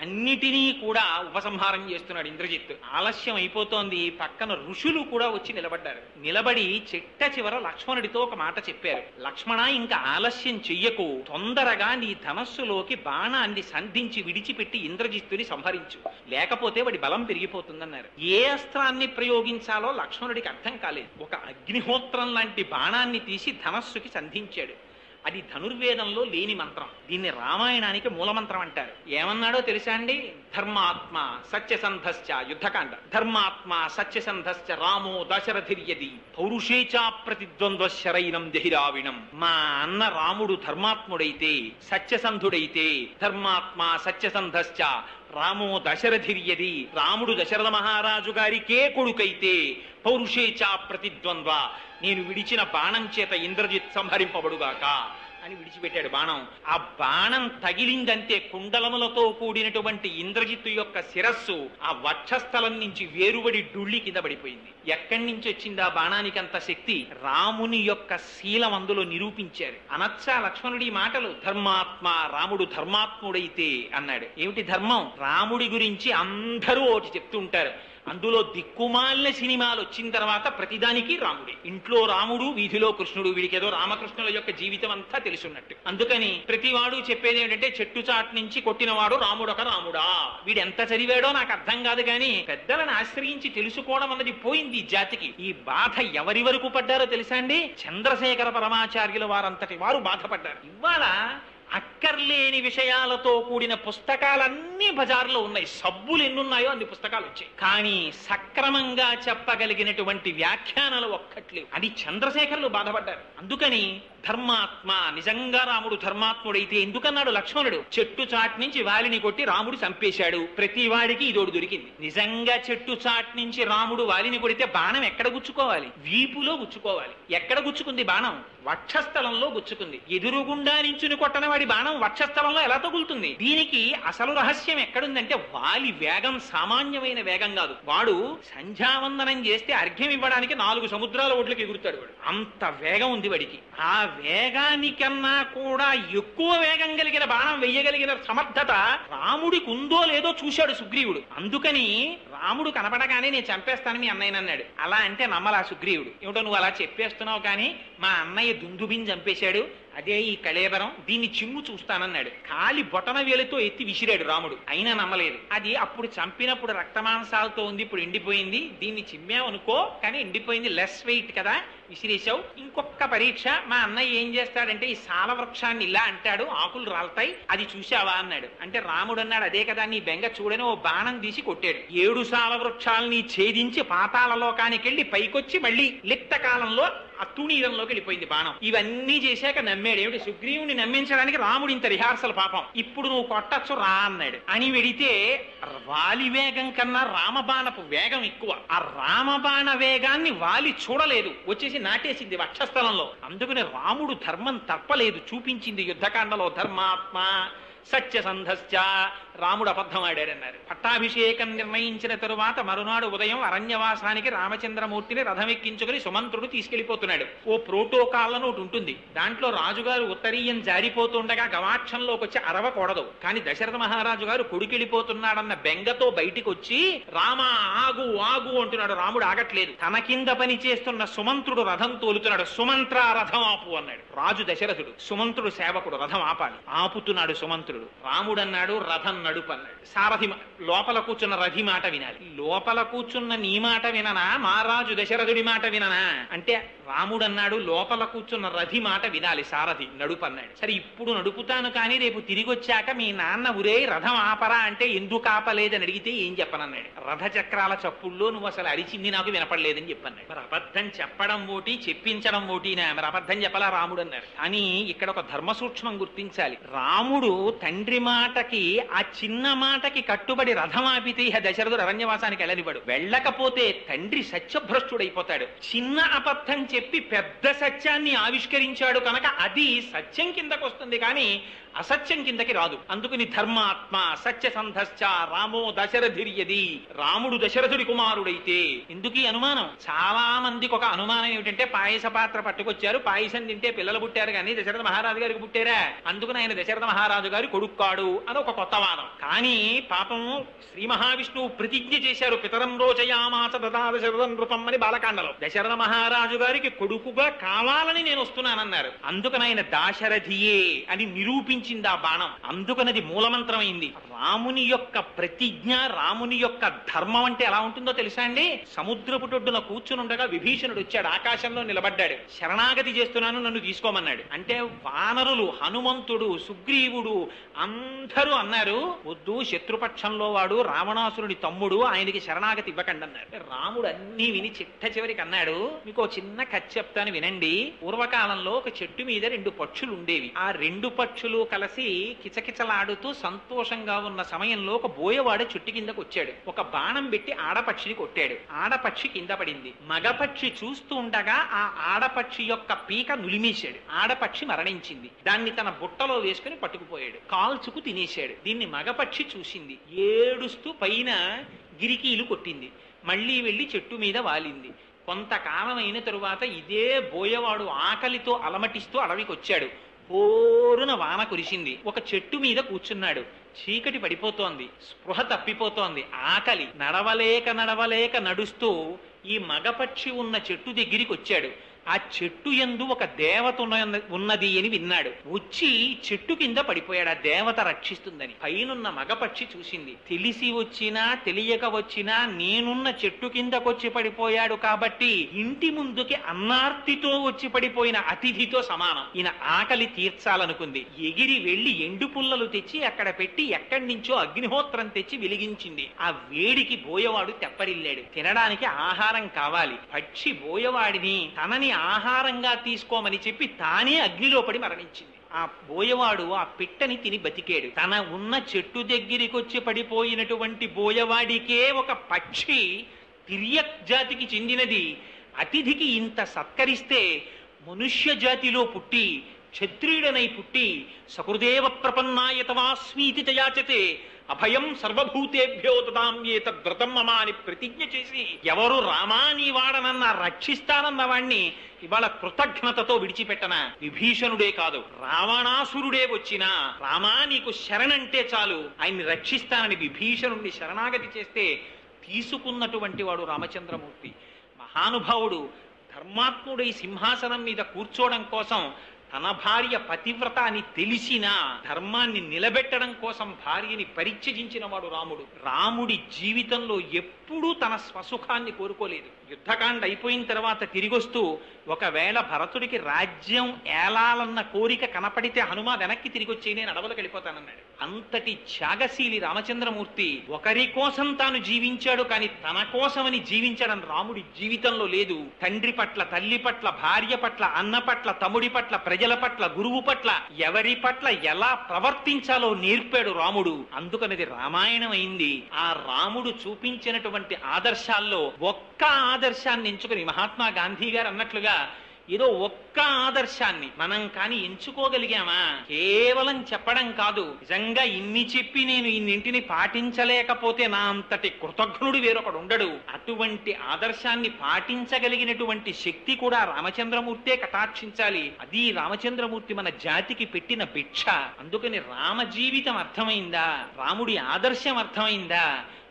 అన్నిటినీ కూడా ఉపసంహారం చేస్తున్నాడు ఇంద్రజిత్. ఆలస్యం అయిపోతోంది. పక్కన ఋషులు కూడా వచ్చి నిలబడ్డారు. నిలబడి చిట్ట చివర లక్ష్మణుడితో ఒక మాట చెప్పారు. లక్ష్మణ, ఇంకా ఆలస్యం చెయ్యకు, తొందరగా నీ ధనస్సులోకి బాణాన్ని సంధించి విడిచిపెట్టి ఇంద్రజిత్తుని సంహరించు, లేకపోతే వాడి బలం పెరిగిపోతుందన్నారు. ఏ అస్త్రాన్ని ప్రయోగించాలో లక్ష్మణుడికి అర్థం కాలేదు. ఒక అగ్నిహోత్రం లాంటి బాణాన్ని తీసి ధనస్సుకి సంధించాడు. అది ధనుర్వేదంలో లేని మంత్రం. దీన్ని రామాయణానికి మూలమంత్రం అంటారు. ఏమన్నాడో తెలుసా అండి? ధర్మాత్మ సత్యసంధశ్చ, యుద్ధకాండ. ధర్మాత్మ సత్యసంధశ్చ రామో దశరథిర్యది పౌరుషేచా ప్రతిద్వంద్వ శరైనం జహిరావిణం. మా అన్న రాముడు ధర్మాత్ముడైతే, సత్యసంధుడైతే, ధర్మాత్మ సత్యసంధశ్చ రామో దశరథిర్యది, రాముడు దశరథ మహారాజు గారికే కొడుకైతే, పౌరుషేచా ప్రతిద్వంద్వ, నేను విడిచిన బాణం చేత ఇంద్రజిత్ సంహరింపబడుగాక అని విడిచిపెట్టాడు బాణం. ఆ బాణం తగిలిందంటే కుండలములతో కూడినటువంటి ఇంద్రజిత్తు యొక్క శిరస్సు ఆ వక్షస్థలం నుంచి వేరుబడి డుళ్ళి కింద పడిపోయింది. ఎక్కడి నుంచి వచ్చింది ఆ బాణానికి అంత శక్తి? రాముని యొక్క శీలం అందులో నిరూపించారు. అనచ్చా లక్ష్మణుడి మాటలు? ధర్మాత్మ, రాముడు ధర్మాత్ముడైతే అన్నాడు. ఏమిటి ధర్మం? రాముడి గురించి అందరూ ఒకటి చెప్తూ ఉంటారు. అందులో దిక్కుమాలిన సినిమాలు వచ్చిన తర్వాత ప్రతిదానికి రాముడే. ఇంట్లో రాముడు, వీధిలో కృష్ణుడు. వీడికేదో రామకృష్ణుల యొక్క జీవితం అంతా తెలుసున్నట్టు. అందుకని ప్రతివాడు చెప్పేది ఏమిటంటే, చెట్టు చాటు నుంచి కొట్టినవాడు రాముడొక రాముడా. వీడు ఎంత చదివాడో నాకు అర్థం కాదు, కానీ పెద్దలను ఆశ్రయించి తెలుసుకోవడం అన్నది పోయింది ఈ జాతికి. ఈ బాధ ఎవరి వరకు పడ్డారో తెలుసా అండి? చంద్రశేఖర పరమాచార్యుల వారంతటి వారు బాధపడ్డారు. ఇవాళ అక్కర్లేని విషయాలతో కూడిన పుస్తకాలన్నీ బజార్లో ఉన్నాయి. సబ్బులు ఎన్నున్నాయో అన్ని పుస్తకాలు వచ్చాయి. కానీ సక్రమంగా చెప్పగలిగినటువంటి వ్యాఖ్యానాలు ఒక్కట్లేవు. అది చంద్రశేఖర్లు బాధపడ్డారు. అందుకని ధర్మాత్మ, నిజంగా రాముడు ధర్మాత్ముడైతే ఎందుకన్నాడు లక్ష్మణుడు? చెట్టు చాటు నుంచి వాలిని కొట్టి రాముడు చంపేశాడు. ప్రతి వాడికి ఇదోడు దొరికింది. నిజంగా చెట్టు చాటు నుంచి రాముడు వాలిని కొడితే బాణం ఎక్కడ గుచ్చుకోవాలి? వీపులో గుచ్చుకోవాలి. ఎక్కడ గుచ్చుకుంది బాణం? వక్షస్థలంలో గుచ్చుకుంది. ఎదురుగుండా నించుని కొట్టన వాడి బాణం వక్షస్థలంలో ఎలా తగులుతుంది? దీనికి అసలు రహస్యం ఎక్కడుందంటే, వాలి వేగం సామాన్యమైన వేగం కాదు. వాడు సంధ్యావందనం చేస్తే అర్ఘ్యం ఇవ్వడానికి 4 సముద్రాల ఒడ్లకి ఎగురుతాడు వాడు. అంత వేగం ఉంది వాడికి. ఆ వేగానికన్నా కూడా ఎక్కువ వేగం కలిగిన బాణం వెయ్యగలిగిన సమర్థత రాముడికి ఉందో లేదో చూశాడు సుగ్రీవుడు. అందుకని రాముడు కనపడగానే నేను చంపేస్తాను మీ అన్నయ్యని అన్నాడు. అలా అంటే నమ్మలా సుగ్రీవుడు. ఏమిటో నువ్వు అలా చెప్పేస్తున్నావు, కానీ మా అన్నయ్య దుందుబిని చంపేశాడు, అదే ఈ కళేబరం, దీన్ని చిమ్ము చూస్తానన్నాడు. కాలి బొటన వేలుతో ఎత్తి విసిరాడు రాముడు. అయినా నమ్మలేదు. అది అప్పుడు చంపినప్పుడు రక్తమాంసాలతో ఉంది, ఇప్పుడు ఎండిపోయింది, దీన్ని చిమ్మావనుకో, కానీ ఎండిపోయింది, లెస్ వెయిట్ కదా, విసిరేశావు. ఇంకొక పరీక్ష, మా అన్నయ్య ఏం చేస్తాడంటే ఈ సాల వృక్షాన్ని ఇలా అంటాడు, ఆకులు రాలుతాయి, అది చూశావా అన్నాడు. అంటే రాముడు అన్నాడు, అదే కదా నీ బెంగ చూడని, ఓ బాణం తీసి కొట్టాడు. 7 సాల వృక్షాలని ఛేదించి పాతాళ లోకానికి వెళ్ళి పైకొచ్చి మళ్ళీ లిప్త కాలంలో ఆ తుణీరంలోకి వెళ్ళిపోయింది బాణం. ఇవన్నీ చేశాక నమ్మాడు. ఏమిటి? సుగ్రీవుని నమ్మించడానికి రాముడు ఇంత రిహార్సల్ పాపం. ఇప్పుడు నువ్వు కొట్టచ్చు రా అన్నాడు. అని వెడితే వాలి వేగం కన్నా రామబాణపు వేగం ఎక్కువ. ఆ రామబాణ వేగాన్ని వాలి చూడలేదు, వచ్చేసి నాటేసింది వక్షస్థలంలో. అందుకని రాముడు ధర్మం తప్పలేదు, చూపించింది యుద్ధకాండలో. ధర్మాత్మ సత్యసంధశ్చ, రాముడు అబద్ధం ఆడాడన్నారు. పట్టాభిషేకం నిర్ణయించిన తరువాత మరునాడు ఉదయం అరణ్యవాసానికి రామచంద్రమూర్తిని రథమెక్కించుకుని సుమంత్రుడు తీసుకెళ్లిపోతున్నాడు. ఓ ప్రోటోకాల్ ఒకటి ఉంటుంది. దాంట్లో రాజుగారు ఉత్తరీయం జారిపోతుండగా గవాక్షంలోకి వచ్చి అరవకూడదు. కానీ దశరథ మహారాజు గారు కొడుకెళ్ళిపోతున్నాడన్న బెంగతో బయటికి వచ్చి రామ ఆగు ఆగు అంటున్నాడు. రాముడు ఆగట్లేదు. తన కింద పని చేస్తున్న సుమంత్రుడు రథం తోలుతున్నాడు. సుమంత్ర రథం ఆపు అన్నాడు. రాజు దశరథుడు, సుమంత్రుడు సేవకుడు, రథం ఆపాలి. ఆపుతున్నాడు సుమంత్రుడు. రాముడు అన్నాడు, రథం నడుపు అన్నాడు. సారథి లోపల కూర్చున్న రథి మాట వినాలి. లోపల కూర్చున్న నీ మాట విననా, మహారాజు దశరథుడి మాట విననా అంటే రాముడు అన్నాడు, లోపల కూర్చున్న రథి మాట వినాలి, సారథి నడుపు అన్నాడు. సరే ఇప్పుడు నడుపుతాను, కానీ రేపు తిరిగి వచ్చాక మీ నాన్న ఉరే రథం ఆపరా అంటే ఎందుకు ఆపలేదని అడిగితే ఏం చెప్పనన్నాడు. రథ చక్రాల చప్పుల్లో నువ్వు అసలు అరిచింది నాకు వినపడలేదని చెప్పన్నాడు. మరి అబద్ధం చెప్పడం ఓటి, చెప్పించడం ఓటినా? మరి అబద్ధం చెప్పలా రాముడు అన్నారు. కానీ ఇక్కడ ఒక ధర్మ సూక్ష్మం గుర్తించాలి. రాముడు తండ్రి మాటకి, ఆ చిన్న మాటకి కట్టుబడి రథం ఆపితే ఇహ దశరథుడు అరణ్యవాసానికి వెళ్ళనివ్వడు. వెళ్ళకపోతే తండ్రి సత్యభ్రష్టుడైపోతాడు. చిన్న అబద్ధం చెప్పి పెద్ద సత్యాన్ని ఆవిష్కరించాడు కనుక అది సత్యం కిందకు వస్తుంది. కానీ అసత్యం కిందకి రాదు. అందుకని ధర్మాత్మ సత్యసంధశ్చ రామో దశరథిర్యది, రాముడు దశరథుడి కుమారుడైతే. ఎందుకు ఈ అనుమానం? చాలా మందికి ఒక అనుమానం ఏమిటంటే పాయస పాత్ర పట్టుకొచ్చారు, పాయసం తింటే పిల్లలు పుట్టారు కానీ దశరథ మహారాజు గారికి పుట్టారా, అందుకని ఆయన దశరథ మహారాజు గారి కొడుక్కాడు అని ఒక కొత్త వాదం. కానీ పాపం శ్రీ మహావిష్ణువు ప్రతిజ్ఞ చేశారు, పితరం రోచయామాస దశరథం నృపం అని బాలకాండలో. దశరథ మహారాజు గారికి కొడుకుగా కావాలని నేను వస్తున్నానన్నారు. అందుకని ఆయన దాశరథియే అని నిరూపించింది ఆ బాణం. అందుకనది మూలమంత్రమైంది. రాముని యొక్క ప్రతిజ్ఞ, రాముని యొక్క ధర్మం అంటే ఎలా ఉంటుందో తెలుసా అండి? సముద్రపుటొడ్డున కూర్చునుండగా విభీషణుడు వచ్చాడు, ఆకాశంలో నిలబడ్డాడు, శరణాగతి చేస్తున్నాను నన్ను తీసుకోమన్నాడు. అంటే వానరులు, హనుమంతుడు, సుగ్రీవుడు అందరూ అన్నారు, వద్దు, శత్రుపక్షంలో వాడు, రావణాసురుడి తమ్ముడు, ఆయనకి శరణాగతి ఇవ్వకండి అన్నారు. రాముడు అన్ని విని చిట్ట చివరికి అన్నాడు, మీకు చిన్న కథ చెప్తాను వినండి. పూర్వకాలంలో ఒక చెట్టు మీద 2 పక్షులు ఉండేవి. ఆ 2 పక్షులు కలిసి కిచకిచలాడుతూ సంతోషంగా ఉన్న సమయంలో ఒక బోయవాడు చెట్టు కిందకు వచ్చాడు. ఒక బాణం పెట్టి ఆడపక్షిని కొట్టాడు. ఆడపక్షి కింద పడింది. మగపక్షి చూస్తూ ఉండగా ఆ ఆడపక్షి యొక్క పీక నులిమేశాడు. ఆడపక్షి మరణించింది. దాన్ని తన బుట్టలో వేసుకుని పట్టుకుపోయాడు, కాల్చుకు తినేశాడు. దీన్ని మగపక్షి చూసింది, ఏడుస్తూ పైన గిరికీలు కొట్టింది, మళ్ళీ వెళ్లి చెట్టు మీద వాలింది. కొంతకాలం అయిన తరువాత ఇదే బోయవాడు ఆకలితో అలమటిస్తూ అడవికి వచ్చాడు. పోరున వాన కురిసింది. ఒక చెట్టు మీద కూర్చున్నాడు. చీకటి పడిపోతోంది, స్పృహ తప్పిపోతోంది, ఆకలి, నడవలేక నడుస్తూ ఈ మగపక్షి ఉన్న చెట్టు దగ్గరికి వచ్చాడు. ఆ చెట్టు యందు ఒక దేవత ఉన్నది అని విన్నాడు. వచ్చి చెట్టు కింద పడిపోయాడు, ఆ దేవత రక్షిస్తుందని. పైనున్న మగపక్షి చూసింది, తెలిసి వచ్చినా తెలియక వచ్చినా నేనున్న చెట్టు కిందకొచ్చి పడిపోయాడు కాబట్టి ఇంటి ముందుకి అన్నార్తితో వచ్చి పడిపోయిన అతిథితో సమానం. ఈయన ఆకలి తీర్చాలనుకుంది. ఎగిరి వెళ్లి ఎండు పుల్లలు తెచ్చి అక్కడ పెట్టి ఎక్కడి నుంచో అగ్నిహోత్రం తెచ్చి వెలిగించింది. ఆ వేడికి బోయవాడు తెప్పరిల్లాడు. తినడానికి ఆహారం కావాలి. పక్షి బోయవాడిని తనని ఆహారంగా తీసుకోమని చెప్పి తానే అగ్నిలో పడి మరణించింది. ఆ బోయవాడు ఆ పిట్టని తిని బతికాడు. తన ఉన్న చెట్టు దగ్గరికి వచ్చి పడిపోయినటువంటి బోయవాడికే ఒక పక్షి తిర్యక్ జాతికి చెందినది అతిథికి ఇంత సత్కరిస్తే, మనుష్య జాతిలో పుట్టి క్షత్రియుడనై పుట్టి సకృదేవ ప్రపన్నాయతవాస్మీతి తయాచతే అభయం సర్వభూతేభ్యో దదామ్యేతద్వ్రతం మమ అని ప్రతిజ్ఞ చేసి ఎవరు రామా నీ వాడనన్నా రక్షిస్తానన్న వాణ్ణి ఇవాళ కృతజ్ఞతతో విడిచిపెట్టనా? విభీషణుడే కాదు, రావణాసురుడే వచ్చినా రామా నీకు శరణంటే చాలు, ఆయన్ని రక్షిస్తానని విభీషణుడిని శరణాగతి చేస్తే తీసుకున్నటువంటి వాడు రామచంద్రమూర్తి. మహానుభావుడు ధర్మాత్ముడై సింహాసనం మీద కూర్చోవడం కోసం తన భార్య పతివ్రత అని తెలిసినా ధర్మాన్ని నిలబెట్టడం కోసం భార్యని పరిత్యజించిన వాడు రాముడు. రాముడి జీవితంలో ఎప్పుడూ తన స్వసుఖాన్ని కోరుకోలేదు. యుద్ధకాండ అయిపోయిన తర్వాత తిరిగొస్తూ ఒకవేళ భరతుడికి రాజ్యం ఏలాలన్న కోరిక కనపడితే హనుమ వెనక్కి తిరిగి వచ్చి నేను అడవులకు వెళ్ళిపోతానన్నాడు. అంతటి త్యాగశీలి రామచంద్రమూర్తి ఒకరి కోసం తాను జీవించాడు, కానీ తన కోసమని జీవించడం రాముడి జీవితంలో లేదు. తండ్రి పట్ల, తల్లి పట్ల, భార్య పట్ల, అన్న పట్ల, తమ్ముడి పట్ల, ప్రజల పట్ల, గురువు పట్ల, ఎవరి పట్ల ఎలా ప్రవర్తించాలో నేర్పాడు రాముడు. అందుకనేది రామాయణం అయింది. ఆ రాముడు చూపించినటువంటి ఆదర్శాల్లో ఒక్క ఆదర్శాన్ని ఎంచుకుని మహాత్మా గాంధీ గారు అన్నట్లుగా ఏదో ఒక్క ఆదర్శాన్ని మనం కాని ఎంచుకోగలిగామా? కేవలం చెప్పడం కాదు, నిజంగా ఇన్ని చెప్పి నేను ఇన్నింటిని పాటించలేకపోతే నా అంతటి కృతజ్ఞుడు వేరొకడు ఉండడు. అటువంటి ఆదర్శాన్ని పాటించగలిగినటువంటి శక్తి కూడా రామచంద్రమూర్తే కటాక్షించాలి. అది రామచంద్రమూర్తి మన జాతికి పెట్టిన భిక్ష. అందుకని రామ జీవితం అర్థమైందా, రాముడి ఆదర్శం అర్థమైందా,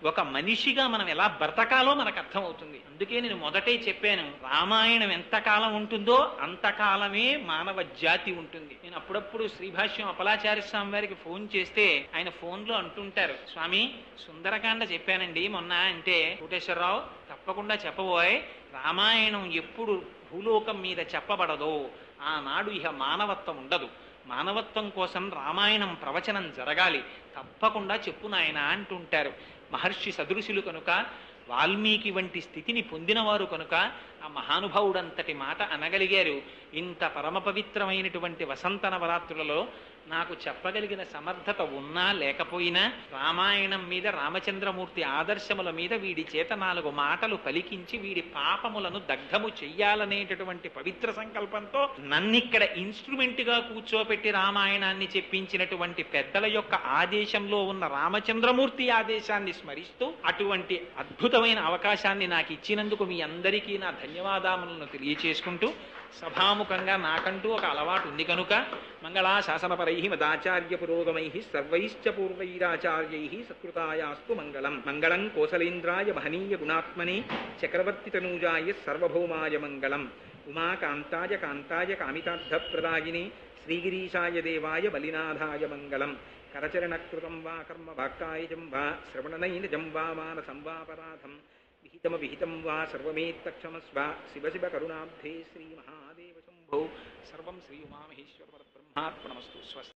ఒక మనిషిగా మనం ఎలా బ్రతకాలో మనకు అర్థమవుతుంది. అందుకే నేను మొదటే చెప్పాను, రామాయణం ఎంతకాలం ఉంటుందో అంతకాలమే మానవ జాతి ఉంటుంది. నేను అప్పుడప్పుడు శ్రీభాష్యం అపలాచార్య స్వామి వారికి ఫోన్ చేస్తే ఆయన ఫోన్లో అంటుంటారు, స్వామి సుందరకాండ చెప్పానండి మొన్న అంటే, కోటేశ్వరరావు తప్పకుండా చెప్పబోయ్, రామాయణం ఎప్పుడు భూలోకం మీద చెప్పబడదో ఆనాడు ఇహ మానవత్వం ఉండదు. మానవత్వం కోసం రామాయణం ప్రవచనం జరగాలి, తప్పకుండా చెప్పు నాయన అంటుంటారు. మహర్షి సదృశులు కనుక, వాల్మీకి వంటి స్థితిని పొందినవారు కనుక ఆ మహానుభావుడంతటి మాట అనగలిగారు. ఇంత పరమ పవిత్రమైనటువంటి వసంత నవరాత్రులలో నాకు చెప్పగలిగిన సమర్థత ఉన్నా లేకపోయినా రామాయణం మీద, రామచంద్రమూర్తి ఆదర్శముల మీద వీడి చేత 4 మాటలు పలికించి వీడి పాపములను దగ్ధము చెయ్యాలనేటటువంటి పవిత్ర సంకల్పంతో నన్నిక్కడ ఇన్స్ట్రుమెంట్ గా కూర్చోపెట్టి రామాయణాన్ని చెప్పించినటువంటి పెద్దల యొక్క ఆదేశంలో ఉన్న రామచంద్రమూర్తి ఆదేశాన్ని స్మరిస్తూ అటువంటి అద్భుతమైన అవకాశాన్ని నాకు ఇచ్చినందుకు మీ అందరికీ నా ధన్యవాదాలను తెలియచేసుకుంటూ, సభాముఖంగా నాకంటూ ఒక అలవాటు ఉంది కనుక మంగళాశాసనపరై మదాచార్య పురోగమై సర్వైశ్చ పూర్వైరాచార్యై సత్కృతాయాస్తు మంగళం. మంగళం కోసలేంద్రాయ మహనీయ గుణాత్మనే చక్రవర్తి తనూజాయ సర్వభౌమాయ మంగళం. ఉమాకాంతాయ కాంతాయ కామితార్థప్రదాయినే శ్రీగిరీశాయ దేవాయ బలినాథాయ మంగళం. కరచరణకృతం వా కర్మ వాక్కాయజం వా శ్రవణనైనజం వా మానసం వాపరాధం విహితం వా సర్వమేత్తక్షమస్వ. శివ శివ కరుణాబ్ధే శ్రీ మహాదేవ శంభో. సర్వం శ్రీ ఉమామహేశ్వర పరబ్రహ్మార్పణమస్తు. స్వస్తి.